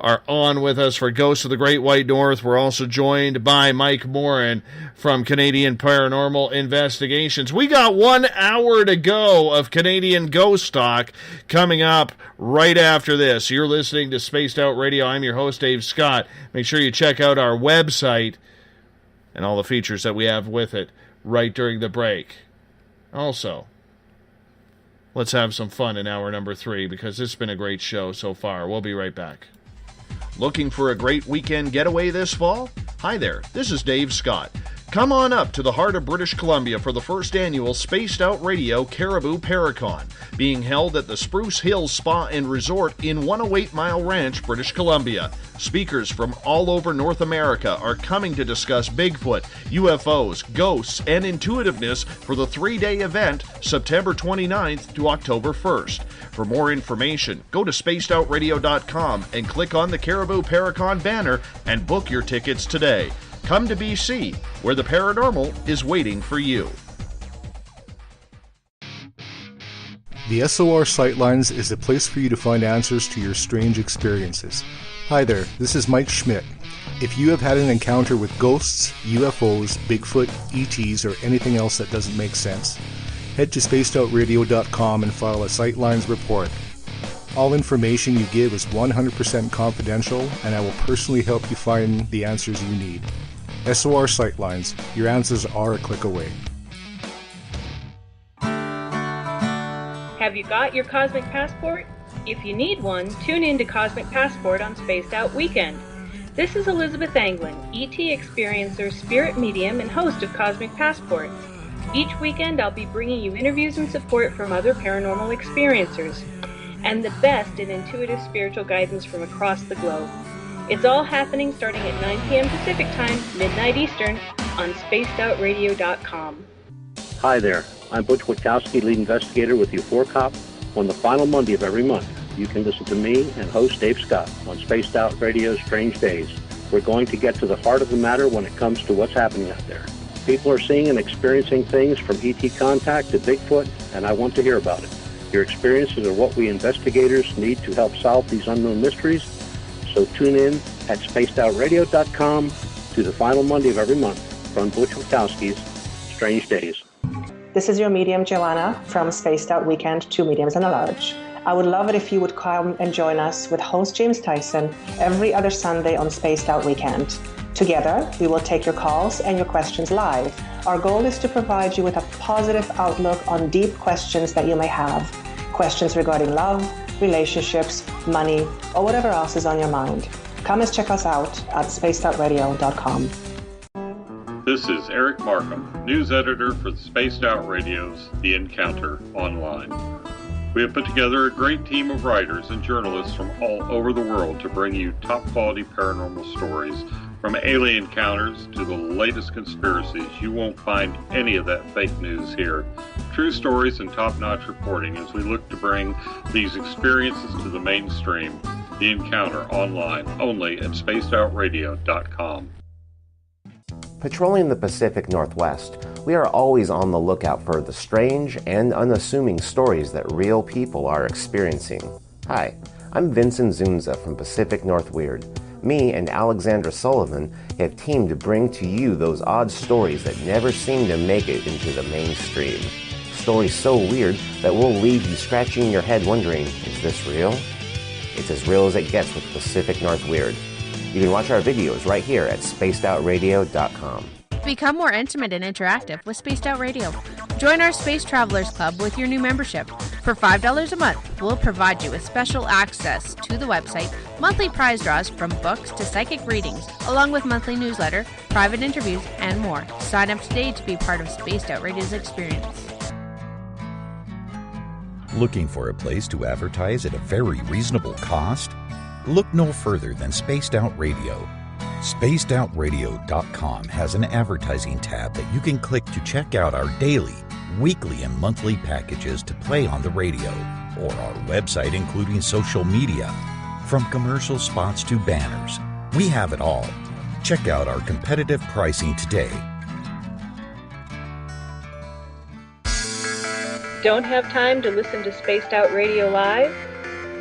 are on with us for Ghosts of the Great White North. We're also joined by Mike Morin from Canadian Paranormal Investigations. We got 1 hour to go of Canadian ghost talk coming up right after this. You're listening to Spaced Out Radio. I'm your host, Dave Scott. Make sure you check out our website and all the features that we have with it right during the break. Also, let's have some fun in hour number 3, because this has been a great show so far. We'll be right back. Looking for a great weekend getaway this fall? Hi there, this is Dave Scott. Come on up to the heart of British Columbia for the first annual Spaced Out Radio Caribou Paracon, being held at the Spruce Hills Spa and Resort in 108 Mile Ranch, British Columbia. Speakers from all over North America are coming to discuss Bigfoot, UFOs, ghosts, and intuitiveness for the 3-day event, September 29th to October 1st. For more information, go to spacedoutradio.com and click on the Caribou Paracon banner and book your tickets today. Come to BC, where the paranormal is waiting for you. The SOR Sightlines is a place for you to find answers to your strange experiences. Hi there, this is Mike Schmidt. If you have had an encounter with ghosts, UFOs, Bigfoot, ETs, or anything else that doesn't make sense, head to spacedoutradio.com and file a Sightlines report. All information you give is 100% confidential, and I will personally help you find the answers you need. SOR Sightlines, your answers are a click away. Have you got your Cosmic Passport? If you need one, tune in to Cosmic Passport on Spaced Out Weekend. This is Elizabeth Anglin, ET experiencer, spirit medium, and host of Cosmic Passport. Each weekend I'll be bringing you interviews and support from other paranormal experiencers, and the best in intuitive spiritual guidance from across the globe. It's all happening starting at 9 p.m. Pacific Time, midnight Eastern, on spacedoutradio.com. Hi there, I'm Butch Witkowski, lead investigator with U4COP. On the final Monday of every month, you can listen to me and host Dave Scott on Spaced Out Radio's Strange Days. We're going to get to the heart of the matter when it comes to what's happening out there. People are seeing and experiencing things from ET contact to Bigfoot, and I want to hear about it. Your experiences are what we investigators need to help solve these unknown mysteries. So tune in at spacedoutradio.com to the final Monday of every month from Butch Witkowski's Strange Days. This is your medium, Joanna, from Spaced Out Weekend, 2 Mediums and a Large. I would love it if you would come and join us with host James Tyson every other Sunday on Spaced Out Weekend. Together, we will take your calls and your questions live. Our goal is to provide you with a positive outlook on deep questions that you may have. Questions regarding love, relationships, money, or whatever else is on your mind. Come and check us out at spacedoutradio.com. This is Eric Markham, news editor for the Spaced Out Radio's The Encounter Online. We have put together a great team of writers and journalists from all over the world to bring you top-quality paranormal stories, from alien encounters to the latest conspiracies. You won't find any of that fake news here. True stories and top-notch reporting as we look to bring these experiences to the mainstream. The Encounter Online, only at spacedoutradio.com. Patrolling the Pacific Northwest, we are always on the lookout for the strange and unassuming stories that real people are experiencing. Hi, I'm Vincent Zunza from Pacific North Weird. Me and Alexandra Sullivan have teamed to bring to you those odd stories that never seem to make it into the mainstream. Stories so weird that will leave you scratching your head wondering, is this real? It's as real as it gets with Pacific North Weird. You can watch our videos right here at spacedoutradio.com. Become more intimate and interactive with Spaced Out Radio. Join our Space Travelers Club with your new membership. For $5 a month, we'll provide you with special access to the website, monthly prize draws from books to psychic readings, along with monthly newsletter, private interviews, and more. Sign up today to be part of Spaced Out Radio's experience. Looking for a place to advertise at a very reasonable cost? Look no further than Spaced Out Radio. SpacedOutRadio.com has an advertising tab that you can click to check out our daily, weekly, and monthly packages to play on the radio, or our website including social media. From commercial spots to banners, we have it all. Check out our competitive pricing today. Don't have time to listen to Spaced Out Radio live?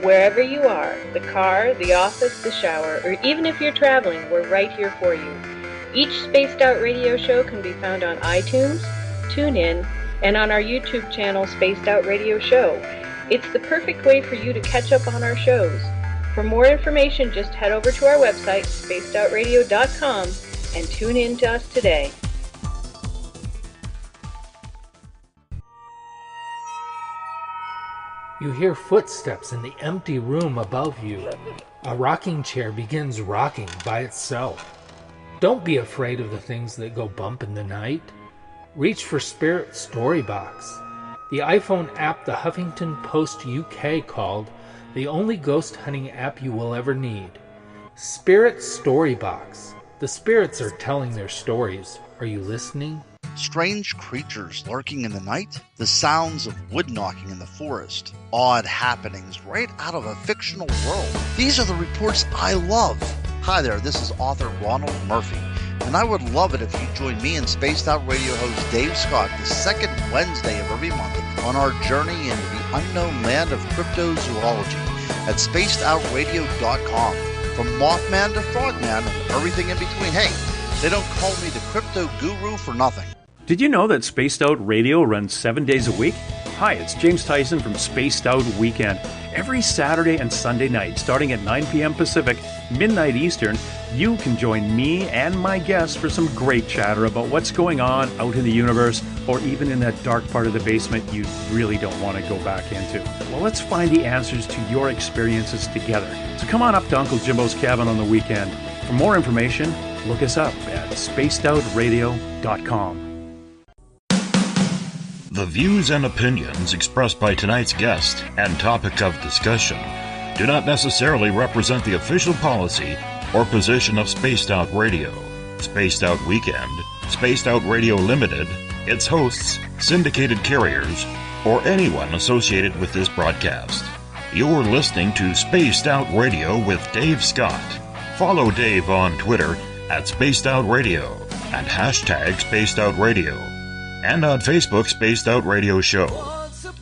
Wherever you are, the car, the office, the shower, or even if you're traveling, we're right here for you. Each Spaced Out Radio show can be found on iTunes, TuneIn, and on our YouTube channel, Spaced Out Radio Show. It's the perfect way for you to catch up on our shows. For more information, just head over to our website, spacedoutradio.com, and tune in to us today. You hear footsteps in the empty room above you. A rocking chair begins rocking by itself. Don't be afraid of the things that go bump in the night. Reach for Spirit Storybox, the iPhone app the Huffington Post UK called the only ghost hunting app you will ever need. Spirit Storybox. The spirits are telling their stories. Are you listening? Strange creatures lurking in the night, the sounds of wood knocking in the forest, odd happenings right out of a fictional world. These are the reports I love. Hi there, this is author Ronald Murphy, and I would love it if you join me and Spaced Out Radio host Dave Scott the second Wednesday of every month on our journey into the unknown land of cryptozoology at spacedoutradio.com. From Mothman to Frogman and everything in between. Hey, they don't call me the crypto guru for nothing. Did you know that Spaced Out Radio runs 7 days a week? Hi, it's James Tyson from Spaced Out Weekend. Every Saturday and Sunday night, starting at 9 p.m. Pacific, midnight Eastern, you can join me and my guests for some great chatter about what's going on out in the universe, or even in that dark part of the basement you really don't want to go back into. Well, let's find the answers to your experiences together. So come on up to Uncle Jimbo's cabin on the weekend. For more information, look us up at spacedoutradio.com. The views and opinions expressed by tonight's guest and topic of discussion do not necessarily represent the official policy or position of Spaced Out Radio, Spaced Out Weekend, Spaced Out Radio Limited, its hosts, syndicated carriers, or anyone associated with this broadcast. You're listening to Spaced Out Radio with Dave Scott. Follow Dave on Twitter at Spaced Out Radio and hashtag Spaced Out Radio, and on Facebook, Spaced Out Radio Show.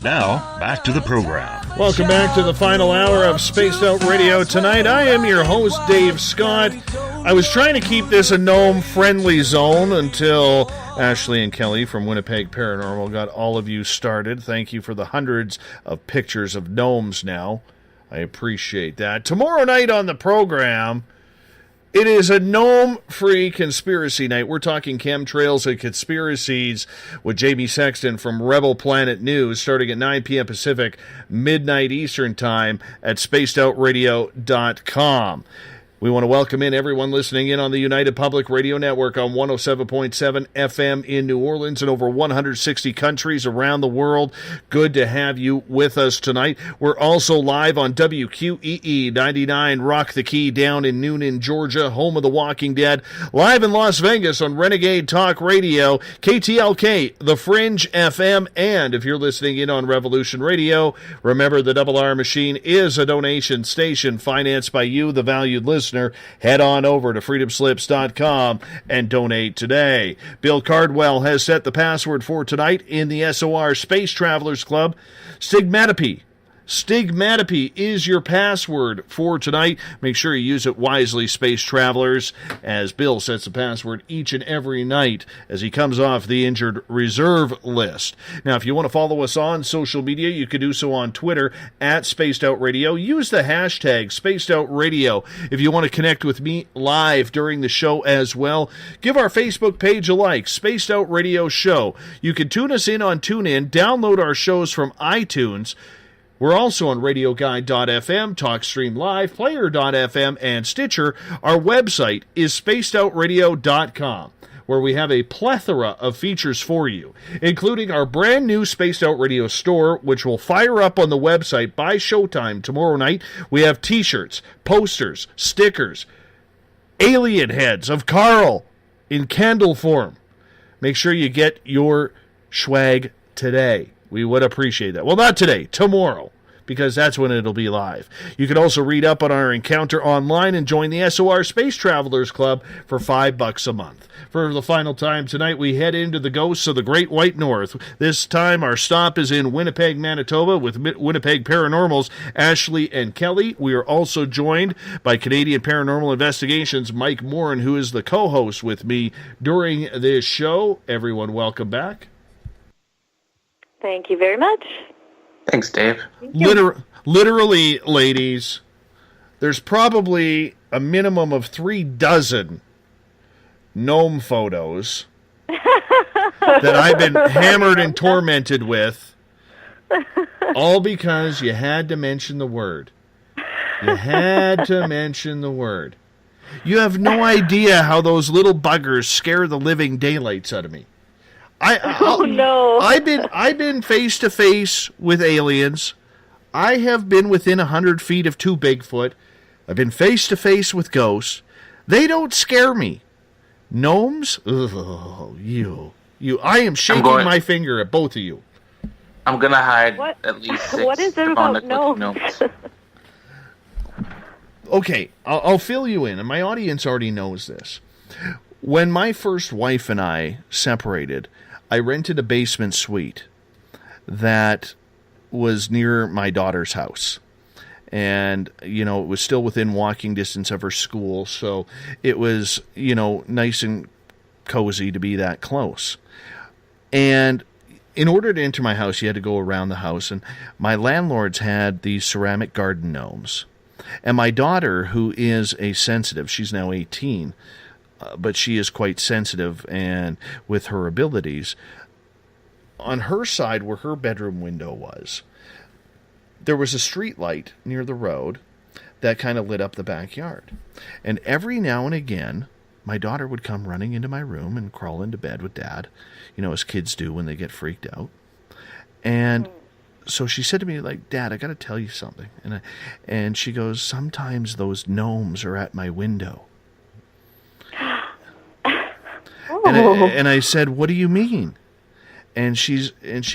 Now, back to the program. Welcome back to the final hour of Spaced Out Radio tonight. I am your host, Dave Scott. I was trying to keep this a gnome-friendly zone until Ashley and Kelly from Winnipeg Paranormal got all of you started. Thank you for the hundreds of pictures of gnomes now. I appreciate that. Tomorrow night on the program, It is a gnome-free conspiracy night. We're talking chemtrails and conspiracies with Jamie Sexton from Rebel Planet News, starting at 9 p.m. Pacific, midnight Eastern Time at spacedoutradio.com. We want to welcome in everyone listening in on the United Public Radio Network on 107.7 FM in New Orleans and over 160 countries around the world. Good to have you with us tonight. We're also live on WQEE 99 Rock the Key down in Noonan, Georgia, home of The Walking Dead. Live in Las Vegas on Renegade Talk Radio, KTLK, The Fringe FM, and if you're listening in on Revolution Radio, remember the Double R Machine is a donation station financed by you, the valued listener. Head on over to freedomslips.com and donate today. Bill Cardwell has set the password for tonight in the SOR Space Travelers Club. Stigmatopy. Stigmatopy is your password for tonight. Make sure you use it wisely, Space Travelers, as Bill sets the password each and every night as he comes off the injured reserve list. Now, if you want to follow us on social media, you can do so on Twitter at Spaced Out Radio. Use the hashtag Spaced Out Radio if you want to connect with me live during the show as well. Give our Facebook page a like, Spaced Out Radio Show. You can tune us in on TuneIn, download our shows from iTunes. We're also on RadioGuide.fm, TalkStream Live, Player.fm, and Stitcher. Our website is SpacedOutRadio.com, where we have a plethora of features for you, including our brand new Spaced Out Radio store, which will fire up on the website by showtime tomorrow night. We have t-shirts, posters, stickers, alien heads of Carl in candle form. Make sure you get your swag today. We would appreciate that. Well, not today, tomorrow, because that's when it'll be live. You can also read up on our encounter online and join the SOR Space Travelers Club for $5 a month. For the final time tonight, we head into the ghosts of the Great White North. This time, our stop is in Winnipeg, Manitoba, with Winnipeg Paranormal's Ashley and Kelly. We are also joined by Canadian Paranormal Investigations' Mike Morin, who is the co-host with me during this show. Everyone, welcome back. Thank you very much. Thanks, Dave. Literally, ladies, there's probably a minimum of 36 gnome photos that I've been hammered and tormented with, all because you had to mention the word. You had to mention the word. You have no idea how those little buggers scare the living daylights out of me. Oh no! I've been face to face with aliens. I have been within 100 feet of 2 Bigfoot. I've been face to face with ghosts. They don't scare me. Gnomes? Oh, you. I am shaking my finger at both of you. I'm gonna hide at least 6. What is it about gnomes? Okay, I'll fill you in, and my audience already knows this. When my first wife and I separated, I rented a basement suite that was near my daughter's house. And, it was still within walking distance of her school, so it was, nice and cozy to be that close. And in order to enter my house, you had to go around the house, and my landlords had these ceramic garden gnomes. And my daughter, who is a sensitive, she's now 18, but she is quite sensitive and with her abilities. On her side, where her bedroom window was, there was a street light near the road that kind of lit up the backyard. And every now and again, my daughter would come running into my room and crawl into bed with Dad, as kids do when they get freaked out. And so she said to me, Dad, I got to tell you something. And she goes, sometimes those gnomes are at my window. And I said, what do you mean? And she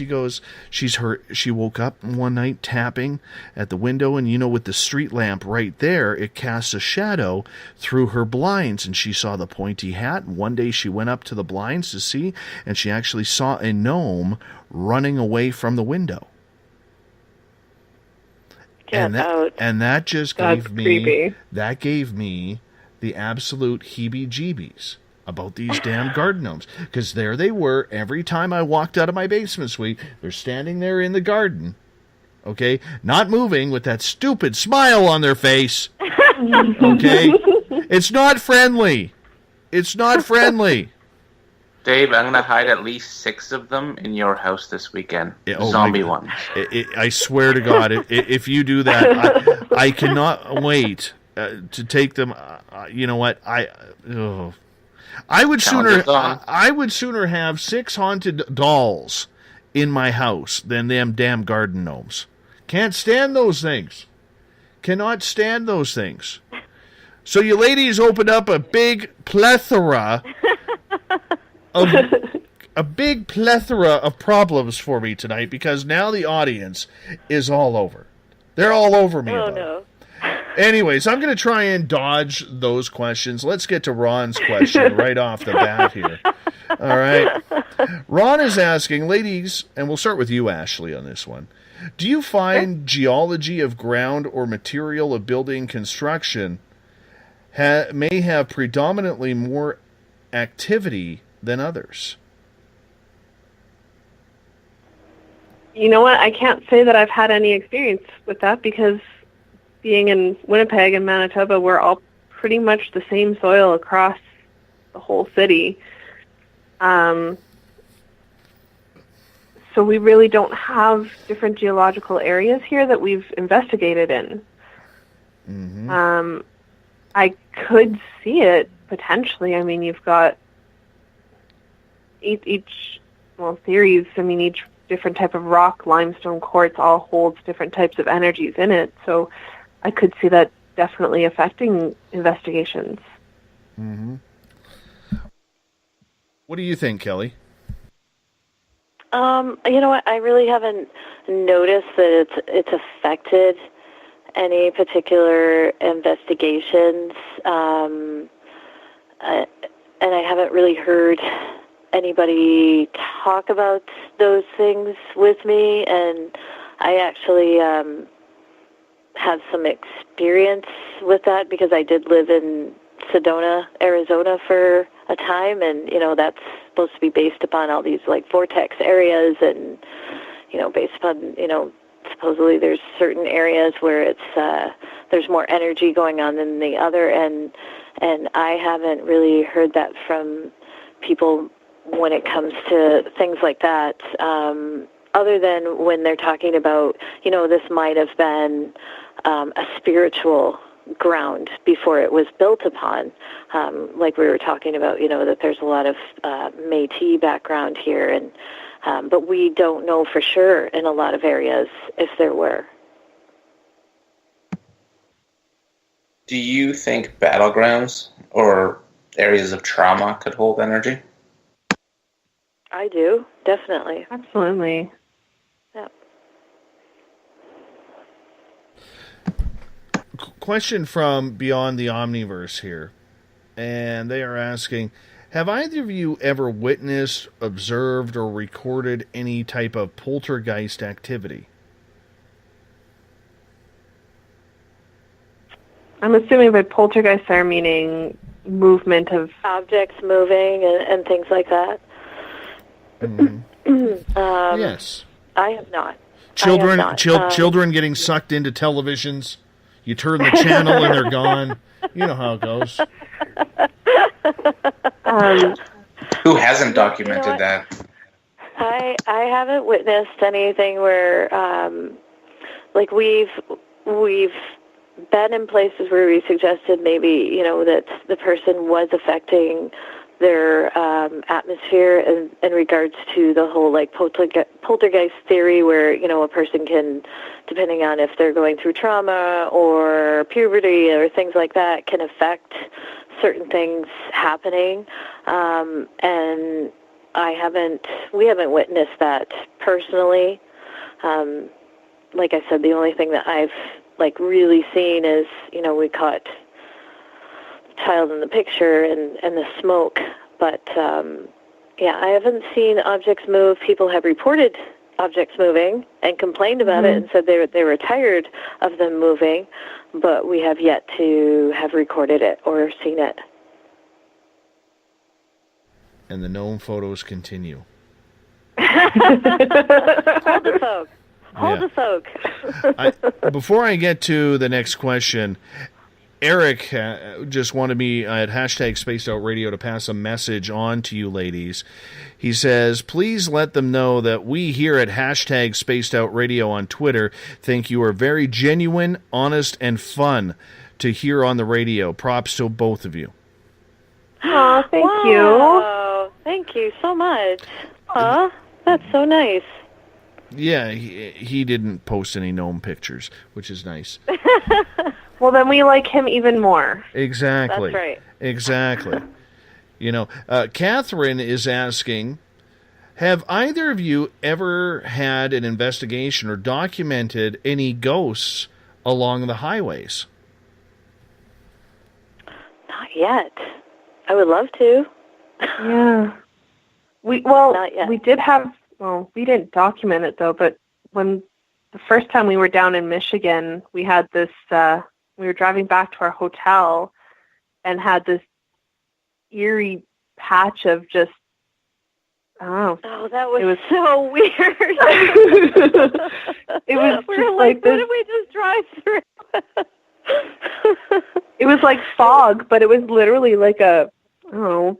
goes, she woke up one night tapping at the window, and with the street lamp right there, it casts a shadow through her blinds, and she saw the pointy hat. And one day she went up to the blinds to see, and she actually saw a gnome running away from the window. And that just gave me the absolute heebie-jeebies about these damn garden gnomes. Because there they were, every time I walked out of my basement suite, they're standing there in the garden, okay, not moving, with that stupid smile on their face. Okay? It's not friendly. It's not friendly. Dave, I'm going to hide at least 6 of them in your house this weekend. Oh, Zombie ones. I swear to God, if you do that, I cannot wait to take them. You know what? I would sooner have 6 haunted dolls in my house than them damn garden gnomes. Can't stand those things. Cannot stand those things. So you ladies opened up a big plethora of problems for me tonight, because now the audience is all over. They're all over me. Oh, no. Anyways, I'm going to try and dodge those questions. Let's get to Ron's question right off the bat here. All right. Ron is asking, ladies, and we'll start with you, Ashley, on this one. Do you find geology of ground or material of building construction may have predominantly more activity than others? You know what? I can't say that I've had any experience with that, because being in Winnipeg and Manitoba, we're all pretty much the same soil across the whole city. So we really don't have different geological areas here that we've investigated in. Mm-hmm. I could see it potentially. I mean, you've got each theories. I mean, each different type of rock, limestone, quartz, all holds different types of energies in it. So I could see that definitely affecting investigations. Mm-hmm. What do you think, Kelly? You know what? I really haven't noticed that it's affected any particular investigations, and I haven't really heard anybody talk about those things with me. And I actually have some experience with that, because I did live in Sedona, Arizona for a time, and that's supposed to be based upon all these like vortex areas, and based upon supposedly there's certain areas where it's there's more energy going on than the other, and I haven't really heard that from people when it comes to things like that, other than when they're talking about this might have been a spiritual ground before it was built upon, like we were talking about, that there's a lot of Métis background here, and but we don't know for sure in a lot of areas if there were. Do you think battlegrounds or areas of trauma could hold energy? I do, definitely. Absolutely. Yeah. Question from Beyond the Omniverse here, and they are asking, have either of you ever witnessed, observed, or recorded any type of poltergeist activity? I'm assuming by poltergeist they're meaning movement of objects moving and things like that. Mm-hmm. Yes. I have not. Children getting sucked into televisions. You turn the channel and they're gone. You know how it goes. Who hasn't documented that? I haven't witnessed anything where, like we've been in places where we suggested maybe that the person was affecting their atmosphere in regards to the whole like poltergeist theory, where a person can, depending on if they're going through trauma or puberty or things like that, can affect certain things happening, and we haven't witnessed that personally. Like I said, the only thing that I've like really seen is we caught child in the picture and the smoke, but I haven't seen objects move. People have reported objects moving and complained about it and said they were tired of them moving, but we have yet to have recorded it or seen it. And the gnome photos continue. Hold the folk. Hold the folk. Before I get to the next question, Eric just wanted me at hashtag Spaced Out Radio to pass a message on to you ladies. He says, please let them know that we here at hashtag Spaced Out Radio on Twitter think you are very genuine, honest, and fun to hear on the radio. Props to both of you. Oh, thank you. Oh, thank you so much. That's so nice. Yeah, he didn't post any gnome pictures, which is nice. Well, then we like him even more. Exactly. That's right. Exactly. You know, Catherine is asking, have either of you ever had an investigation or documented any ghosts along the highways? Not yet. I would love to. Yeah. We did have, well, we didn't document it though, but when the first time we were down in Michigan, we had this, we were driving back to our hotel and had this eerie patch of just, I don't know. Oh, that was so weird. It was we just were like, this, what did we just drive through? it was like fog, but it was literally like a, I don't know,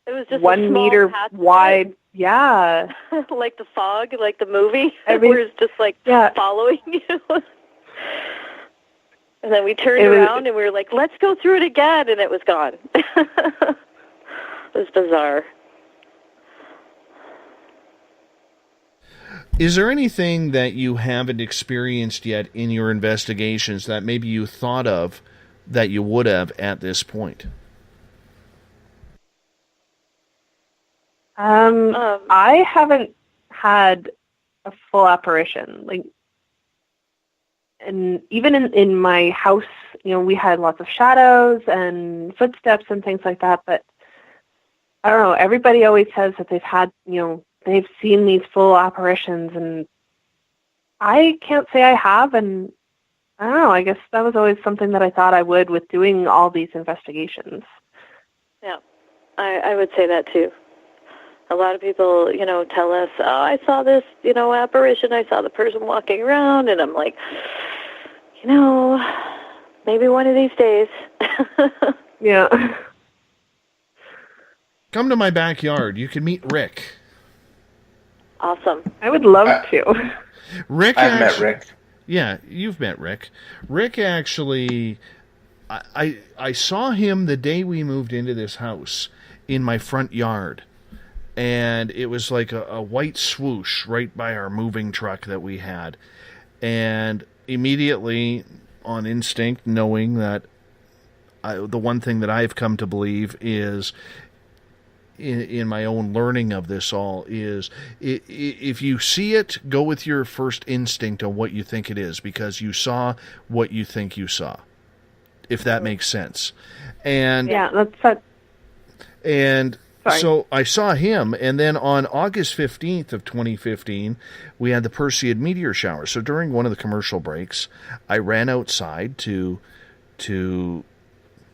it was just 1 meter wide. Yeah. Like the fog, like the movie. I mean, where it's just like following you. And then we turned around and we were like, let's go through it again. And it was gone. It was bizarre. Is there anything that you haven't experienced yet in your investigations that maybe you thought of that you would have at this point? I haven't had a full apparition. Like, and even in my house, you know, we had lots of shadows and footsteps and things like that. But I don't know. Everybody always says that they've had, you know, they've seen these full apparitions, and I can't say I have. And I don't know. I guess that was always something that I thought I would with doing all these investigations. Yeah, I would say that too. A lot of people, you know, tell us, oh, I saw this, you know, apparition. I saw the person walking around, and I'm like, you know, maybe one of these days. Yeah. Come to my backyard. You can meet Rick. Awesome. I would love to. Rick. I've met Rick. Yeah, you've met Rick. Rick actually, I saw him the day we moved into this house in my front yard. And it was like a white swoosh right by our moving truck that we had. And immediately, on instinct, knowing that the one thing that I've come to believe is, in my own learning of this all, is if you see it, go with your first instinct on what you think it is, because you saw what you think you saw, if that makes sense. And yeah, that's that. And Sorry. So I saw him, and then on August 15th of 2015, we had the Perseid meteor shower. So during one of the commercial breaks, I ran outside to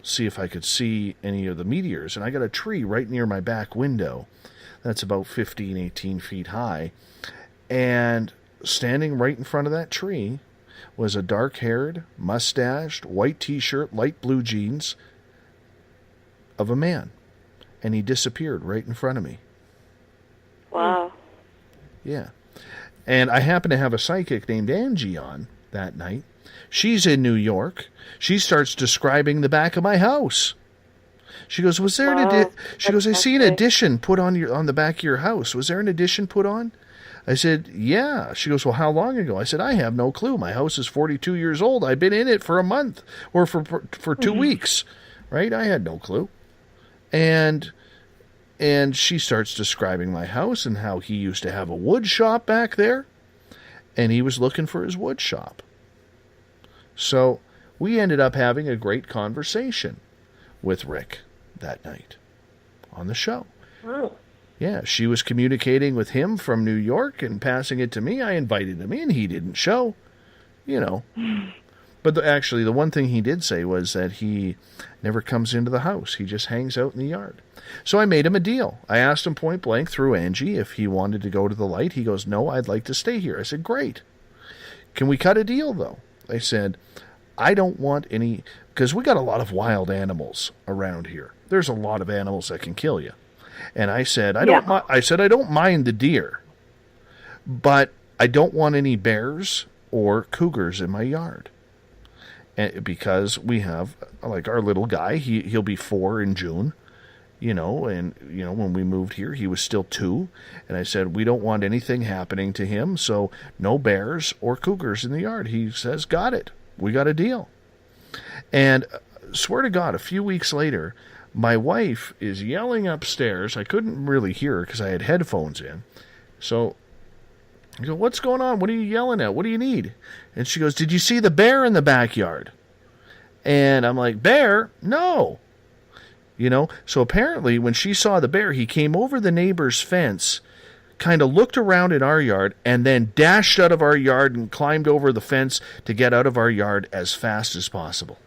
see if I could see any of the meteors, and I got a tree right near my back window that's about 15, 18 feet high, and standing right in front of that tree was a dark-haired, mustached, white t-shirt, light blue jeans of a man. And he disappeared right in front of me. Wow. Yeah. And I happen to have a psychic named Angie on that night. She's in New York. She starts describing the back of my house. She goes, "Was there She goes, "I see an addition put on the back of your house. Was there an addition put on?" I said, "Yeah." She goes, "Well, how long ago?" I said, "I have no clue. My house is 42 years old. I've been in it for a month or for 2 weeks." Right? I had no clue. And she starts describing my house and how he used to have a wood shop back there, and he was looking for his wood shop. So we ended up having a great conversation with Rick that night on the show. Oh. Yeah, she was communicating with him from New York and passing it to me. I invited him in. He didn't show, you know. But actually, the one thing he did say was that he never comes into the house. He just hangs out in the yard. So I made him a deal. I asked him point blank through Angie if he wanted to go to the light. He goes, "No, I'd like to stay here." I said, "Great. Can we cut a deal, though?" I said, "I don't want any because we got a lot of wild animals around here. There's a lot of animals that can kill you. And I said, I don't mind the deer, but I don't want any bears or cougars in my yard. And because we have, like, our little guy, he'll be 4 in June, and when we moved here, he was still 2. And I said, we don't want anything happening to him, so no bears or cougars in the yard. He says, got it. We got a deal. And swear to God, a few weeks later, my wife is yelling upstairs. I couldn't really hear her because I had headphones in. So I go, what's going on? What are you yelling at? What do you need? And she goes, did you see the bear in the backyard? And I'm like, bear? No. So apparently when she saw the bear, he came over the neighbor's fence, kind of looked around in our yard, and then dashed out of our yard and climbed over the fence to get out of our yard as fast as possible.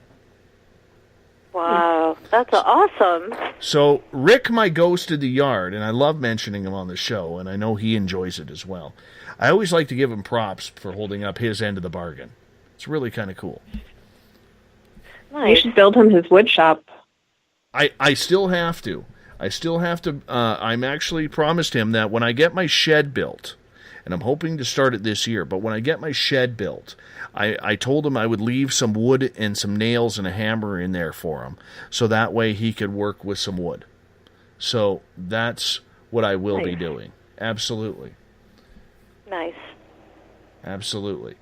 Wow, that's awesome. So Rick, my ghost in the yard, and I love mentioning him on the show, and I know he enjoys it as well. I always like to give him props for holding up his end of the bargain. It's really kind of cool. Nice. You should build him his wood shop. I still have to. I'm actually promised him that when I get my shed built, and I'm hoping to start it this year, but when I get my shed built, I told him I would leave some wood and some nails and a hammer in there for him, so that way he could work with some wood. So that's what I will be doing. Absolutely. Nice. Absolutely.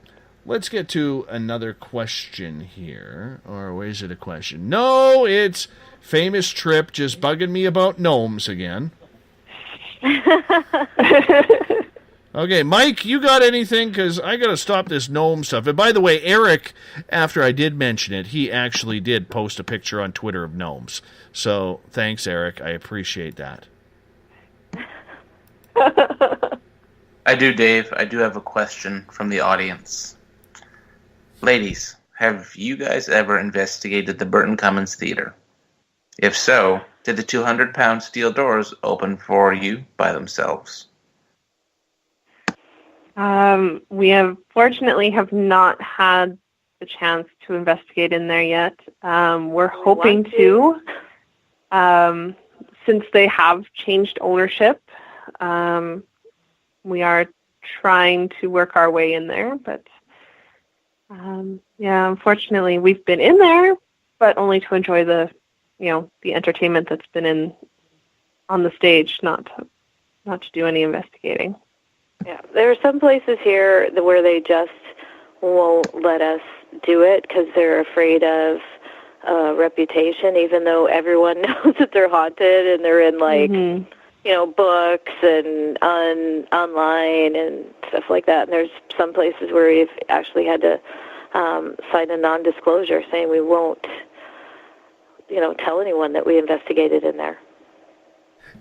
Let's get to another question here. Or is it a question? No, it's famous trip just bugging me about gnomes again. Okay, Mike, you got anything? Because I got to stop this gnome stuff. And by the way, Eric, after I did mention it, he actually did post a picture on Twitter of gnomes. So thanks, Eric. I appreciate that. I do, Dave. I do have a question from the audience. Ladies, have you guys ever investigated the Burton Cummins Theater? If so, did the 200-pound steel doors open for you by themselves? We fortunately have not had the chance to investigate in there yet. We're hoping to. Since they have changed ownership, we are trying to work our way in there, but unfortunately we've been in there, but only to enjoy the entertainment that's been on the stage, not to do any investigating. Yeah, there are some places here where they just won't let us do it because they're afraid of reputation, even though everyone knows that they're haunted and they're in books and online and stuff like that. And there's some places where we've actually had to sign a non-disclosure saying we won't, tell anyone that we investigated in there.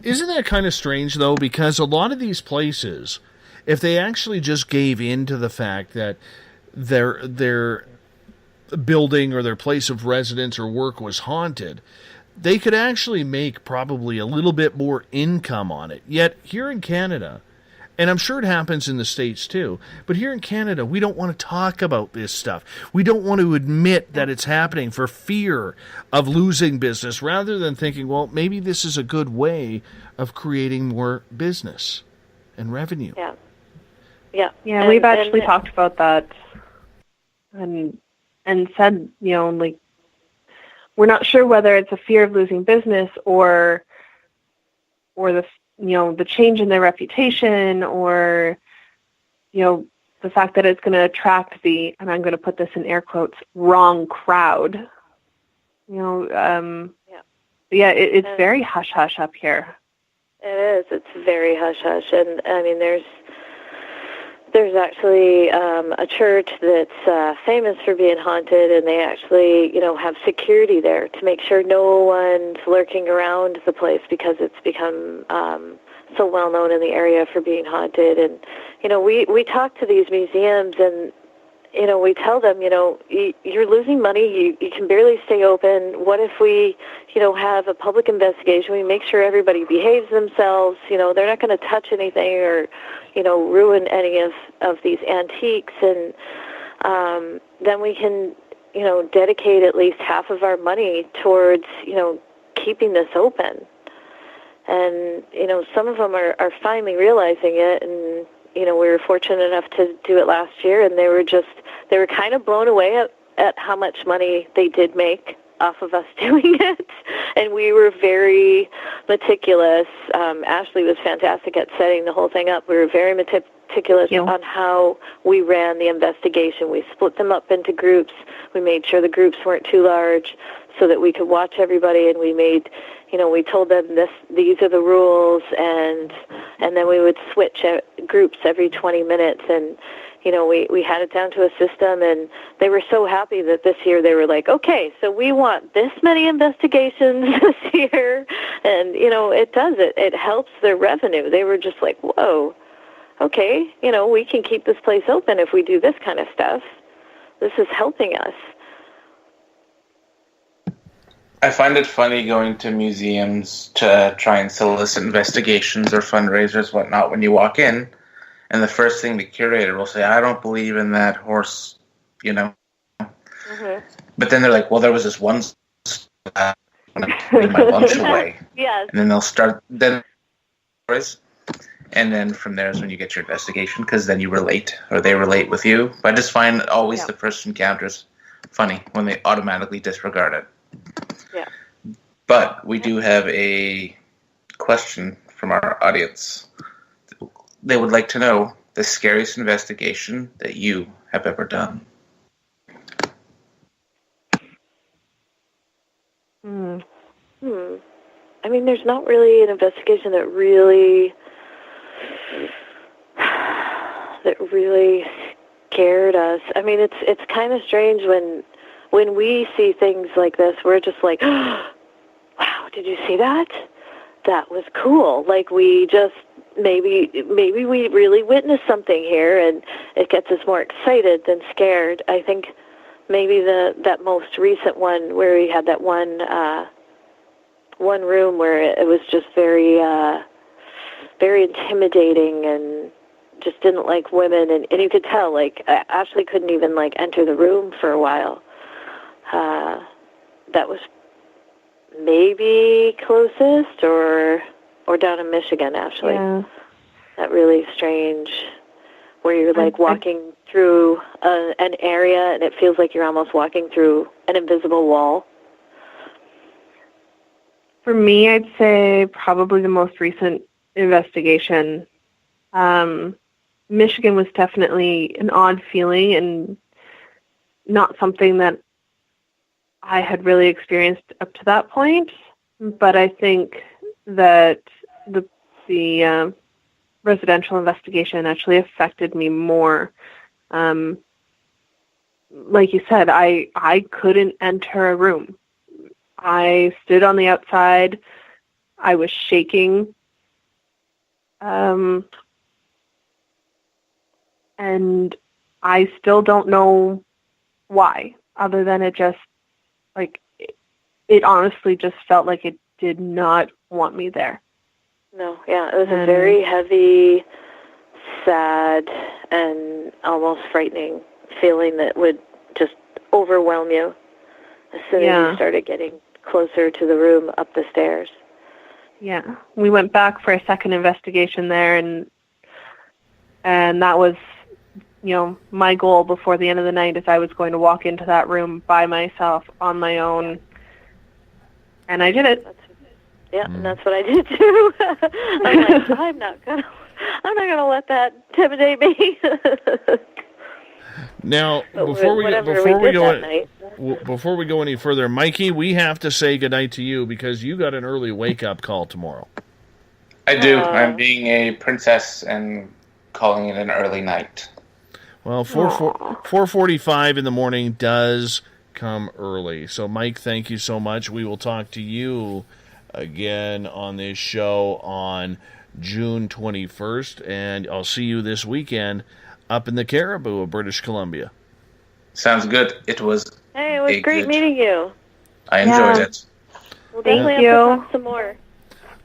Isn't that kind of strange, though? Because a lot of these places, if they actually just gave in to the fact that their building or their place of residence or work was haunted, they could actually make probably a little bit more income on it. Yet here in Canada, and I'm sure it happens in the States too, but here in Canada, we don't want to talk about this stuff. We don't want to admit that it's happening for fear of losing business, rather than thinking, well, maybe this is a good way of creating more business and revenue. Yeah, we've actually talked about that and said, we're not sure whether it's a fear of losing business or the change in their reputation, or the fact that it's going to attract the, and I'm going to put this in air quotes, wrong crowd. It's very hush hush up here. It is. It's very hush hush, and I mean there's actually a church that's famous for being haunted, and they actually, have security there to make sure no one's lurking around the place because it's become so well known in the area for being haunted. And, we talk to these museums and, we tell them, you're losing money, you can barely stay open. What if we, have a public investigation? We make sure everybody behaves themselves. They're not going to touch anything or, ruin any of these antiques. And then we can, dedicate at least half of our money towards, keeping this open. And, some of them are finally realizing it, and, we were fortunate enough to do it last year, and they were kind of blown away at how much money they did make off of us doing it. And we were very meticulous. Ashley was fantastic at setting the whole thing up. We were very meticulous on how we ran the investigation. We split them up into groups. We made sure the groups weren't too large so that we could watch everybody, and we made, we told them these are the rules, and then we would switch groups every 20 minutes, and we had it down to a system, and they were so happy that this year they were like, okay, so we want this many investigations this year, and it does it. It helps their revenue. They were just like, whoa, okay, we can keep this place open if we do this kind of stuff. This is helping us. I find it funny going to museums to try and solicit investigations or fundraisers, whatnot, when you walk in, and the first thing the curator will say, I don't believe in that horse, Mm-hmm. But then they're like, well, there was this one when I'm putting my lunch away. Yes. And then they'll start, and then from there is when you get your investigation, because then you relate, or they relate with you. But I just find always the first encounters funny when they automatically disregard it. Yeah. But we do have a question from our audience. They would like to know the scariest investigation that you have ever done. I mean, there's not really an investigation that really scared us. I mean, it's kind of strange when we see things like this. We're just like, wow, did you see that? That was cool. Like, we just maybe we really witnessed something here, and it gets us more excited than scared. I think maybe that most recent one where we had that one room where it was just very intimidating and just didn't like women, and you could tell, like, Ashley couldn't even, like, enter the room for a while. That was maybe closest, or down in Michigan, Ashley. Yeah. That really strange, where you're, like, walking through an area, and it feels like you're almost walking through an invisible wall. For me, I'd say probably the most recent investigation. Michigan was definitely an odd feeling and not something that I had really experienced up to that point. But I think that the residential investigation actually affected me more. Like you said, I couldn't enter a room. I stood on the outside. I was shaking. And I still don't know why, other than it just, like, it honestly just felt like it did not want me there. No, yeah, it was a very heavy, sad, and almost frightening feeling that would just overwhelm you as soon as you started getting closer to the room up the stairs. Yeah, we went back for a second investigation there, and that was, my goal before the end of the night is I was going to walk into that room by myself on my own, and I did it. And that's what I did too. I'm like, I'm not gonna let that intimidate me. Now, before we go any further, Mikey, we have to say goodnight to you because you got an early wake-up call tomorrow. I do. I'm being a princess and calling it an early night. Well, 4:45 in the morning does come early. So, Mike, thank you so much. We will talk to you again on this show on June 21st, and I'll see you this weekend up in the Caribou of British Columbia. Sounds good. It was great meeting you. I enjoyed it. We'll definitely have to talk some more.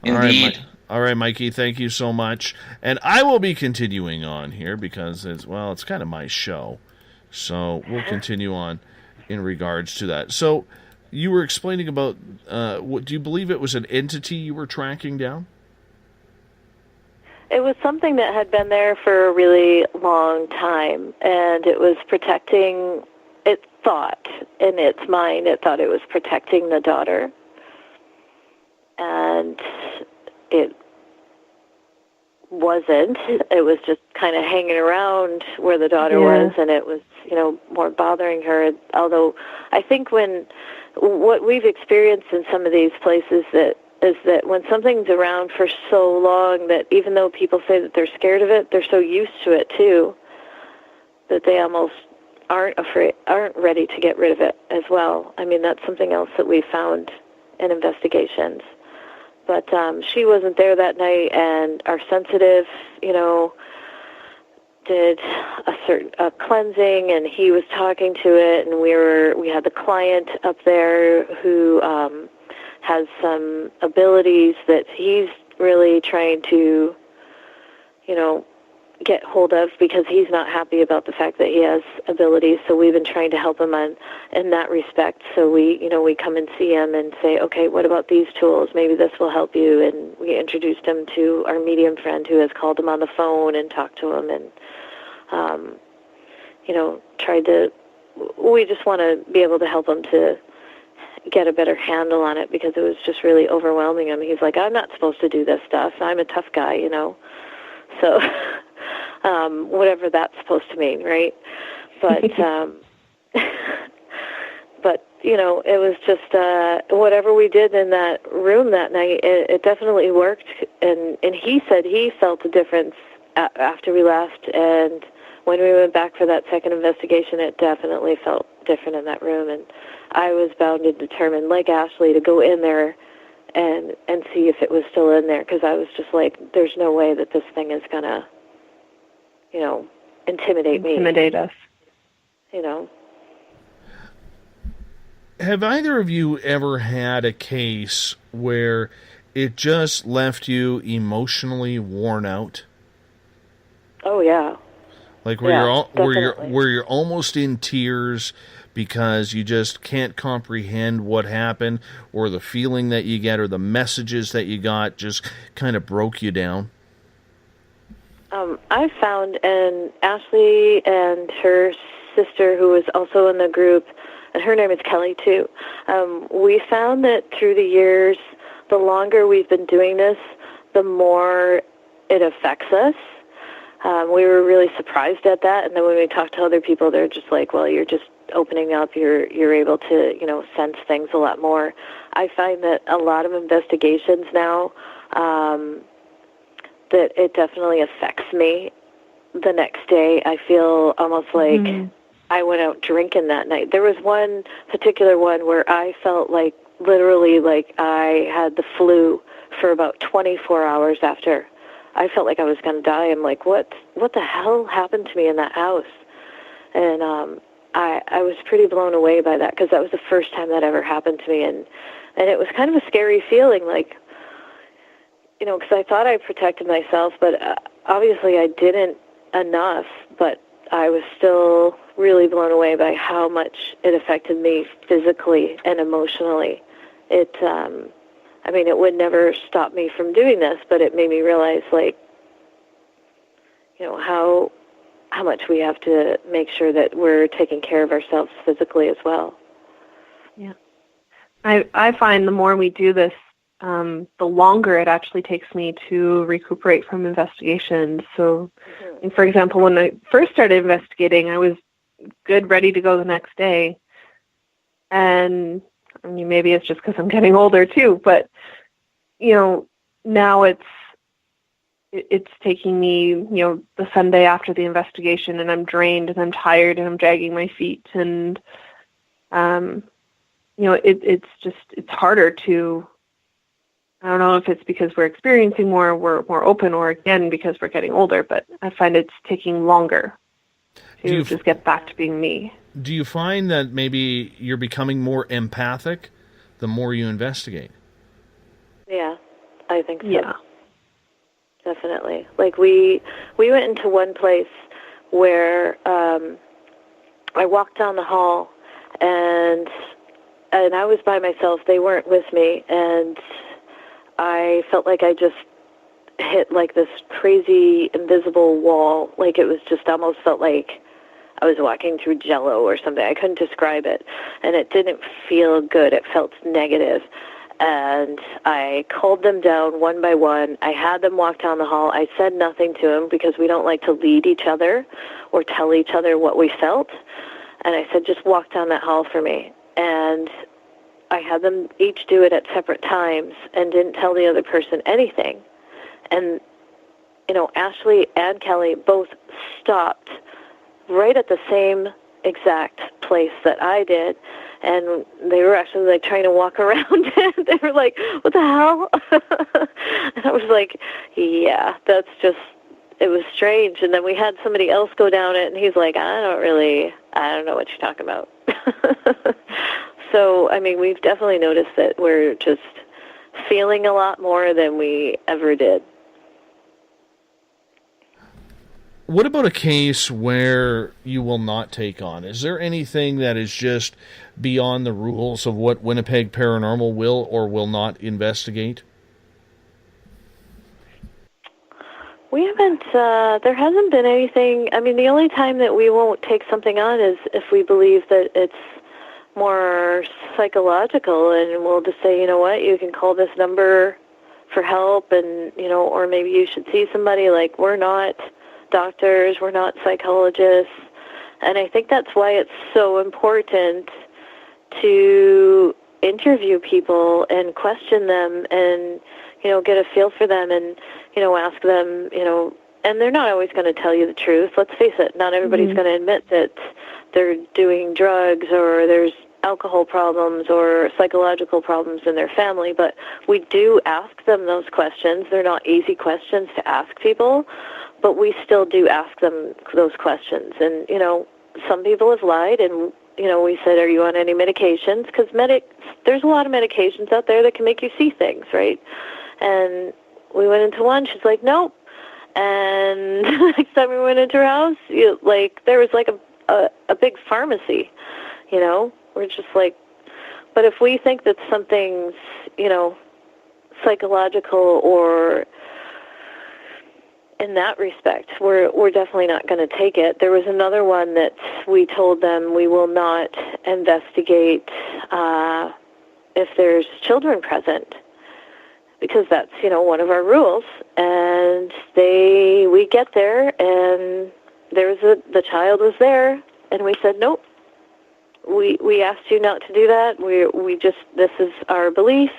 Indeed. All right, Mikey, thank you so much. And I will be continuing on here because it's kind of my show. So we'll continue on. in regards to that. So you were explaining about, what do you believe it was an entity you were tracking down? It was something that had been there for a really long time, and it was protecting, it thought, in its mind, it thought it was protecting the daughter. And it wasn't. It was just kind of hanging around where the daughter was, and it was, more bothering her. Although I think what we've experienced in some of these places is that when something's around for so long that even though people say that they're scared of it, they're so used to it too that they almost aren't ready to get rid of it as well. I mean, that's something else that we found in investigations. But she wasn't there that night, and our sensitive, did a cleansing, and he was talking to it, and we had the client up there who has some abilities that he's really trying to, get hold of, because he's not happy about the fact that he has abilities. So we've been trying to help him in that respect. So we come and see him and say, okay, what about these tools? Maybe this will help you. And we introduced him to our medium friend who has called him on the phone and talked to him, and we just want to be able to help him to get a better handle on it, because it was just really overwhelming him. He's like, I'm not supposed to do this stuff. I'm a tough guy, So whatever that's supposed to mean, right? But it was just whatever we did in that room that night, it definitely worked. And he said he felt a difference after we left, and when we went back for that second investigation, it definitely felt different in that room. And I was bound and determined, like Ashley, to go in there and see if it was still in there, because I was just like, there's no way that this thing is going to, intimidate us. Have either of you ever had a case where it just left you emotionally worn out? Oh, yeah. Like where you're almost in tears because you just can't comprehend what happened, or the feeling that you get, or the messages that you got just kind of broke you down? I found, and Ashley and her sister, who was also in the group, and her name is Kelly too, we found that through the years, the longer we've been doing this, the more it affects us. We were really surprised at that, and then when we talked to other people, they're just like, well, you're just opening up, you're able to, sense things a lot more. I find that a lot of investigations now, that it definitely affects me the next day. I feel almost like I went out drinking that night. There was one particular one where I felt like literally like I had the flu for about 24 hours after. I felt like I was going to die. I'm like, what the hell happened to me in that house? And I was pretty blown away by that, because that was the first time that ever happened to me. And it was kind of a scary feeling, like, because I thought I protected myself, but obviously I didn't enough. But I was still really blown away by how much it affected me physically and emotionally. It would never stop me from doing this, but it made me realize, like, how much we have to make sure that we're taking care of ourselves physically as well. Yeah. I find the more we do this, the longer it actually takes me to recuperate from investigations. So, for example, when I first started investigating, I was good, ready to go the next day. And maybe it's just because I'm getting older too, but now it's taking me, the Sunday after the investigation, and I'm drained and I'm tired and I'm dragging my feet, and it's harder to. I don't know if it's because we're experiencing more, we're more open, or again because we're getting older, but I find it's taking longer to just get back to being me. Do you find that maybe you're becoming more empathic the more you investigate? Yeah, I think so. Yeah. Definitely. Like we went into one place where I walked down the hall, and I was by myself. They weren't with me, and I felt like I just hit like this crazy invisible wall. Like it was just almost felt like I was walking through Jell-O or something. I couldn't describe it, and it didn't feel good. It felt negative. And I called them down one by one. I had them walk down the hall. I said nothing to them because we don't like to lead each other or tell each other what we felt. And I said, just walk down that hall for me. And I had them each do it at separate times and didn't tell the other person anything. And, you know, Ashley and Kelly both stopped right at the same exact place that I did. And they were actually, like, trying to walk around it. They were like, what the hell? And I was like, yeah, that's just, it was strange. And then we had somebody else go down it, and he's like, I don't know what you're talking about. So, I mean, we've definitely noticed that we're just feeling a lot more than we ever did. What about a case where you will not take on? Is there anything that is just beyond the rules of what Winnipeg Paranormal will or will not investigate? We haven't, there hasn't been anything. I mean, the only time that we won't take something on is if we believe that it's more psychological, and we'll just say, you know what, you can call this number for help, and, you know, or maybe you should see somebody. Like, we're not doctors, we're not psychologists, and I think that's why it's so important to interview people and question them and, you know, get a feel for them and, you know, ask them, you know, and they're not always going to tell you the truth. Let's face it, not everybody's going to admit that they're doing drugs or there's alcohol problems or psychological problems in their family, but we do ask them those questions. They're not easy questions to ask people, but we still do ask them those questions. And, you know, some people have lied, and, you know, we said, are you on any medications? Because there's a lot of medications out there that can make you see things, right? And we went into one, she's like, nope. And next time we went into her house, there was like a big pharmacy, you know? We're just like, but if we think that something's, you know, psychological or in that respect, we're definitely not going to take it. There was another one that we told them we will not investigate if there's children present, because that's, you know, one of our rules. And we get there, and the child was there, and we said, nope. We asked you not to do that. This is our belief.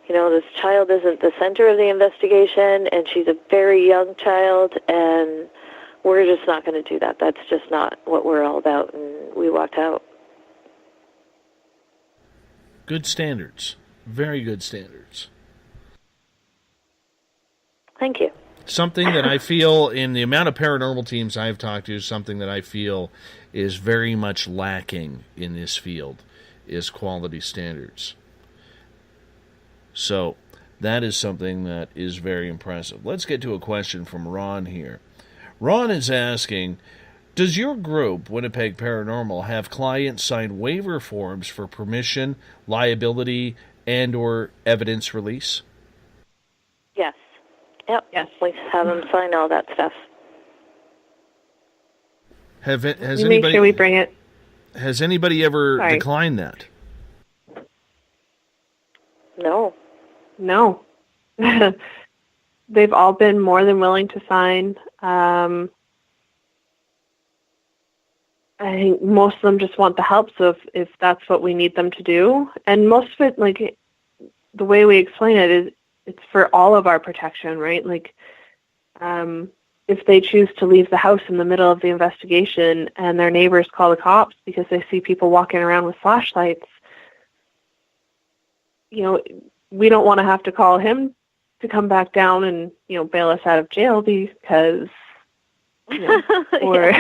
You know, this child isn't the center of the investigation, and she's a very young child, and we're just not going to do that. That's just not what we're all about, and we walked out. Good standards. Very good standards. Thank you. Something that I feel, in the amount of paranormal teams I've talked to, something that I feel is very much lacking in this field is quality standards. So that is something that is very impressive. Let's get to a question from Ron here. Ron is asking, does your group, Winnipeg Paranormal, have clients sign waiver forms for permission, liability, and or evidence release? Yes. Yep. Yes. We have them sign all that stuff. Has make sure we bring it. Has anybody ever declined that? No. They've all been more than willing to sign. I think most of them just want the help, so if that's what we need them to do. And most of it, like, the way we explain it is it's for all of our protection, right? Like, if they choose to leave the house in the middle of the investigation and their neighbors call the cops because they see people walking around with flashlights, you know, we don't want to have to call him to come back down and, you know, bail us out of jail because, you know, or,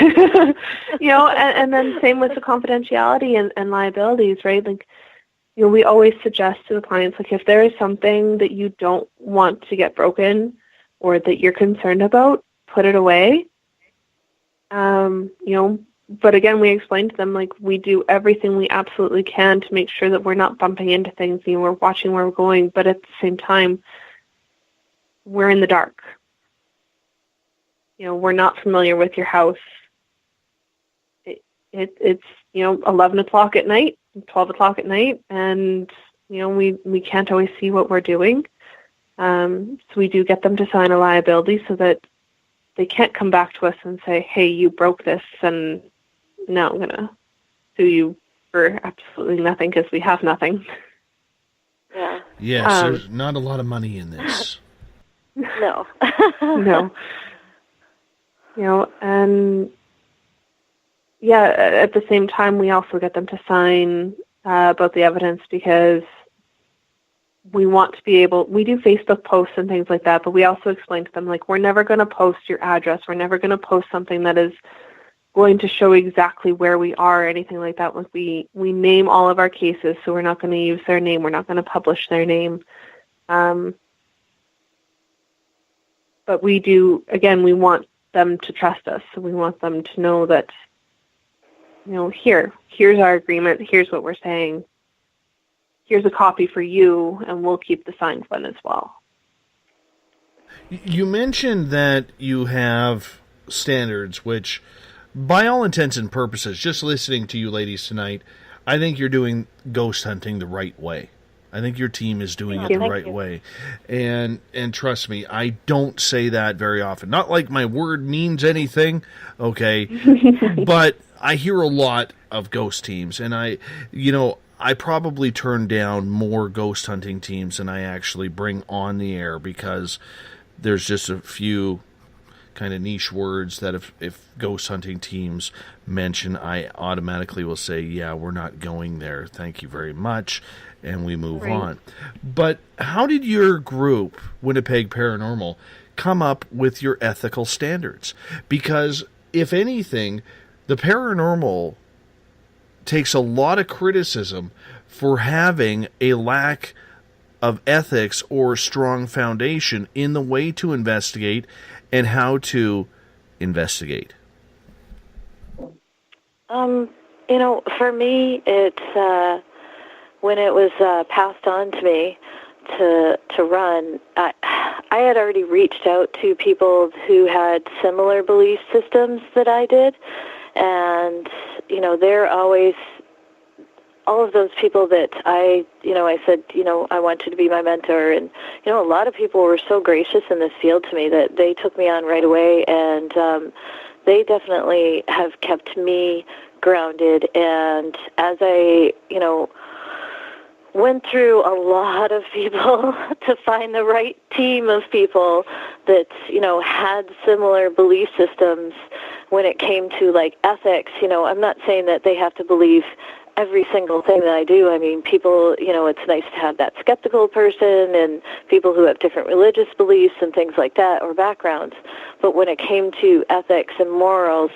you know, and then same with the confidentiality and liabilities, right? Like, you know, we always suggest to the clients, like, if there is something that you don't want to get broken or that you're concerned about, put it away. You know, But again, we explained to them, like, we do everything we absolutely can to make sure that we're not bumping into things, and we're watching where we're going, but at the same time, we're in the dark. We're not familiar with your house. It's 11 o'clock at night, 12 o'clock at night, and we can't always see what we're doing. So we do get them to sign a liability so that they can't come back to us and say, hey, you broke this, and now I'm going to sue you for absolutely nothing because we have nothing. Yeah. Yes, there's not a lot of money in this. No. No. And yeah, at the same time, we also get them to sign about the evidence because we want to be able, we do Facebook posts and things like that, but we also explain to them, like, we're never going to post your address. We're never going to post something that is going to show exactly where we are or anything like that. Like, we name all of our cases, so we're not going to use their name. We're not going to publish their name. But we do, again, we want them to trust us. So we want them to know that, here's our agreement. Here's what we're saying. Here's a copy for you, and we'll keep the signed one as well. You mentioned that you have standards, which, by all intents and purposes, just listening to you ladies tonight, I think you're doing ghost hunting the right way. I think your team is doing it the right way. And trust me, I don't say that very often. Not like my word means anything, okay? But I hear a lot of ghost teams, and I probably turn down more ghost hunting teams than I actually bring on the air because there's just a few kind of niche words that if ghost hunting teams mention, I automatically will say, yeah, we're not going there. Thank you very much. And we move on. But how did your group, Winnipeg Paranormal, come up with your ethical standards? Because if anything, the paranormal takes a lot of criticism for having a lack of ethics or strong foundation in the way to investigate and how to investigate. For me, it's when it was passed on to me to run, I had already reached out to people who had similar belief systems that I did, and they're always all of those people that I said, I want you to be my mentor. And, a lot of people were so gracious in this field to me that they took me on right away. And they definitely have kept me grounded. And as I, went through a lot of people to find the right team of people that, had similar belief systems when it came to, like, ethics. I'm not saying that they have to believe every single thing that I do. I mean, people, it's nice to have that skeptical person and people who have different religious beliefs and things like that or backgrounds. But when it came to ethics and morals,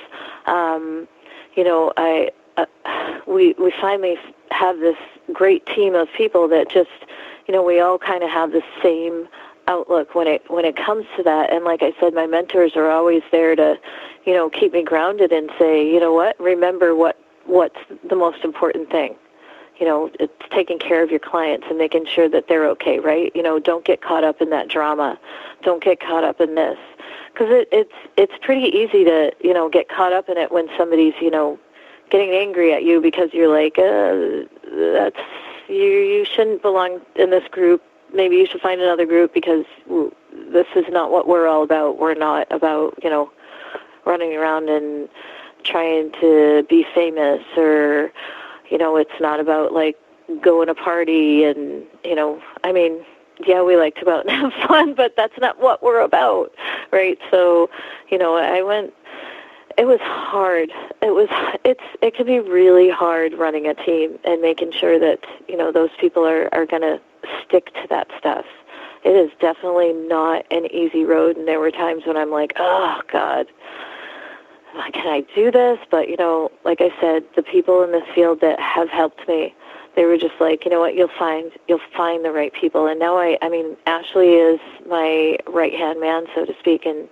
we finally have this great team of people that just, we all kind of have the same outlook when it comes to that. And like I said, my mentors are always there to, keep me grounded and say, remember what's the most important thing. It's taking care of your clients and making sure that they're okay, right? Don't get caught up in that drama. Don't get caught up in this. Because it's pretty easy to, get caught up in it when somebody's, getting angry at you because you're like, you shouldn't belong in this group. Maybe you should find another group because this is not what we're all about. We're not about, running around and trying to be famous or, it's not about, like, going to party and, yeah, we like to go out and have fun, but that's not what we're about, right? So, it was hard. It can be really hard running a team and making sure that, those people are going to stick to that stuff. It is definitely not an easy road, and there were times when I'm like, oh, God, can I do this? But, like I said, the people in this field that have helped me, they were just like, you know what, you'll find the right people. And now I mean, Ashley is my right-hand man, so to speak, and,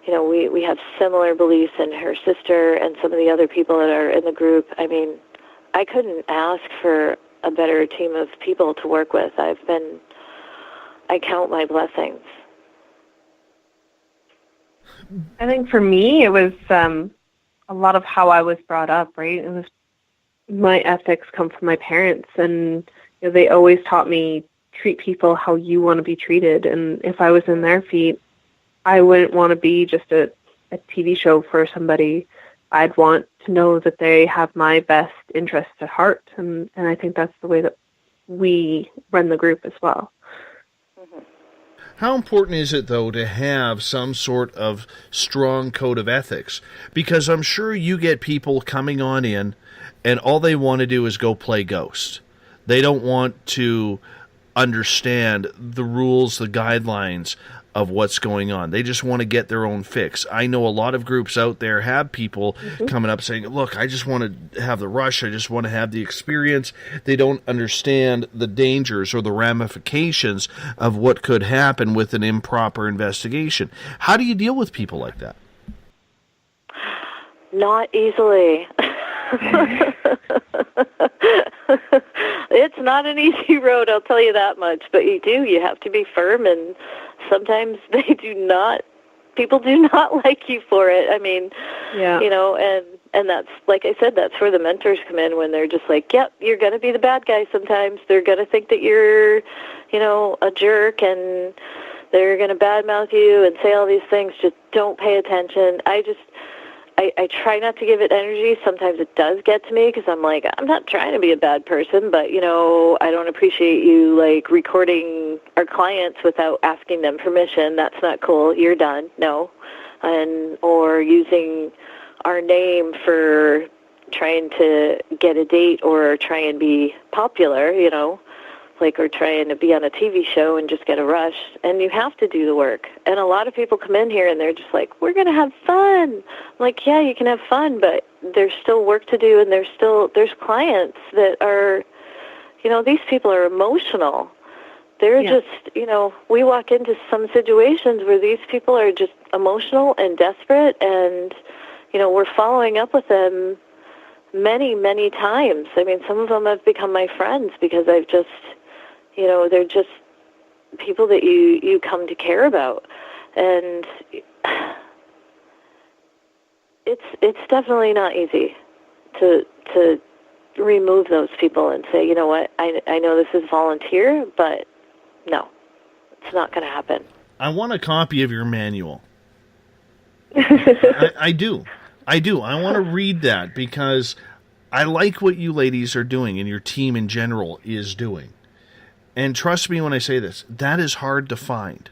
we have similar beliefs, and her sister and some of the other people that are in the group. I mean, I couldn't ask for a better team of people to work with. I count my blessings. I think for me, it was a lot of how I was brought up, right? It was my ethics come from my parents, and they always taught me treat people how you want to be treated. And if I was in their feet, I wouldn't want to be just a TV show for somebody. I'd want to know that they have my best interests at heart, and I think that's the way that we run the group as well. How important is it, though, to have some sort of strong code of ethics? Because I'm sure you get people coming on in, and all they want to do is go play Ghost. They don't want to understand the rules, the guidelines of what's going on. They just want to get their own fix. I know a lot of groups out there have people coming up saying, look, I just want to have the rush. I just want to have the experience. They don't understand the dangers or the ramifications of what could happen with an improper investigation. How do you deal with people like that? Not easily. It's not an easy road, I'll tell you that much, but you have to be firm, and sometimes people do not like you for it. I mean, and that's, like I said, that's where the mentors come in, when they're just like, yep, you're going to be the bad guy sometimes. They're going to think that you're, a jerk, and they're going to badmouth you and say all these things. Just don't pay attention. I try not to give it energy. Sometimes it does get to me, because I'm like, I'm not trying to be a bad person, but, I don't appreciate you, like, recording our clients without asking them permission. That's not cool. You're done. No. Or using our name for trying to get a date or try and be popular, or trying to be on a TV show and just get a rush. And you have to do the work. And a lot of people come in here and they're just like, we're going to have fun. I'm like, yeah, you can have fun, but there's still work to do, and there's clients that are, these people are emotional. They're just, we walk into some situations where these people are just emotional and desperate, and, we're following up with them many, many times. I mean, some of them have become my friends because I've just, they're just people that you come to care about. And it's definitely not easy to remove those people and say, you know what, I know this is volunteer, but no, it's not going to happen. I want a copy of your manual. I do. I want to read that, because I like what you ladies are doing and your team in general is doing. And trust me when I say this, that is hard to find.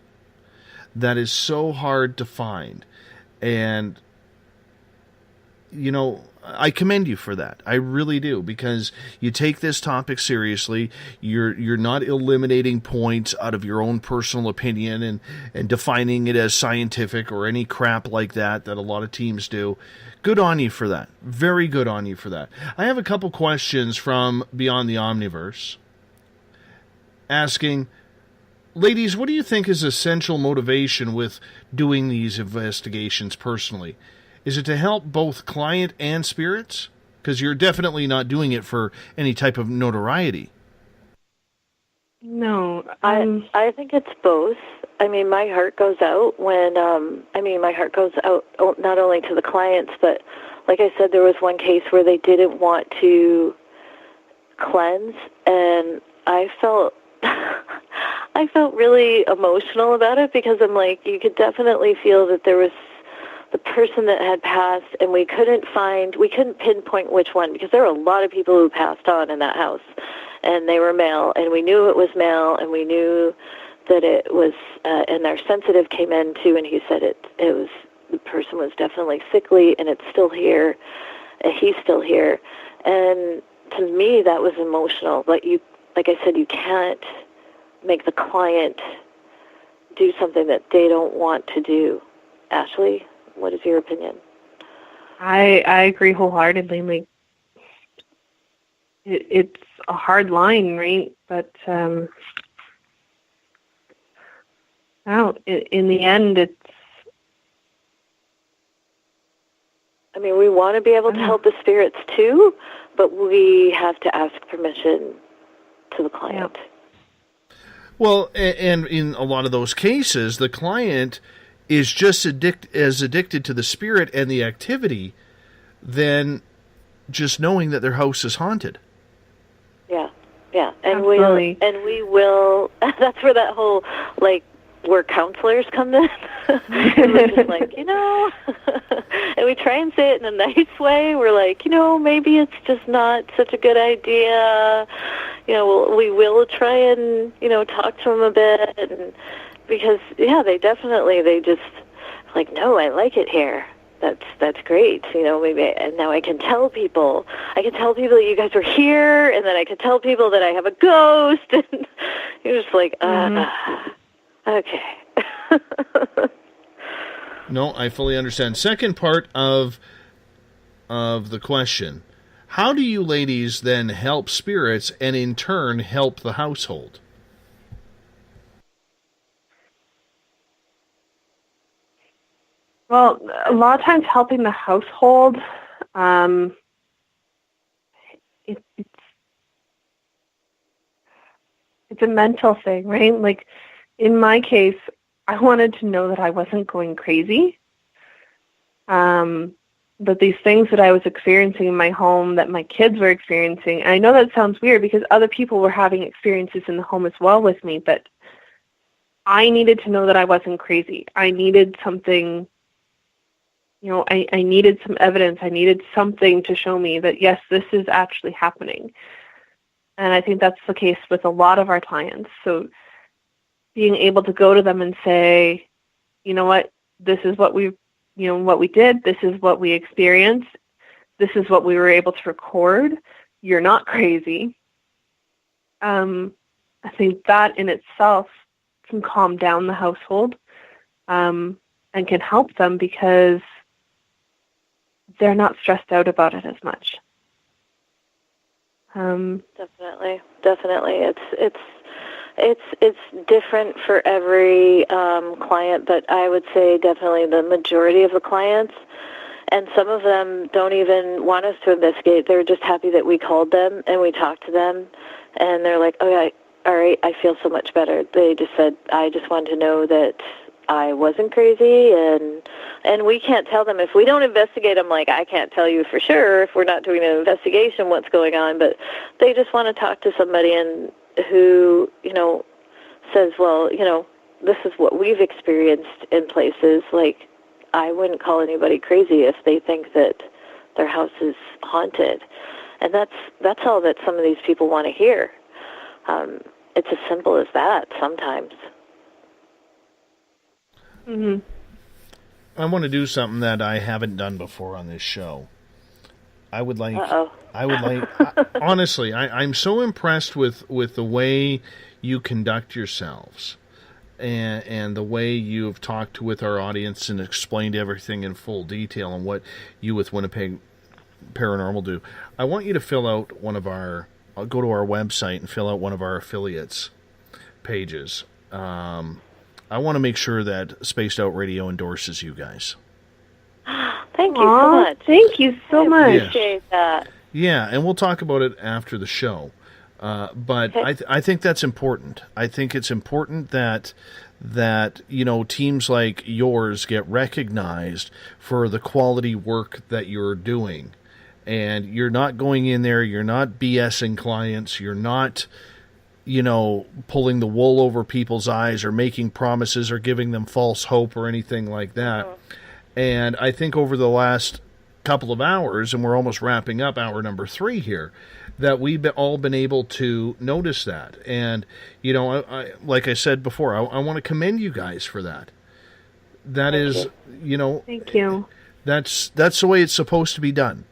That is so hard to find. And, I commend you for that. I really do, because you take this topic seriously. You're not eliminating points out of your own personal opinion and defining it as scientific or any crap like that a lot of teams do. Good on you for that. Very good on you for that. I have a couple questions from Beyond the Omniverse asking, ladies, what do you think is essential motivation with doing these investigations personally? Is it to help both client and spirits? Because you're definitely not doing it for any type of notoriety. No. I think it's both. I mean, my heart goes out when, my heart goes out not only to the clients, but like I said, there was one case where they didn't want to cleanse, and I felt really emotional about it, because I'm like, you could definitely feel that there was the person that had passed, and we couldn't pinpoint which one, because there were a lot of people who passed on in that house, and they were male, and we knew it was male, and we knew that it was, and our sensitive came in too, and he said the person was definitely sickly, and it's still here, and he's still here. And to me, that was emotional. Like I said, you can't make the client do something that they don't want to do. Ashley, what is your opinion? I agree wholeheartedly. Like, it's a hard line, right? But in the end, I mean, we want to be able to help the spirits too, but we have to ask permission to the client. Well, and in a lot of those cases, the client is just as addicted to the spirit and the activity than just knowing that their house is haunted. Yeah, and Absolutely. we will. That's where that whole where counselors come in. We're just like, and we try and say it in a nice way. We're like, maybe it's just not such a good idea. We will try and talk to them a bit, and because they just like, no, I like it here. That's great. Maybe, and now I can tell people. That you guys were here, and then I can tell people that I have a ghost. And you're just like, okay. No, I fully understand. Second part of the question: how do you ladies then help spirits, and in turn help the household? Well, a lot of times helping the household, it's a mental thing, right? Like, in my case, I wanted to know that I wasn't going crazy, that these things that I was experiencing in my home, that my kids were experiencing, and I know that sounds weird because other people were having experiences in the home as well with me, but I needed to know that I wasn't crazy. I needed something... I needed some evidence. I needed something to show me that, yes, this is actually happening. And I think that's the case with a lot of our clients. So being able to go to them and say, you know what, this is what we did. This is what we experienced. This is what we were able to record. You're not crazy. I think that in itself can calm down the household and can help them because they're not stressed out about it as much. Definitely. It's different for every client, but I would say definitely the majority of the clients, and some of them don't even want us to investigate. They're just happy that we called them and we talked to them, and they're like, "Oh, yeah, all right, I feel so much better." They just said, "I just wanted to know that I wasn't crazy," and we can't tell them if we don't investigate them. Like, I can't tell you for sure if we're not doing an investigation what's going on, but they just want to talk to somebody and who says, well, this is what we've experienced in places. Like, I wouldn't call anybody crazy if they think that their house is haunted, and that's all that some of these people want to hear. It's as simple as that sometimes. Mm-hmm. I want to do something that I haven't done before on this show. Honestly, I'm so impressed with the way you conduct yourselves and the way you've talked with our audience and explained everything in full detail and what you with Winnipeg Paranormal do. I want you to fill out I'll go to our website and fill out one of our affiliates pages. I want to make sure that Spaced Out Radio endorses you guys. Thank you so much. Thank you so much. I appreciate that. Yeah, and we'll talk about it after the show. But okay. I think that's important. I think it's important that teams like yours get recognized for the quality work that you're doing. And you're not going in there, you're not BSing clients, you're not pulling the wool over people's eyes or making promises or giving them false hope or anything like that. And I think over the last couple of hours, and we're almost wrapping up hour number 3 here, that we've all been able to notice that. And, I like I said before, I want to commend you guys for that. That is, Thank you. That's the way it's supposed to be done.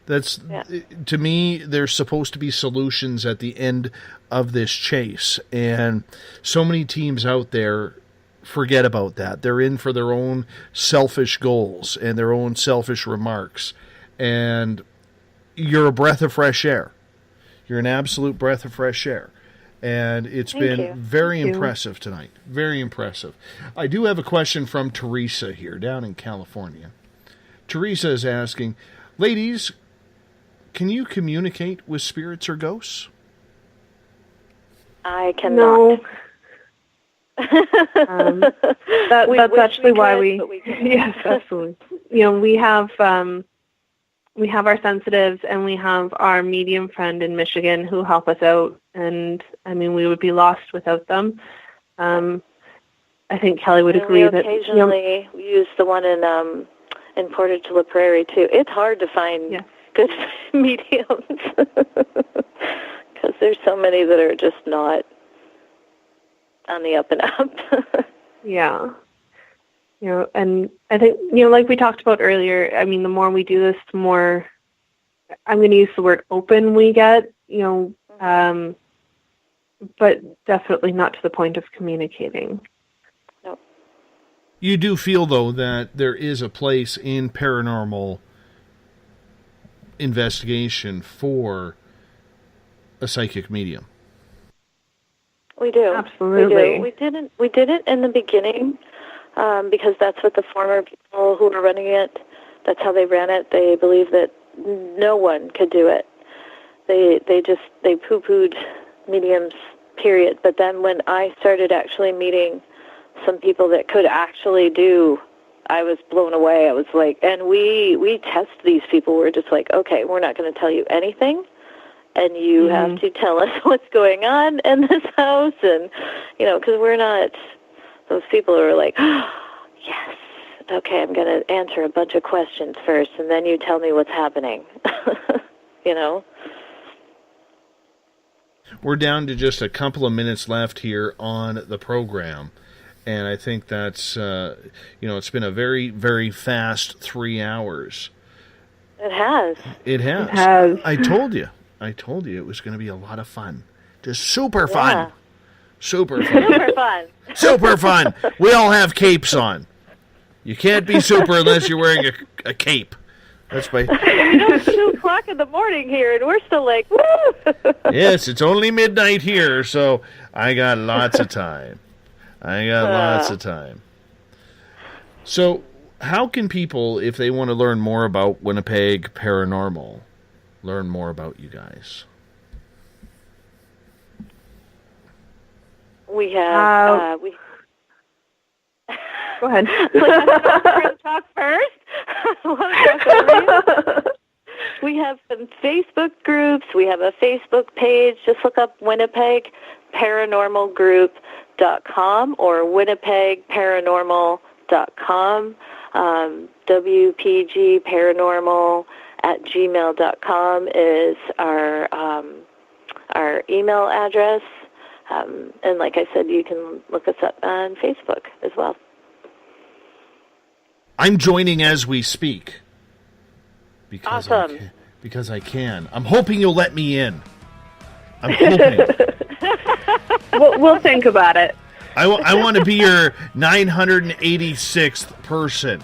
To me, there's supposed to be solutions at the end of this chase. And so many teams out there forget about that. They're in for their own selfish goals and their own selfish remarks. And you're a breath of fresh air. You're an absolute breath of fresh air. And it's been very impressive tonight. Very impressive. I do have a question from Teresa here down in California. Teresa is asking, ladies, can you communicate with spirits or ghosts? I cannot. No. That's actually why we yes, absolutely. We have our sensitives and we have our medium friend in Michigan who help us out, and we would be lost without them. I think Kelly would agree we that occasionally use the one in Portage La Prairie too. It's hard to find good mediums because there's so many that are just not on the up and up. Yeah. And I think, like we talked about earlier, the more we do this, the more, I'm going to use the word open we get, but definitely not to the point of communicating. No. You do feel, though, that there is a place in paranormal investigation for a psychic medium. We do. Absolutely. We didn't in the beginning because that's what the former people who were running it, that's how they ran it. They believed that no one could do it. They poo-pooed mediums, period. But then when I started actually meeting some people that could actually do, I was blown away. I was like, and we test these people. We're just like, okay, we're not going to tell you anything. And you have to tell us what's going on in this house. And, because we're not those people who are like, oh, yes, okay, I'm going to answer a bunch of questions first, and then you tell me what's happening, We're down to just a couple of minutes left here on the program. And I think that's, it's been a very, very fast 3 hours. It has. It has. I told you it was going to be a lot of fun. Just super fun. Yeah. Super fun. Super fun. Super fun. We all have capes on. You can't be super unless you're wearing a cape. That's my... It's 2 o'clock in the morning here, and we're still like, woo! Yes, it's only midnight here, so I got lots of time. So, how can people, if they want to learn more about Winnipeg Paranormal, learn more about you guys? We have... Go ahead. Talk first. We have some Facebook groups. We have a Facebook page. Just look up Winnipeg Paranormal Group.com or WinnipegParanormal.com. WPG Paranormal @gmail.com is our email address. And like I said, you can look us up on Facebook as well. I'm joining as we speak. Awesome. Because I can. I'm hoping you'll let me in. I'm hoping. We'll think about it. I want to be your 986th person.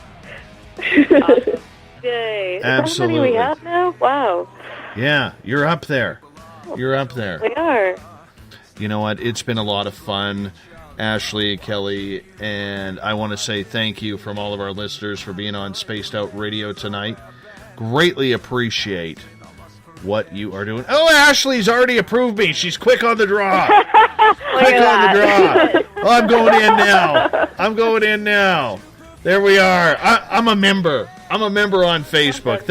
Awesome. Yay. Absolutely. How many we have now? Wow. Yeah, you're up there. We are. You know what? It's been a lot of fun, Ashley, Kelly, and I want to say thank you from all of our listeners for being on Spaced Out Radio tonight. Greatly appreciate what you are doing. Oh, Ashley's already approved me. She's quick on the draw. Quick on the draw. Oh, I'm going in now. There we are. I'm a member. I'm a member on Facebook.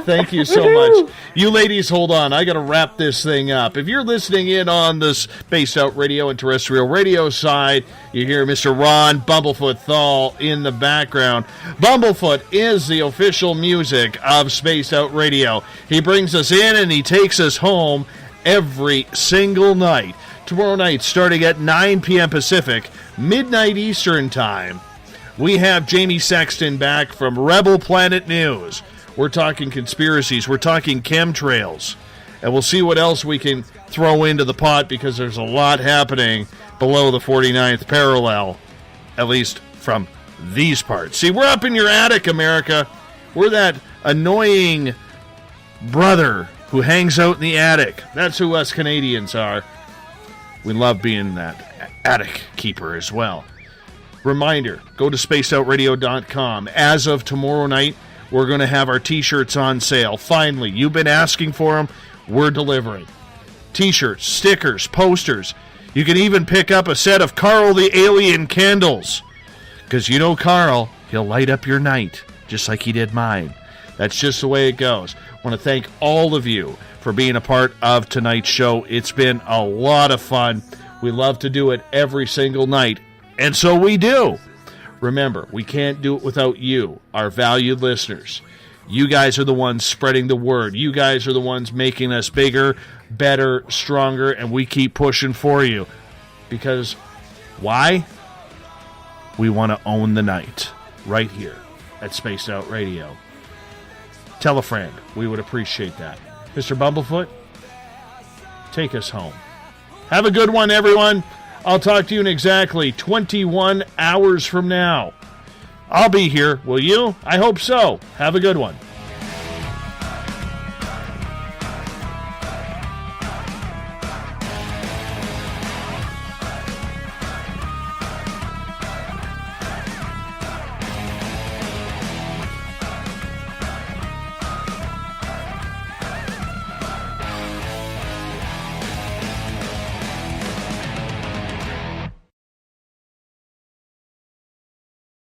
Thank you so much. You ladies, hold on. I got to wrap this thing up. If you're listening in on the Spaced Out Radio and Terrestrial Radio side, you hear Mr. Ron Bumblefoot THAL in the background. Bumblefoot is the official music of Spaced Out Radio. He brings us in and he takes us home every single night. Tomorrow night, starting at 9 p.m. Pacific, midnight Eastern Time, we have Jamie Sexton back from Rebel Planet News. We're talking conspiracies. We're talking chemtrails. And we'll see what else we can throw into the pot because there's a lot happening below the 49th parallel, at least from these parts. See, we're up in your attic, America. We're that annoying brother who hangs out in the attic. That's who us Canadians are. We love being that attic keeper as well. Reminder, go to spacedoutradio.com. As of tomorrow night, we're going to have our T-shirts on sale. Finally, you've been asking for them. We're delivering. T-shirts, stickers, posters. You can even pick up a set of Carl the Alien candles. Because you know Carl, he'll light up your night, just like he did mine. That's just the way it goes. I want to thank all of you for being a part of tonight's show. It's been a lot of fun. We love to do it every single night, and so we do. Remember, we can't do it without you, our valued listeners. You guys are the ones spreading the word. You guys are the ones making us bigger, better, stronger, and we keep pushing for you. Because why? We want to own the night right here at Spaced Out Radio. Tell a friend. We would appreciate that. Mr. Bumblefoot, take us home. Have a good one, everyone. I'll talk to you in exactly 21 hours from now. I'll be here. Will you? I hope so. Have a good one.